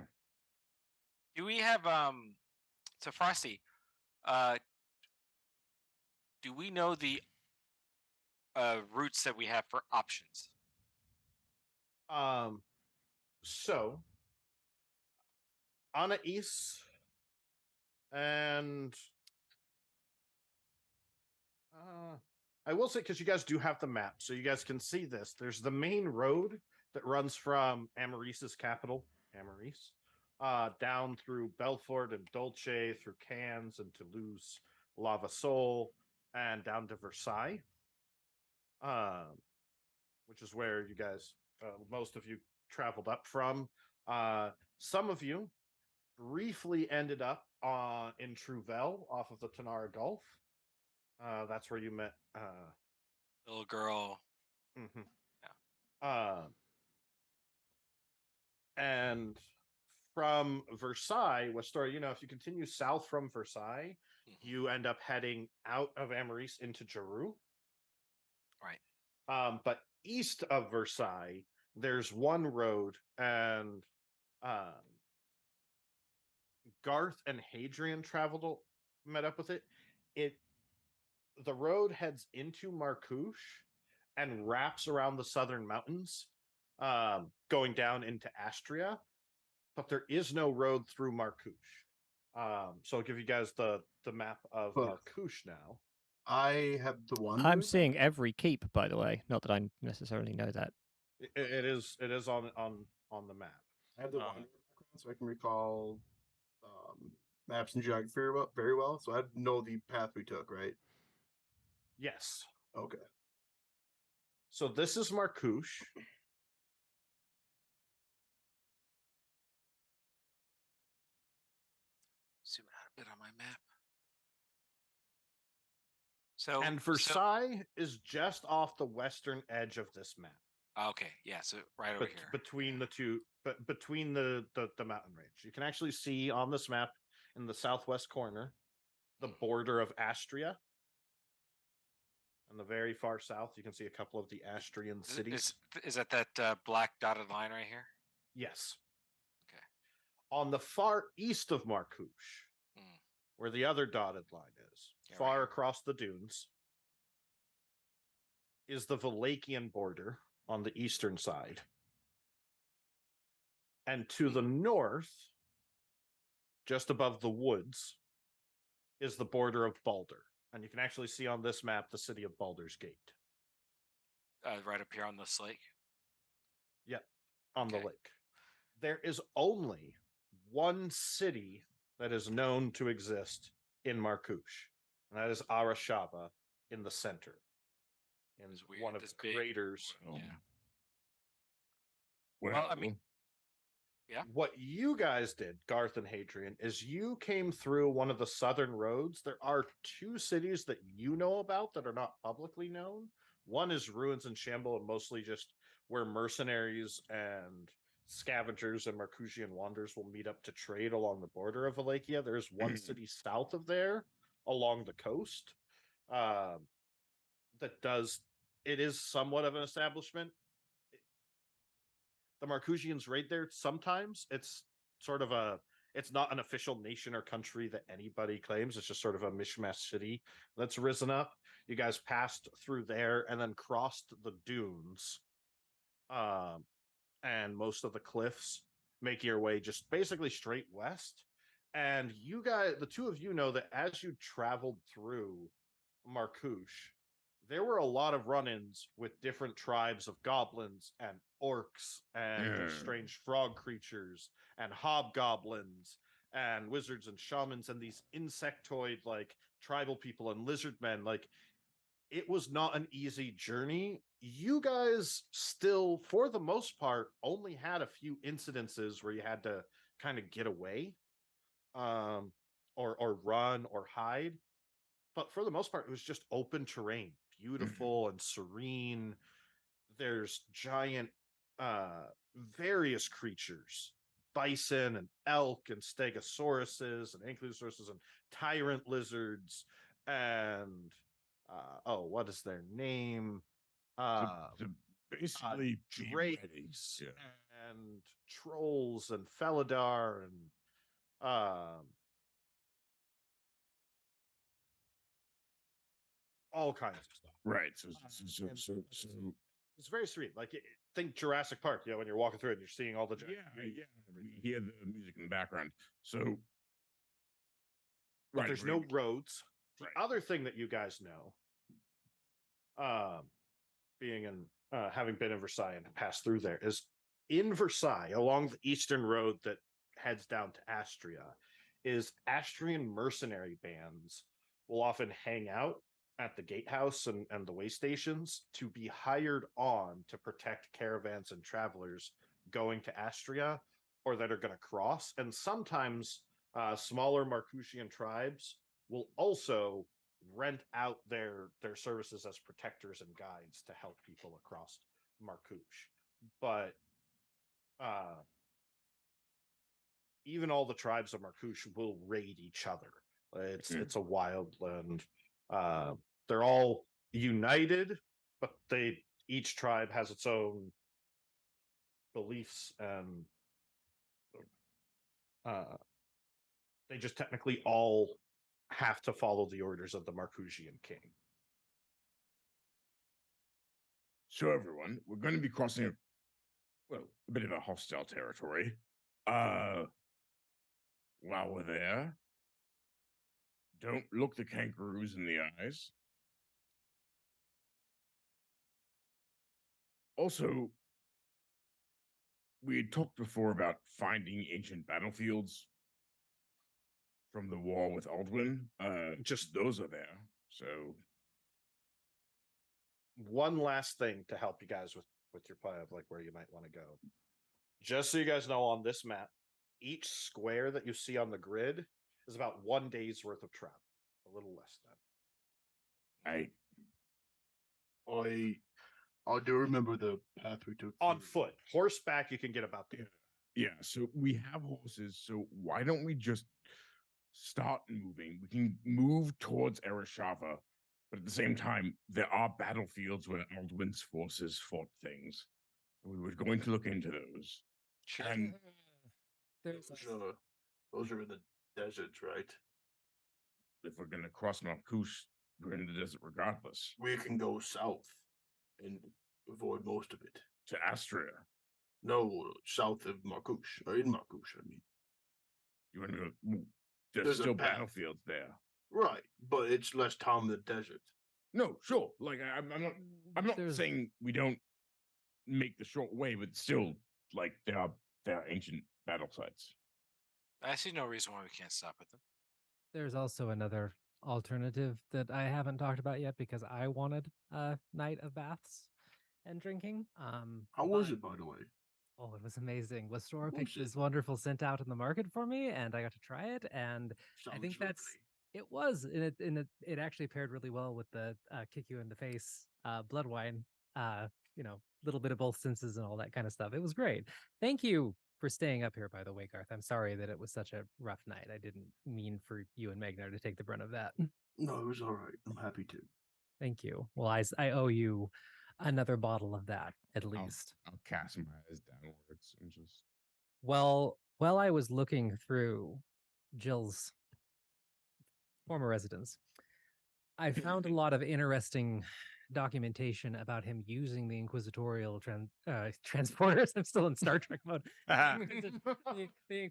Do we have so Frosty, do we know the routes that we have for options? So Anais and I will say, because you guys do have the map, so you guys can see this. There's the main road that runs from Amaris's capital, Amaris, down through Belfort and Dolce, through Cannes and Toulouse, Lavasol, and down to Versailles, which is where you guys, most of you, traveled up from. Some of you briefly ended up in Trouvel off of the Tanara Gulf. That's where you met Little girl. mhm. Yeah. And from Versailles, Westoria, if you continue south from Versailles, Mhm. you end up heading out of Amaris into Giroux. Right. But east of Versailles, there's one road, and Garth and Hadrian met up with it. The road heads into Marcouche and wraps around the southern mountains, going down into Astria, but there is no road through Marcouche. So I'll give you guys the map of But- Marcouche now. I have the one. I'm seeing every keep, by the way. Not that I necessarily know that. It is on the map. I have the Uh, one background, so I can recall maps and geography very well. So I know the path we took, right? Yes. Okay. So this is Marcouche. Zoom out a bit on my map. So And Versailles is just off the western edge of this map. Okay, yeah, so right over here. Between the two, but between the mountain range. You can actually see on this map in the southwest corner the border of Astria. On the very far south, you can see a couple of the Astrian cities. Is that black dotted line right here? Yes. Okay. On the far east of Marcouche, Mm. where the other dotted line is, Yeah, right far here. across the dunes, is the Valachian border on the eastern side. And to the north, just above the woods, is the border of Balder. And you can actually see on this map the city of Baldur's Gate. Right up here on this lake. Yep, on the Okay. lake. There is only one city that is known to exist in Markush, and that is Arashava in the center, in This weird- one of this the big- craters. Well, Yeah. well, I mean- Yeah. What you guys did, Garth and Hadrian, is you came through one of the southern roads. There are two cities that you know about that are not publicly known. One is Ruins and Shamble, and mostly just where mercenaries and scavengers and Markusian wanderers will meet up to trade along the border of Wallachia. There's one city south of there along the coast that does, it is somewhat of an establishment. The Markusians raid there sometimes. It's sort of it's not an official nation or country that anybody claims. It's just sort of a mishmash city that's risen up. You guys passed through there and then crossed the dunes and most of the cliffs, making your way just basically straight west. And you guys, the two of you know that as you traveled through Markush, there were a lot of run-ins with different tribes of goblins and orcs and strange frog creatures and hobgoblins and wizards and shamans and these insectoid like tribal people and lizard men. Like, it was not an easy journey. You guys still, for the most part, only had a few incidences where you had to kind of get away, or run or hide. But for the most part, it was just open terrain, beautiful and serene. There's giant, various creatures, bison and elk and stegosauruses and ankylosauruses and tyrant lizards and what is their name? so basically Drakes Yeah. and trolls and Felidar and all kinds of stuff. Right. And it's very serene. Like, think Jurassic Park, when you're walking through it and you're seeing all the giant trees yeah. and We everything. hear the music in the background. So But there's no roads. The Right. other thing that you guys know, being in having been in Versailles and passed through there, is in Versailles along the eastern road that heads down to Astria, is Astrian mercenary bands will often hang out at the gatehouse and the way stations to be hired on to protect caravans and travelers going to Astria or that are going to cross. And sometimes smaller Markusian tribes will also rent out their services as protectors and guides to help people across Markush. But even all the tribes of Markush will raid each other. It's a wild land. They're all united, but each tribe has its own beliefs and they just technically all have to follow the orders of the Markusian king. So everyone, we're going to be crossing a bit of a hostile territory. While we're there, don't look the kangaroos in the eyes. Also, we had talked before about finding ancient battlefields from the war with Aldwin. Just those are there. So one last thing to help you guys with your plan of like where you might want to go. Just so you guys know, on this map, each square that you see on the grid is about 1 day's worth of travel, a little less than. I do remember the path we took On through. foot, horseback, you can get about there. yeah, so we have horses. So why don't we just start moving? We can move towards Arashava, but at the same time, there are battlefields where Aldwin's forces fought things. We were going to look into those. Sure. And Those are in the deserts, right? if we're going to cross Markush, we're in the desert regardless. We can go south and avoid most of it. To Astria. No, south of Markush, or in Markush, I mean. You want to go? There's There's a still path. battlefields there. Right, but it's less time in the desert. No, sure. Like I'm not There's- saying we don't make the short way, but still, like there are ancient battle sites. I see no reason why we can't stop at them. There's also another alternative that I haven't talked about yet because I wanted a night of baths and drinking. How was but- it, by the way? Oh, it was amazing. Lastora Was picked it? this wonderful scent out in the market for me, and I got to try it. And I Sounds think that's lovely. it was, it actually paired really well with the kick you in the face blood wine. Little bit of both senses and all that kind of stuff. It was great. Thank you for staying up here, by the way, Garth. I'm sorry that it was such a rough night. I didn't mean for you and Magnar to take the brunt of that. No, it was all right. I'm happy to. Thank you. Well, I owe you another bottle of that at least. I'll cast my eyes downwards and just. Well, while I was looking through Jill's former residence, I found a lot of interesting documentation about him using the inquisitorial transporters. I'm still in Star Trek mode. The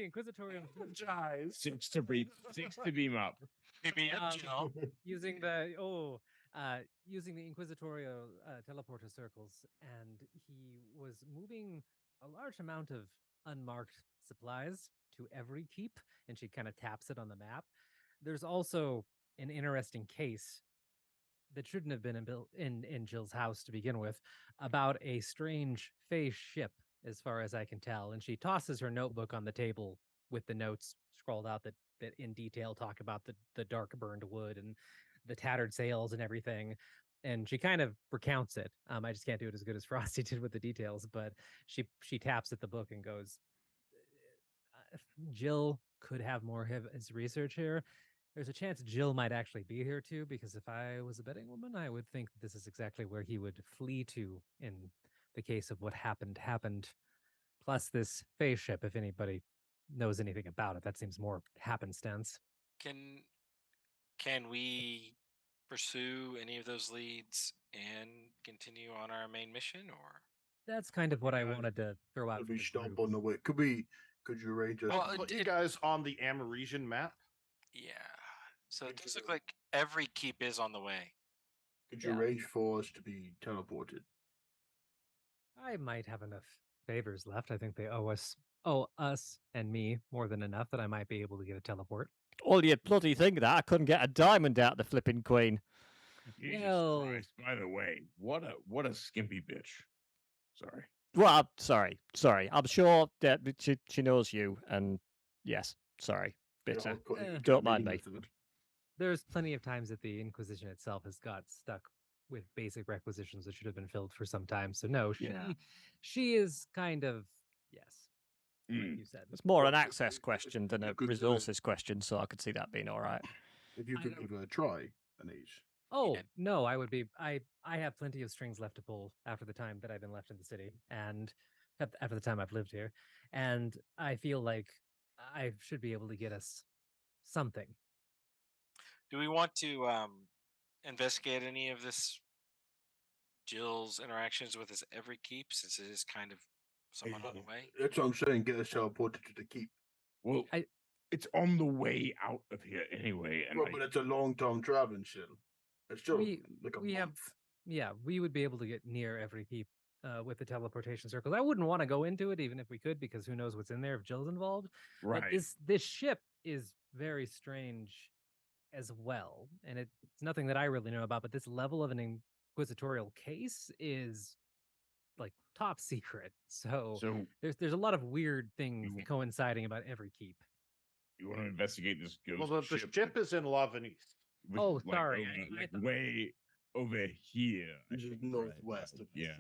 inquisitorial Six to beam up. Maybe using the inquisitorial teleporter circles, and he was moving a large amount of unmarked supplies to every keep, and she kind of taps it on the map. There's also an interesting case that shouldn't have been in Jill's house to begin with about a strange phase ship, as far as I can tell. And she tosses her notebook on the table with the notes scrawled out that in detail talk about the dark burned wood and the tattered sails and everything. And she kind of recounts it. I just can't do it as good as Frosty did with the details, but she taps at the book and goes, Jill could have more of his research here. There's a chance Jill might actually be here too, because if I was a betting woman, I would think this is exactly where he would flee to in the case of what happened. Plus this phase ship, if anybody knows anything about it, that seems more happenstance. Can we pursue any of those leads and continue on our main mission, or? That's kind of what I guys, wanted to throw out. Could for we the stop group. on the way? Could you arrange us? Well, Put you it- guys on the Amaresian map. Yeah. So it does look like every keep is on the way. Could you Yeah. arrange for us to be teleported? I might have enough favors left. I think they owe us and me more than enough that I might be able to get a teleport. All you bloody think that I couldn't get a diamond out of the flipping queen. Jesus Well- Christ! By the way, what a skimpy bitch. Sorry. Well, sorry. I'm sure that she knows you, and yes, sorry, bitter. I'll put it into Don't a mind reading me. method. There's plenty of times that the Inquisition itself has got stuck with basic requisitions that should have been filled for some time. So no, she is kind of yes, like Mm. you said. It's more Well, an access question than you a could, resources question, so I could see that being all right. If you I could don't- give it a try, Anise. Oh no, I would be. I have plenty of strings left to pull after the time that I've been left in the city, and after the time I've lived here, and I feel like I should be able to get us something. Do we want to investigate any of this Jill's interactions with his every keep, since it is kind of somewhat on the way? That's what I'm saying. Get us teleported to the keep. Well, I- it's on the way out of here anyway, and Well, but it's a long time traveling still. It's still We- like a we have- month. Yeah, we would be able to get near every keep with the teleportation circles. I wouldn't want to go into it even if we could, because who knows what's in there if Jill's involved. right. But this ship is very strange as well, and it's nothing that I really know about. But this level of an inquisitorial case is like top secret. So So there's a lot of weird things You- coinciding about every keep. you want to investigate this ghost Well, the ship is in La Venice. with, Oh, like, sorry, over- I like, thought- way over here. I This is think, right? northwest of Yeah.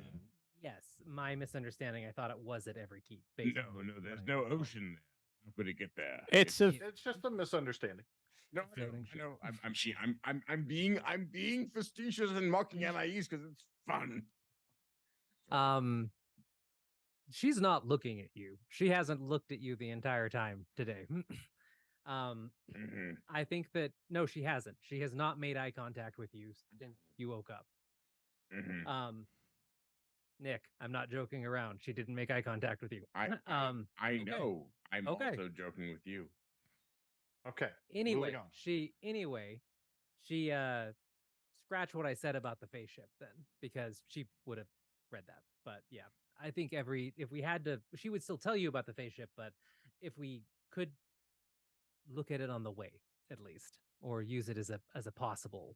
Yes, my misunderstanding. I thought it was at every keep. No, based on no, there's what I no recall. ocean there. How could it get there? It's a It's just a misunderstanding. No, I know. floating I ship. know. I'm being facetious and mocking Anais because it's fun. She's not looking at you. She hasn't looked at you the entire time today. Mhm. I think that no, she hasn't. She has not made eye contact with you since you woke up. Mhm. Nick, I'm not joking around. She didn't make eye contact with you. I okay. know. I'm okay. also joking with you. Okay. Anyway, on. she scratch what I said about the face ship then, because she would have read that. But yeah, I think if we had to, she would still tell you about the face ship, but if we could look at it on the way at least, or use it as a possible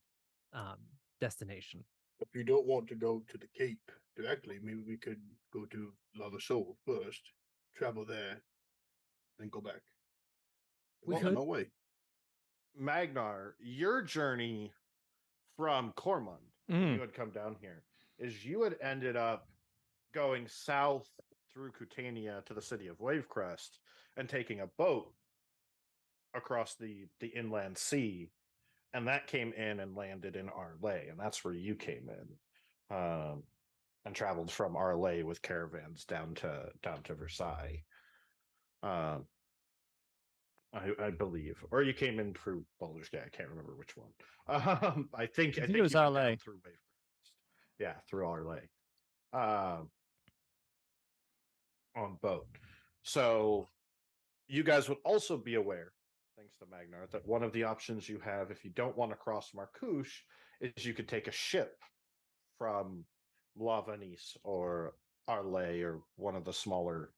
destination. If you don't want to go to the Cape directly, maybe we could go to Lava Soul first, travel there, then go back. We Well, could. no way. Magnar, your journey from Cormund, when you had come down here, is you had ended up going south through Cutania to the city of Wavecrest and taking a boat across the inland sea, and that came in and landed in Arlay, and that's where you came in, and traveled from Arlay with caravans down to Versailles. I believe, or you came in through Baldur's Gate. I can't remember which one. I think it was you went Arlay. down through Wavecrest. Yeah, through Arlay. On boat. So you guys would also be aware, thanks to Magnar, that one of the options you have if you don't want to cross Marcouche is you could take a ship from Lavanis or Arlay or one of the smaller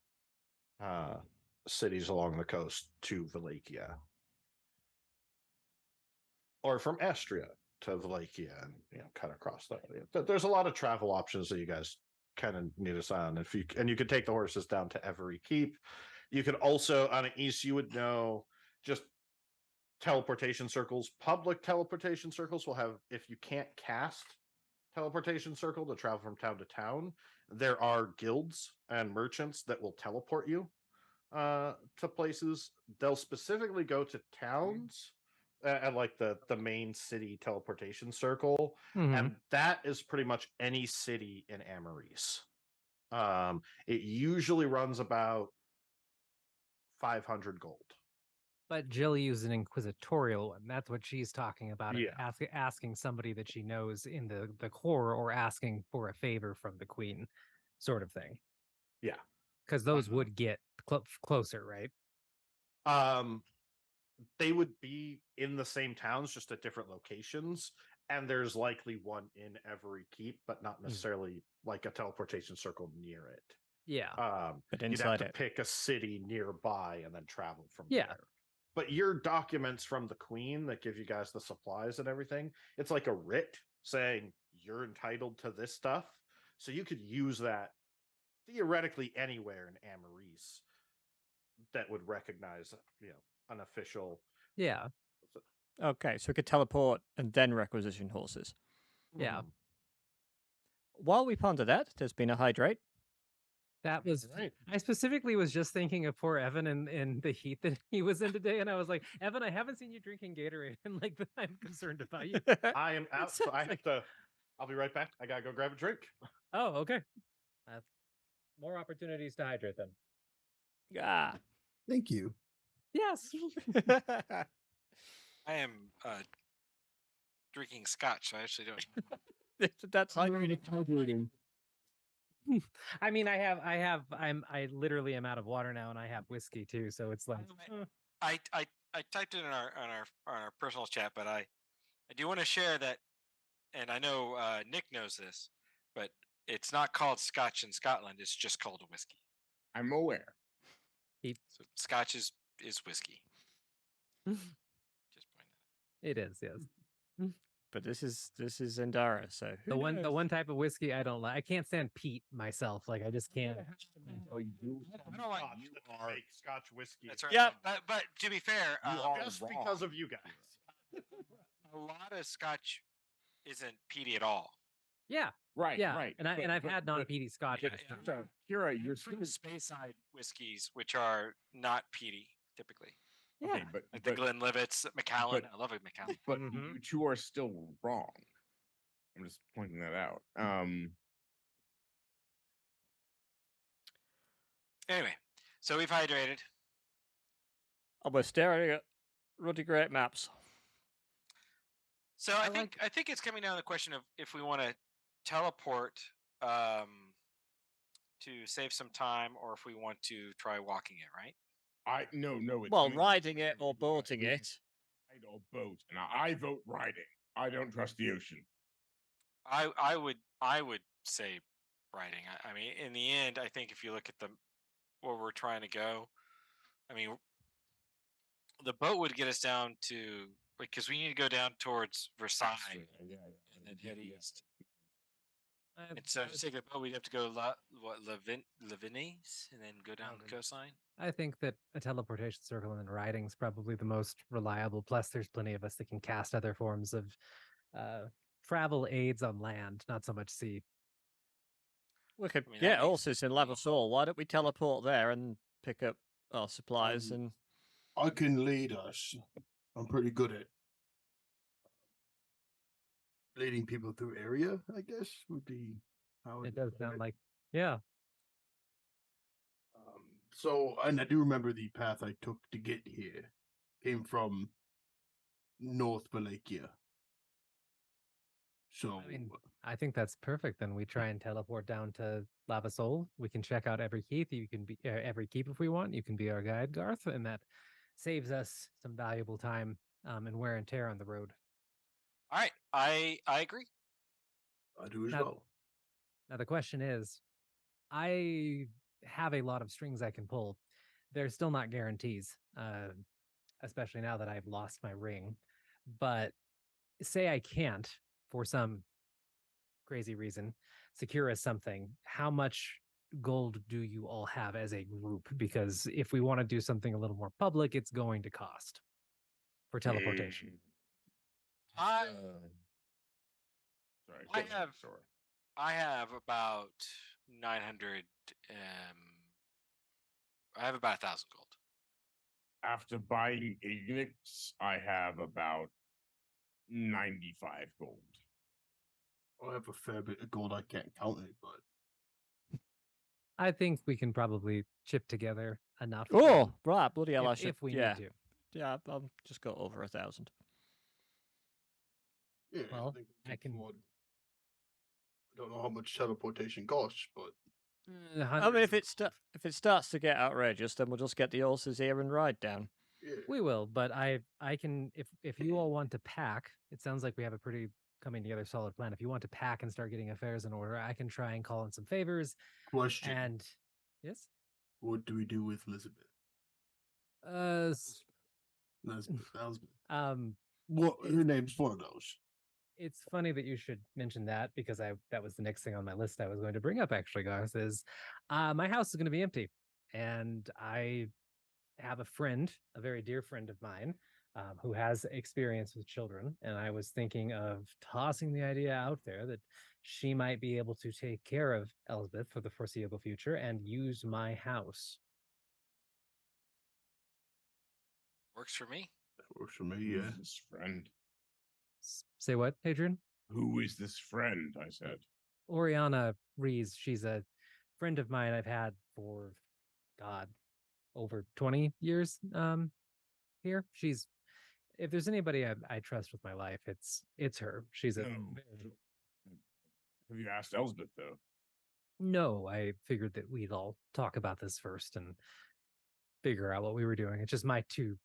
cities along the coast to Wallachia. Or from Astria to Wallachia and kind of across that. There's a lot of travel options that you guys kind of need to decide on. You could take the horses down to Every Keep. You could also on the east, you would know just teleportation circles. Public teleportation circles will have, if you can't cast teleportation circle to travel from town to town, there are guilds and merchants that will teleport you to places. They'll specifically go to towns at like the main city teleportation circle, and that is pretty much any city in Amaris. It usually runs about 500 gold. But Jill used an inquisitorial one. That's what she's talking about. Yeah. Asking somebody that she knows in the core, or asking for a favor from the queen, sort of thing. Yeah. Because those would get closer, right? They would be in the same towns, just at different locations. And there's likely one in Every Keep, but not necessarily like a teleportation circle near it. Yeah. But You'd have inside to it. pick a city nearby and then travel from Yeah. there. But your documents from the queen that give you guys the supplies and everything, it's like a writ saying you're entitled to this stuff. So you could use that theoretically anywhere in Amaris that would recognize, an official. Yeah. Okay, so we could teleport and then requisition horses. Yeah. While we ponder that, there's been a hydrate. That was Right. I specifically was just thinking of poor Evan in the heat that he was in today, and I was like, Evan, I haven't seen you drinking Gatorade, and like I'm concerned about you. I am out, so I have to. I'll be right back. I gotta go grab a drink. Oh, okay. More opportunities to hydrate then. Ah. Thank you. Yes. I am drinking scotch. So I actually don't. That's hydrating. I mean, I literally am out of water now, and I have whiskey too, so it's like. I typed it in our personal chat, but I do want to share that, and I know Nick knows this, but it's not called Scotch in Scotland. It's just called a whiskey. I'm aware. So Scotch is whiskey. Just point that out. It is, yes. But this is Endara, so The one type of whiskey I don't like. I can't stand peat myself. Like I just can't. Oh, you I don't like. Scotch, that make Scotch whiskey. That's right. Yep. But to be fair, You are Just wrong. because of you guys. a lot of Scotch isn't peaty at all. Yeah, right, yeah. right. And I've had non-peaty Scotch. Yeah, before. So, Kira, you're From Speyside whiskeys, which are not peaty typically, Yeah. okay, but like the Glenlivets, Macallan. I love a Macallan. but Mhm. you two are still wrong. I'm just pointing that out. Anyway, so we've hydrated. we're staring at ruddy great maps. So I think it's coming down to the question of if we want to teleport to save some time, or if we want to try walking it. Right? No. It's Well, only riding it or we can boating ride it. or boat, and I vote riding. I don't trust the ocean. I would say writing. I mean, in the end, I think if you look at where we're trying to go, I mean, the boat would get us down to because we need to go down towards Versailles Yeah. and then head east. I- And so I to would- take the boat, we'd have to go Levinis and then go down the coastline. I think that a teleportation circle and then riding is probably the most reliable. Plus, there's plenty of us that can cast other forms of travel aids on land, not so much sea. We could I mean, that get makes horses in Lavasol. Why don't we teleport there and pick up our supplies? Um, And I can lead us. I'm pretty good at leading people through area, I guess, would be how It does describe sound it. like, yeah. So, and I do remember the path I took to get here came from North Valakia. So, I mean, I think that's perfect. Then we try and teleport down to Lavasol. We can check out every keep. You can be every keep if we want. You can be our guide, Garth, and that saves us some valuable time and wear and tear on the road. All right, I agree. I do as Now- well. Now the question is, I have a lot of strings I can pull. They're still not guarantees, especially now that I've lost my ring. But say I can't, for some crazy reason, secure us something. How much gold do you all have as a group? Because if we want to do something a little more public, it's going to cost for teleportation. I Sorry. I go ahead, have- sorry. I have about 900. I have about 1,000 gold. After buying Ignix, I have about 95 gold. I have a fair bit of gold. I can't count it, but I think we can probably chip together enough. oh, right, bloody hell! I should. if we yeah, need to. yeah. I've just got over 1,000. yeah, Well, think we I can- afford- I don't know how much teleportation costs, but I mean, if it starts to get outrageous, then we'll just get the horses here and ride down. yeah. We will, but I can if you all want to pack, it sounds like we have a pretty coming together solid plan. If you want to pack and start getting affairs in order, I can try and call in some favors. Question: And yes, what do we do with Elizabeth? Elizabeth. What her name's one of those. It's funny that you should mention that because that was the next thing on my list I was going to bring up actually, Garth, is my house is going to be empty. And I have a friend, a very dear friend of mine, who has experience with children. And I was thinking of tossing the idea out there that she might be able to take care of Elizabeth for the foreseeable future and use my house. Works for me. That works for me, yeah. Who's this friend? Say what, Adrian? Who is this friend? I said. Oriana Rees. She's a friend of mine I've had for, God, over 20 years here. She's, if there's anybody I trust with my life, it's her. She's a No. Have you asked Elsbeth though? No, I figured that we'd all talk about this first and figure out what we were doing. It's just my two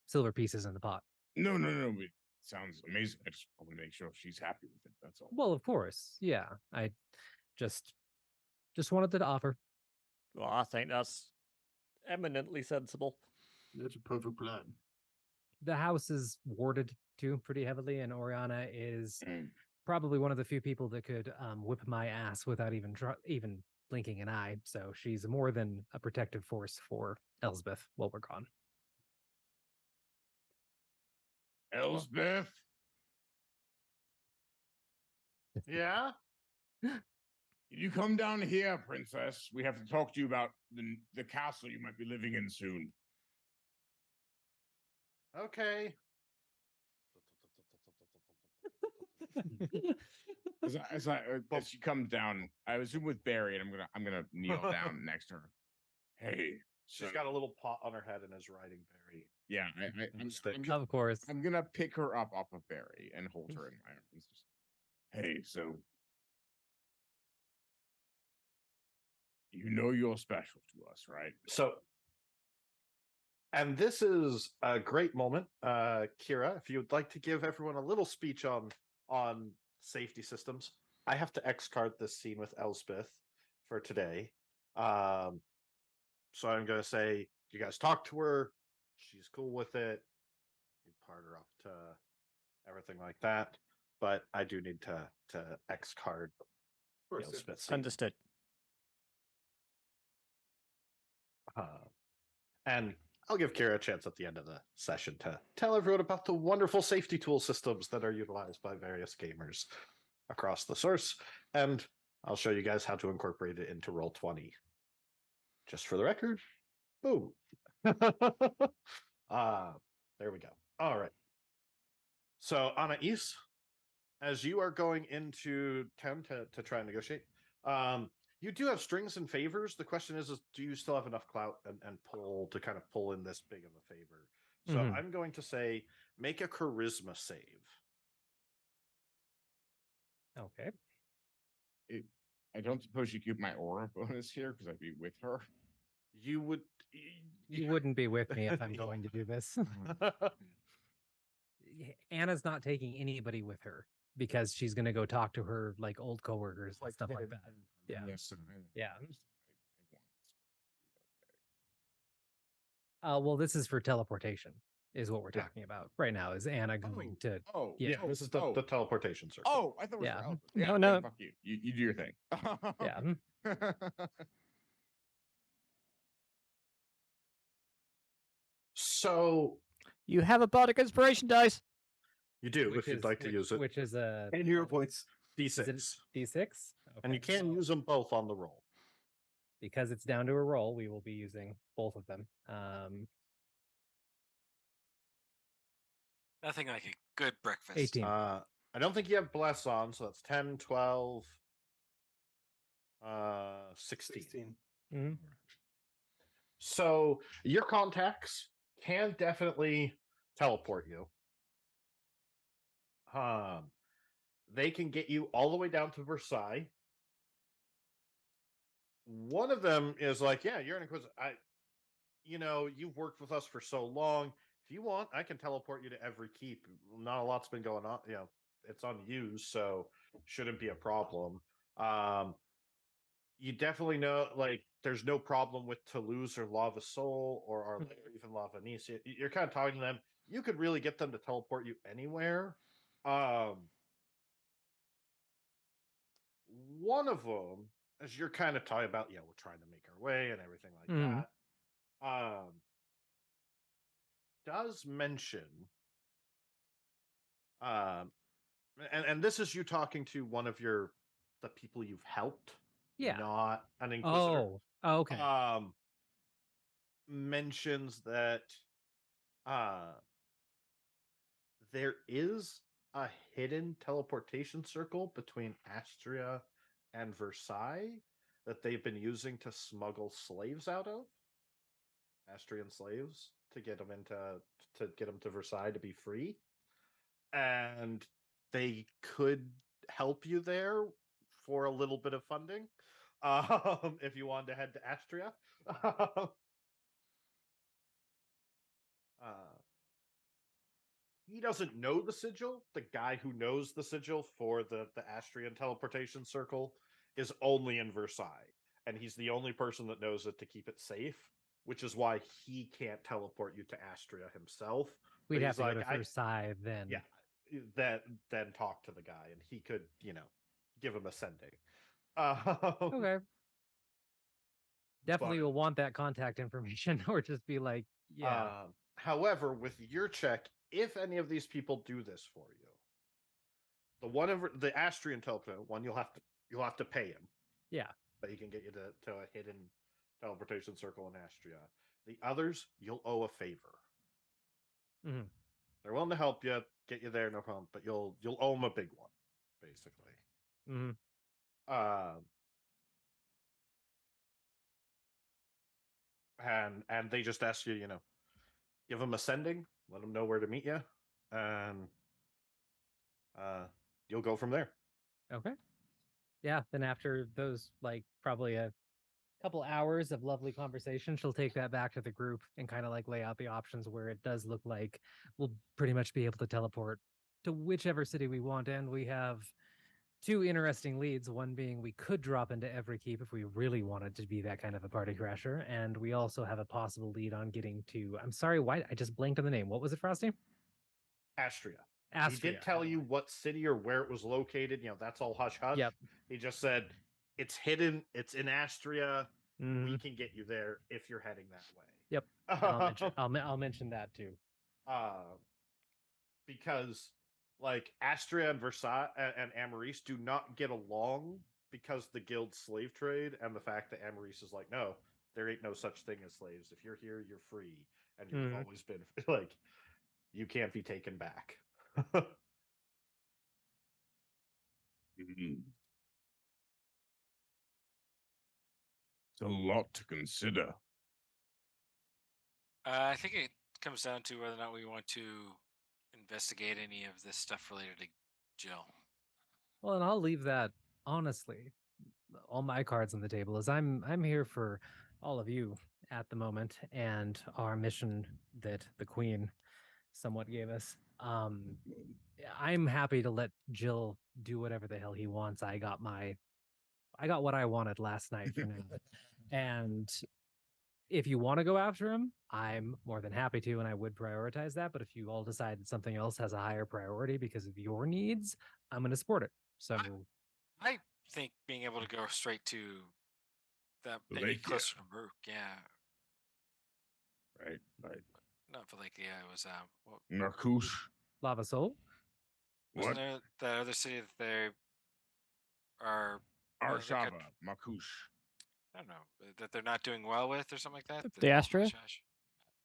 silver pieces in the pot. No. It sounds amazing. I just want to make sure she's happy with it. That's all. Well, of course. Yeah. I just wanted to offer. Well, I think that's eminently sensible. That's a perfect plan. The house is warded too pretty heavily, and Oriana is Mm. probably one of the few people that could whip my ass without even blinking an eye. So she's more than a protective force for Elsbeth while we're gone. Elsbeth, Yeah. you come down here, princess. We have to talk to you about the castle you might be living in soon. Okay. As she comes down, I assume with Barry, and I'm gonna kneel down next to her. Hey, She's so- got a little pot on her head and is riding Barry. yeah. Stick. Of course. I'm gonna pick her up off of Barry and hold her in my arms. Hey, so you know you're special to us, right? So And this is a great moment, Kira. If you would like to give everyone a little speech on safety systems, I have to X card this scene with Elspeth for today. So I'm going to say, you guys talk to her. She's cool with it. You part her up to everything like that. But I do need to X card course, the yeah. Elspeth scene. Understood. And I'll give Kira a chance at the end of the session to tell everyone about the wonderful safety tool systems that are utilized by various gamers across the source. And I'll show you guys how to incorporate it into Roll20. Just for the record, boom. There we go. All right. So Anais, as you are going into town to try and negotiate, you do have strings and favors. The question is do you still have enough clout and pull to kind of pull in this big of a favor? So Mhm. I'm going to say make a charisma save. Okay. I don't suppose you keep my aura bonus here because I'd be with her. You would. You wouldn't be with me if I'm going to do this. Anna's not taking anybody with her because she's going to go talk to her like old coworkers and stuff like that. Yeah. Yes. Yeah. Well, this is for teleportation, is what we're Yeah. talking about right now. Is Anna going to? Oh, Yeah. Yeah, this is the teleportation circle. Oh, I thought it was Yeah. for Albert. No, Yeah, no. then fuck you. You do your thing. Yeah. So You have a bardic inspiration dice. you do if you'd like to use it. Which is a And hero points. D6. is it D6, And you can use them both on the roll. because it's down to a roll. We will be using both of them. Nothing like a good breakfast. 18. I don't think you have bless on, so that's 10, 12, 16. 16. Mhm. So your contacts can definitely teleport you. They can get you all the way down to Versailles. One of them is like, yeah, you're an Inquisitor. You've worked with us for so long. If you want, I can teleport you to every keep. Not a lot's been going on. It's unused, so shouldn't be a problem. You definitely know, like, there's no problem with Toulouse or Lava Soul or even Lava Nice. You're kind of talking to them. You could really get them to teleport you anywhere. One of them, as you're kind of talking about, we're trying to make our way and everything like Mhm. that. Does mention, and this is you talking to one of the people you've helped, Yeah. not an Inquisitor. Oh, okay. Mentions that there is a hidden teleportation circle between Astria and Versailles that they've been using to smuggle slaves out of. Astrian slaves to get them to Versailles to be free. And they could help you there for a little bit of funding. If you wanted to head to Astria. He doesn't know the sigil. The guy who knows the sigil for the Astrian teleportation circle is only in Versailles. And he's the only person that knows it to keep it safe, which is why he can't teleport you to Astria himself. We'd But have he's to like, go to Versailles then. Yeah, then talk to the guy, and he could, give him a sending. Okay. Definitely But- will want that contact information, or just be like, yeah. However, with your check, if any of these people do this for you, the Astrian teleporter one, you'll have to pay him. Yeah. But he can get you to a hidden teleportation circle in Astria. The others, you'll owe a favor. Mhm. They're willing to help you, get you there, no problem. But you'll owe them a big one, basically. Mhm. And they just ask you, give them a sending, let them know where to meet you, and you'll go from there. Okay. Yeah. Then after those, like probably a couple hours of lovely conversation, she'll take that back to the group and kind of like lay out the options where it does look like we'll pretty much be able to teleport to whichever city we want. And we have two interesting leads, one being we could drop into every keep if we really wanted to be that kind of a party crasher. And we also have a possible lead on getting to, I'm sorry, why I just blanked on the name. What was it, Frosty? Astria. He Astria. did tell you what city or where it was located. That's all hush hush. Yep. He just said it's hidden. It's in Astria. Mhm. We can get you there if you're heading that way. Yep. And I'll mention that too. Because like Astria and Versailles and Amaris do not get along because the guild's slave trade and the fact that Amaris is like, no, there ain't no such thing as slaves. If you're here, you're free, and you've always been like, you can't be taken back. Mhm. It's a lot to consider. I think it comes down to whether or not we want to investigate any of this stuff related to Jill. Well, and I'll leave that honestly. All my cards on the table is I'm here for all of you at the moment and our mission that the Queen somewhat gave us. I'm happy to let Jill do whatever the hell he wants. I got what I wanted last night for now. And if you want to go after him, I'm more than happy to, and I would prioritize that. But if you all decide that something else has a higher priority because of your needs, I'm going to support it. So I think being able to go straight to that maybe Valencia. closer to Rook, yeah. Right. Not Valencia, it was what, Marcouche. Lava Soul. wasn't What? there that other city that they are Arshava. Marcouche. I don't know that they're not doing well with or something like that. The Astria?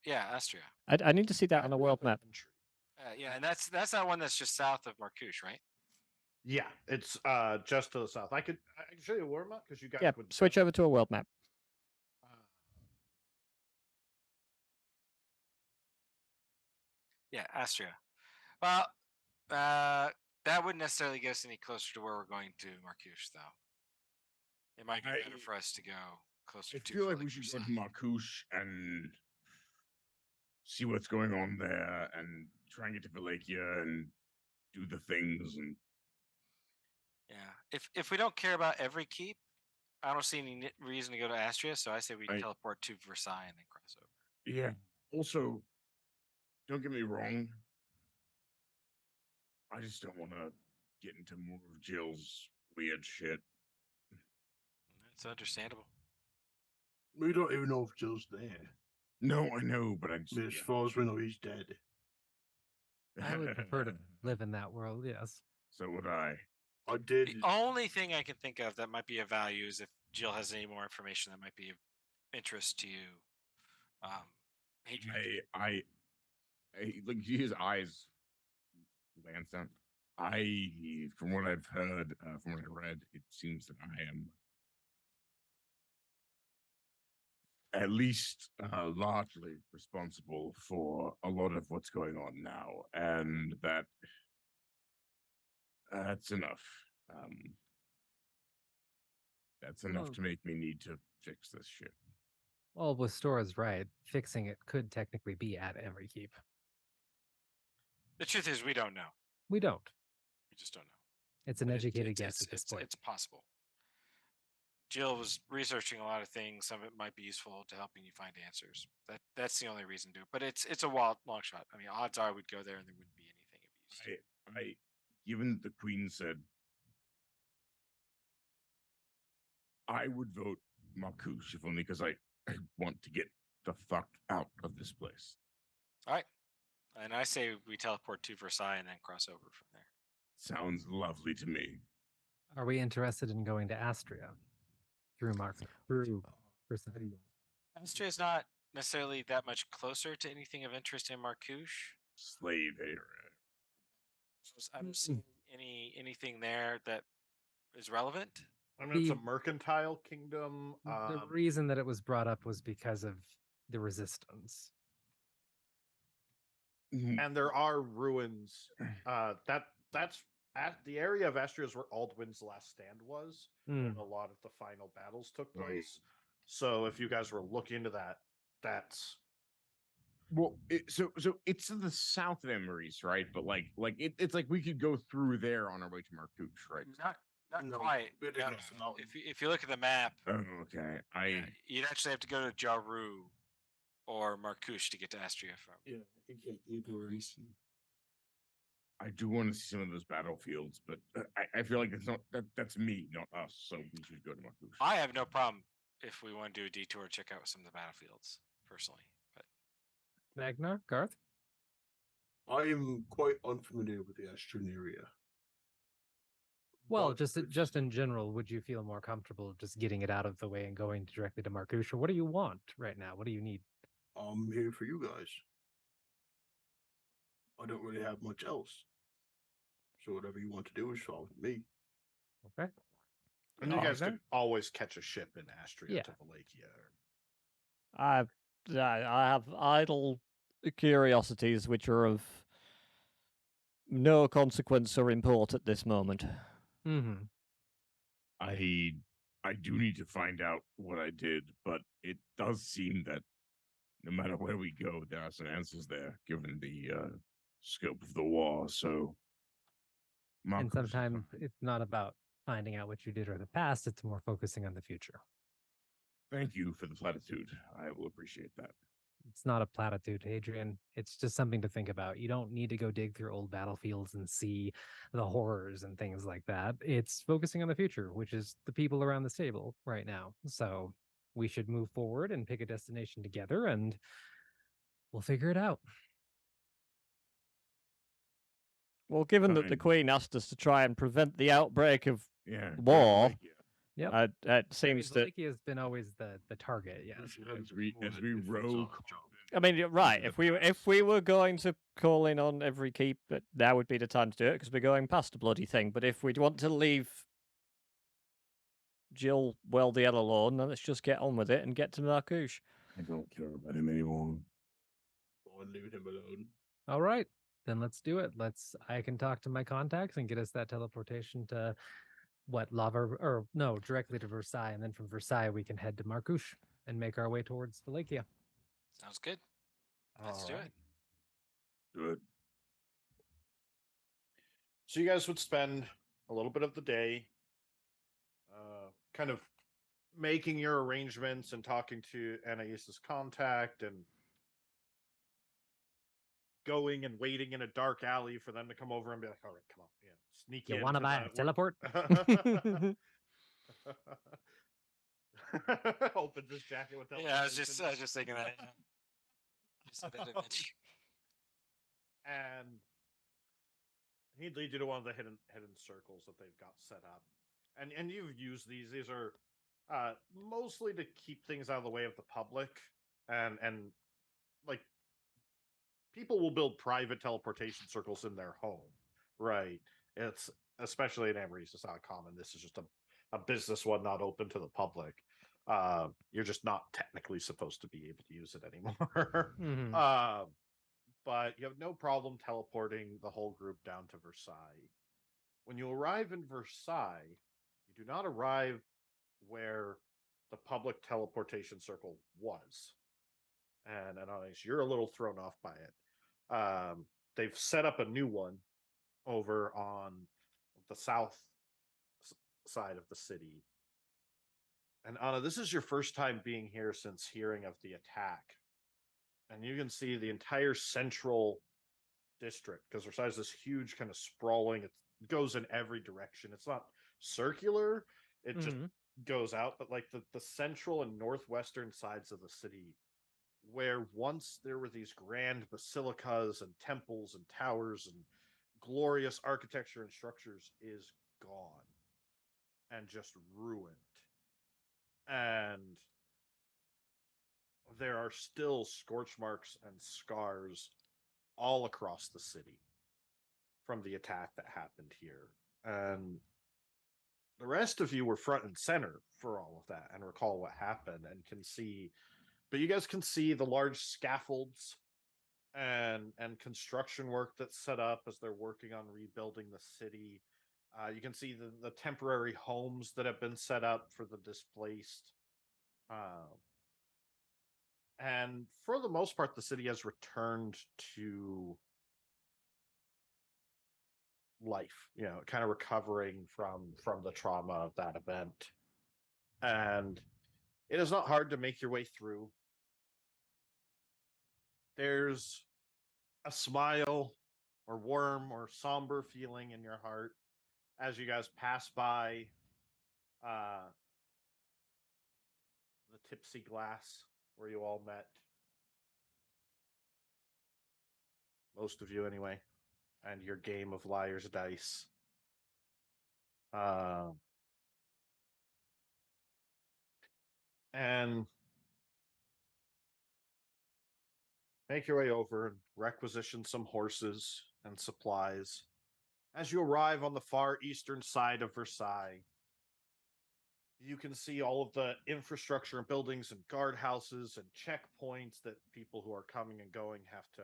Yeah, Astria. I need to see that on a world map. Yeah, and that's that one that's just south of Marcouche, right? Yeah, it's just to the south. I can show you a war map because you guys Yeah, would switch over to a world map. Yeah, Astria. Well, that wouldn't necessarily get us any closer to where we're going to Marcouche, though. It might be better for us to go closer I to. feel like we should go to Marcouche and see what's going on there and try and get to Valencia and do the things. And Yeah, if we don't care about every keep, I don't see any reason to go to Astria. So I say we teleport to Versailles and then cross over. yeah. Also, don't get me wrong. I just don't want to get into more of Jill's weird shit. It's understandable. We don't even know if Jill's there. No, I know, but I just. As far as we know, he's dead. I would prefer to live in that world, yes. So would I. I did. The only thing I can think of that might be of value is if Jill has any more information that might be of interest to you. I like his eyes glance down. From what I've heard, from what I read, it seems that I am at least largely responsible for a lot of what's going on now, and that's enough. That's enough to make me need to fix this shit. Well, with Stora's right, fixing it could technically be at every keep. The truth is, we don't know. We don't. We just don't know. It's an educated guess at this point. It's possible. Jill was researching a lot of things. Some of it might be useful to helping you find answers. That's the only reason to do it. But it's a long shot. I mean, odds are we'd go there and there wouldn't be anything of use. Given that the Queen said, I would vote Marcouche, if only because I want to get the fuck out of this place. All right. And I say we teleport to Versailles and then cross over from there. Sounds lovely to me. Are we interested in going to Astria? Through Versailles. Astria is not necessarily that much closer to anything of interest in Marcouche. Slave area. I'm seeing anything there that is relevant. I mean, it's a mercantile kingdom. The reason that it was brought up was because of the resistance. And there are ruins. That's at the area of Astria is where Aldwin's last stand was. And a lot of the final battles took place. So if you guys were looking into that, that's Well, so it's to the south of Emery's, right? But it's like we could go through there on our way to Marcouche, right? Not No, quite. it No, is a mountain. if you look at the map, Oh, okay. you'd actually have to go to Jaru or Marcouche to get to Astria from. Yeah, you can't ignore east. I do want to see some of those battlefields, but I feel like it's not that's me, not us. So we should go to Marcouche. I have no problem if we want to do a detour, check out some of the battlefields personally. But Magnar, Garth? I am quite unfamiliar with the Astron area. Well, But just it's- just in general, would you feel more comfortable just getting it out of the way and going directly to Marcouche? Or what do you want right now? What do you need? I'm here for you guys. I don't really have much else. So whatever you want to do is fine with me. Okay. and you Oh, guys okay. could always catch a ship in Astria Yeah. to Valakia. I have idle curiosities which are of no consequence or import at this moment. Mm-hmm. I do need to find out what I did, but it does seem that no matter where we go, there are some answers there, given the scope of the war. So, And Marcus is sometimes fine. it's not about finding out what you did or the past, it's more focusing on the future. Thank you for the platitude. I will appreciate that. It's not a platitude, Adrian. It's just something to think about. You don't need to go dig through old battlefields and see the horrors and things like that. It's focusing on the future, which is the people around this table right now. So we should move forward and pick a destination together and we'll figure it out. Well, given that the Fine. Queen asked us to try and prevent the outbreak of Yeah. War. Valakia. Yep. it seems that Valakia has been always the target, yes. As we row. I mean, you're right. the If we were going to call in on every keep, that would be the time to do it because we're going past the bloody thing. But if we'd want to leave Jill well the other alone, then let's just get on with it and get to Marcouche. I don't care about him anymore. Or leave him alone. All right. Then let's do it. I can talk to my contacts and get us that teleportation to directly to Versailles. And then from Versailles, we can head to Marcouche and make our way towards Valakia. sounds good. Let's do Alright. it. Good. So you guys would spend a little bit of the day kind of making your arrangements and talking to Anais's contact and going and waiting in a dark alley for them to come over and be like, all right, come on, sneak in. You want to buy a teleport? Opens his jacket with Yeah, I was teleportation. just thinking that. Yeah. Just a bit of it. And he'd lead you to one of the hidden circles that they've got set up, and you've used these. These are mostly to keep things out of the way of the public, and like people will build private teleportation circles in their home, right? It's especially in Emery's, it's not common. This is just a business one, not open to the public. You're just not technically supposed to be able to use it anymore. Mhm. But you have no problem teleporting the whole group down to Versailles. When you arrive in Versailles, you do not arrive where the public teleportation circle was. And honest, you're a little thrown off by it. They've set up a new one over on the south side of the city. And Anna, this is your first time being here since hearing of the attack. And you can see the entire central district because Versailles is this huge kind of sprawling, it goes in every direction. It's not circular, it just Mhm. goes out, but like the central and northwestern sides of the city, where once there were these grand basilicas and temples and towers and glorious architecture and structures, is gone and just ruined. And there are still scorch marks and scars all across the city from the attack that happened here. And the rest of you were front and center for all of that and recall what happened and can see, but you guys can see the large scaffolds and construction work that's set up as they're working on rebuilding the city. You can see the temporary homes that have been set up for the displaced. And for the most part, the city has returned to life, kind of recovering from the trauma of that event. And it is not hard to make your way through. There's a smile or warm or somber feeling in your heart as you guys pass by the Tipsy Glass where you all met. Most of you, anyway, and your game of Liar's Dice. And make your way over and requisition some horses and supplies. As you arrive on the far eastern side of Versailles, you can see all of the infrastructure and buildings and guardhouses and checkpoints that people who are coming and going have to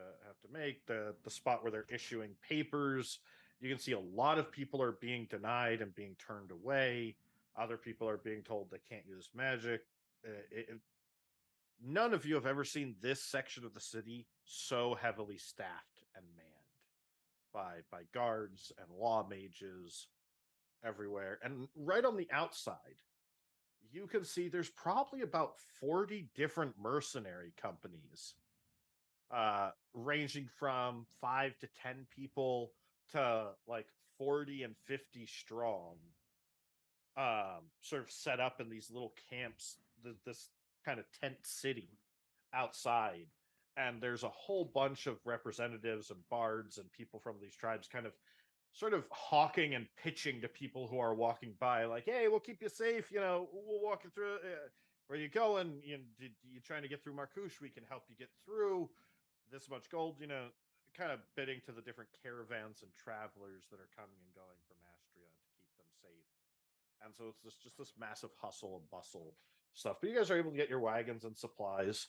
make. The spot where they're issuing papers. You can see a lot of people are being denied and being turned away. Other people are being told they can't use magic. None of you have ever seen this section of the city so heavily staffed and manned by guards and law mages everywhere. And right on the outside, you can see there's probably about 40 different mercenary companies, ranging from 5 to 10 people to like 40 and 50 strong, sort of set up in these little camps, this kind of tent city outside. And there's a whole bunch of representatives and bards and people from these tribes kind of sort of hawking and pitching to people who are walking by, like, hey, we'll keep you safe, we'll walk you through. Where you going? You trying to get through Marcouche? We can help you get through. This much gold, kind of bidding to the different caravans and travelers that are coming and going from Astria to keep them safe. And so it's just this massive hustle and bustle stuff. But you guys are able to get your wagons and supplies.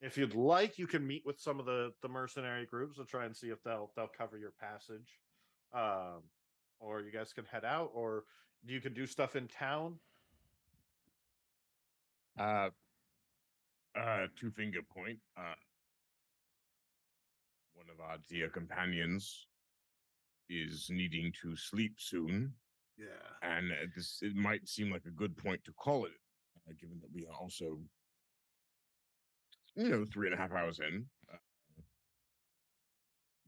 If you'd like, you can meet with some of the mercenary groups to try and see if they'll cover your passage. Or you guys can head out, or you can do stuff in town. Two finger point. One of our dear companions is needing to sleep soon. Yeah. And it might seem like a good point to call it, given that we are also, 3.5 hours in.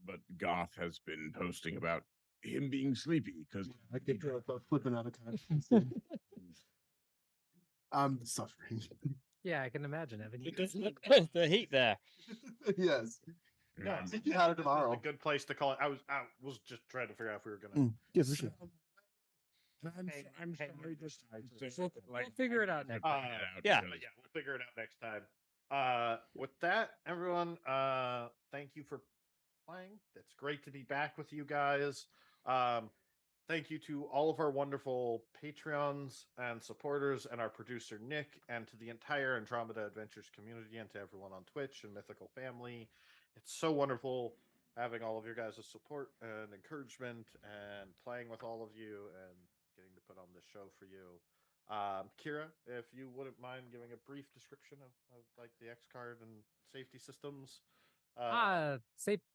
But Goth has been posting about him being sleepy because I get flipping out of context. I'm suffering. Yeah, I can imagine, Evan. The heat there. Yes. No, See you out tomorrow. a good place to call it. I was just trying to figure out if we were gonna. Give a shit. I'm sorry. We'll figure it out next. Yeah. Yeah, we'll figure it out next time. With that, everyone, thank you for playing. It's great to be back with you guys. Thank you to all of our wonderful Patreons and supporters, and our producer Nick, and to the entire Andromeda Adventures community, and to everyone on Twitch and Mythical Family. It's so wonderful having all of your guys' support and encouragement, and playing with all of you, and getting to put on this show for you. Kira, if you wouldn't mind giving a brief description of like the X card and safety systems.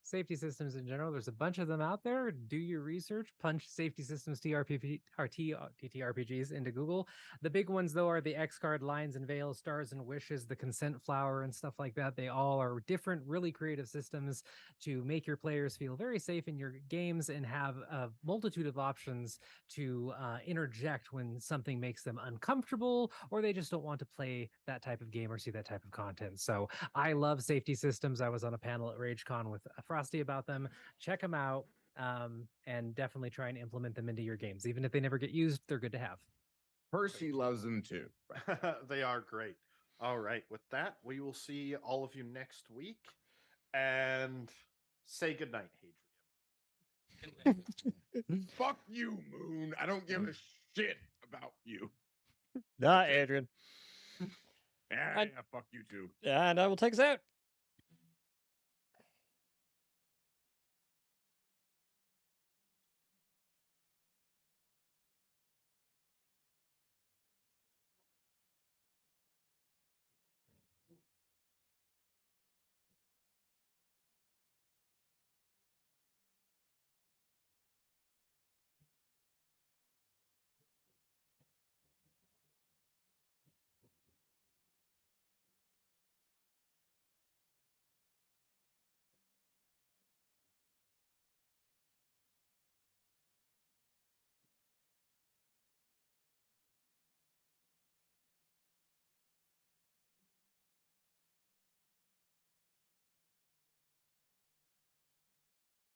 Safety systems in general. There's a bunch of them out there. Do your research. Punch safety systems TTRPGs into Google. The big ones though are the X card, lines and veils, stars and wishes, the consent flower, and stuff like that. They all are different, really creative systems to make your players feel very safe in your games and have a multitude of options to interject when something makes them uncomfortable or they just don't want to play that type of game or see that type of content. So I love safety systems. I was on a panel at RageCon with Frosty about them. Check them out, and definitely try and implement them into your games. Even if they never get used, they're good to have. Percy loves them too. They are great. All right. With that, we will see all of you next week, and say goodnight, Hadrian. Fuck you, Moon. I don't give a shit about you. Nah, Adrian. Yeah, And- fuck you too. And I will take us out.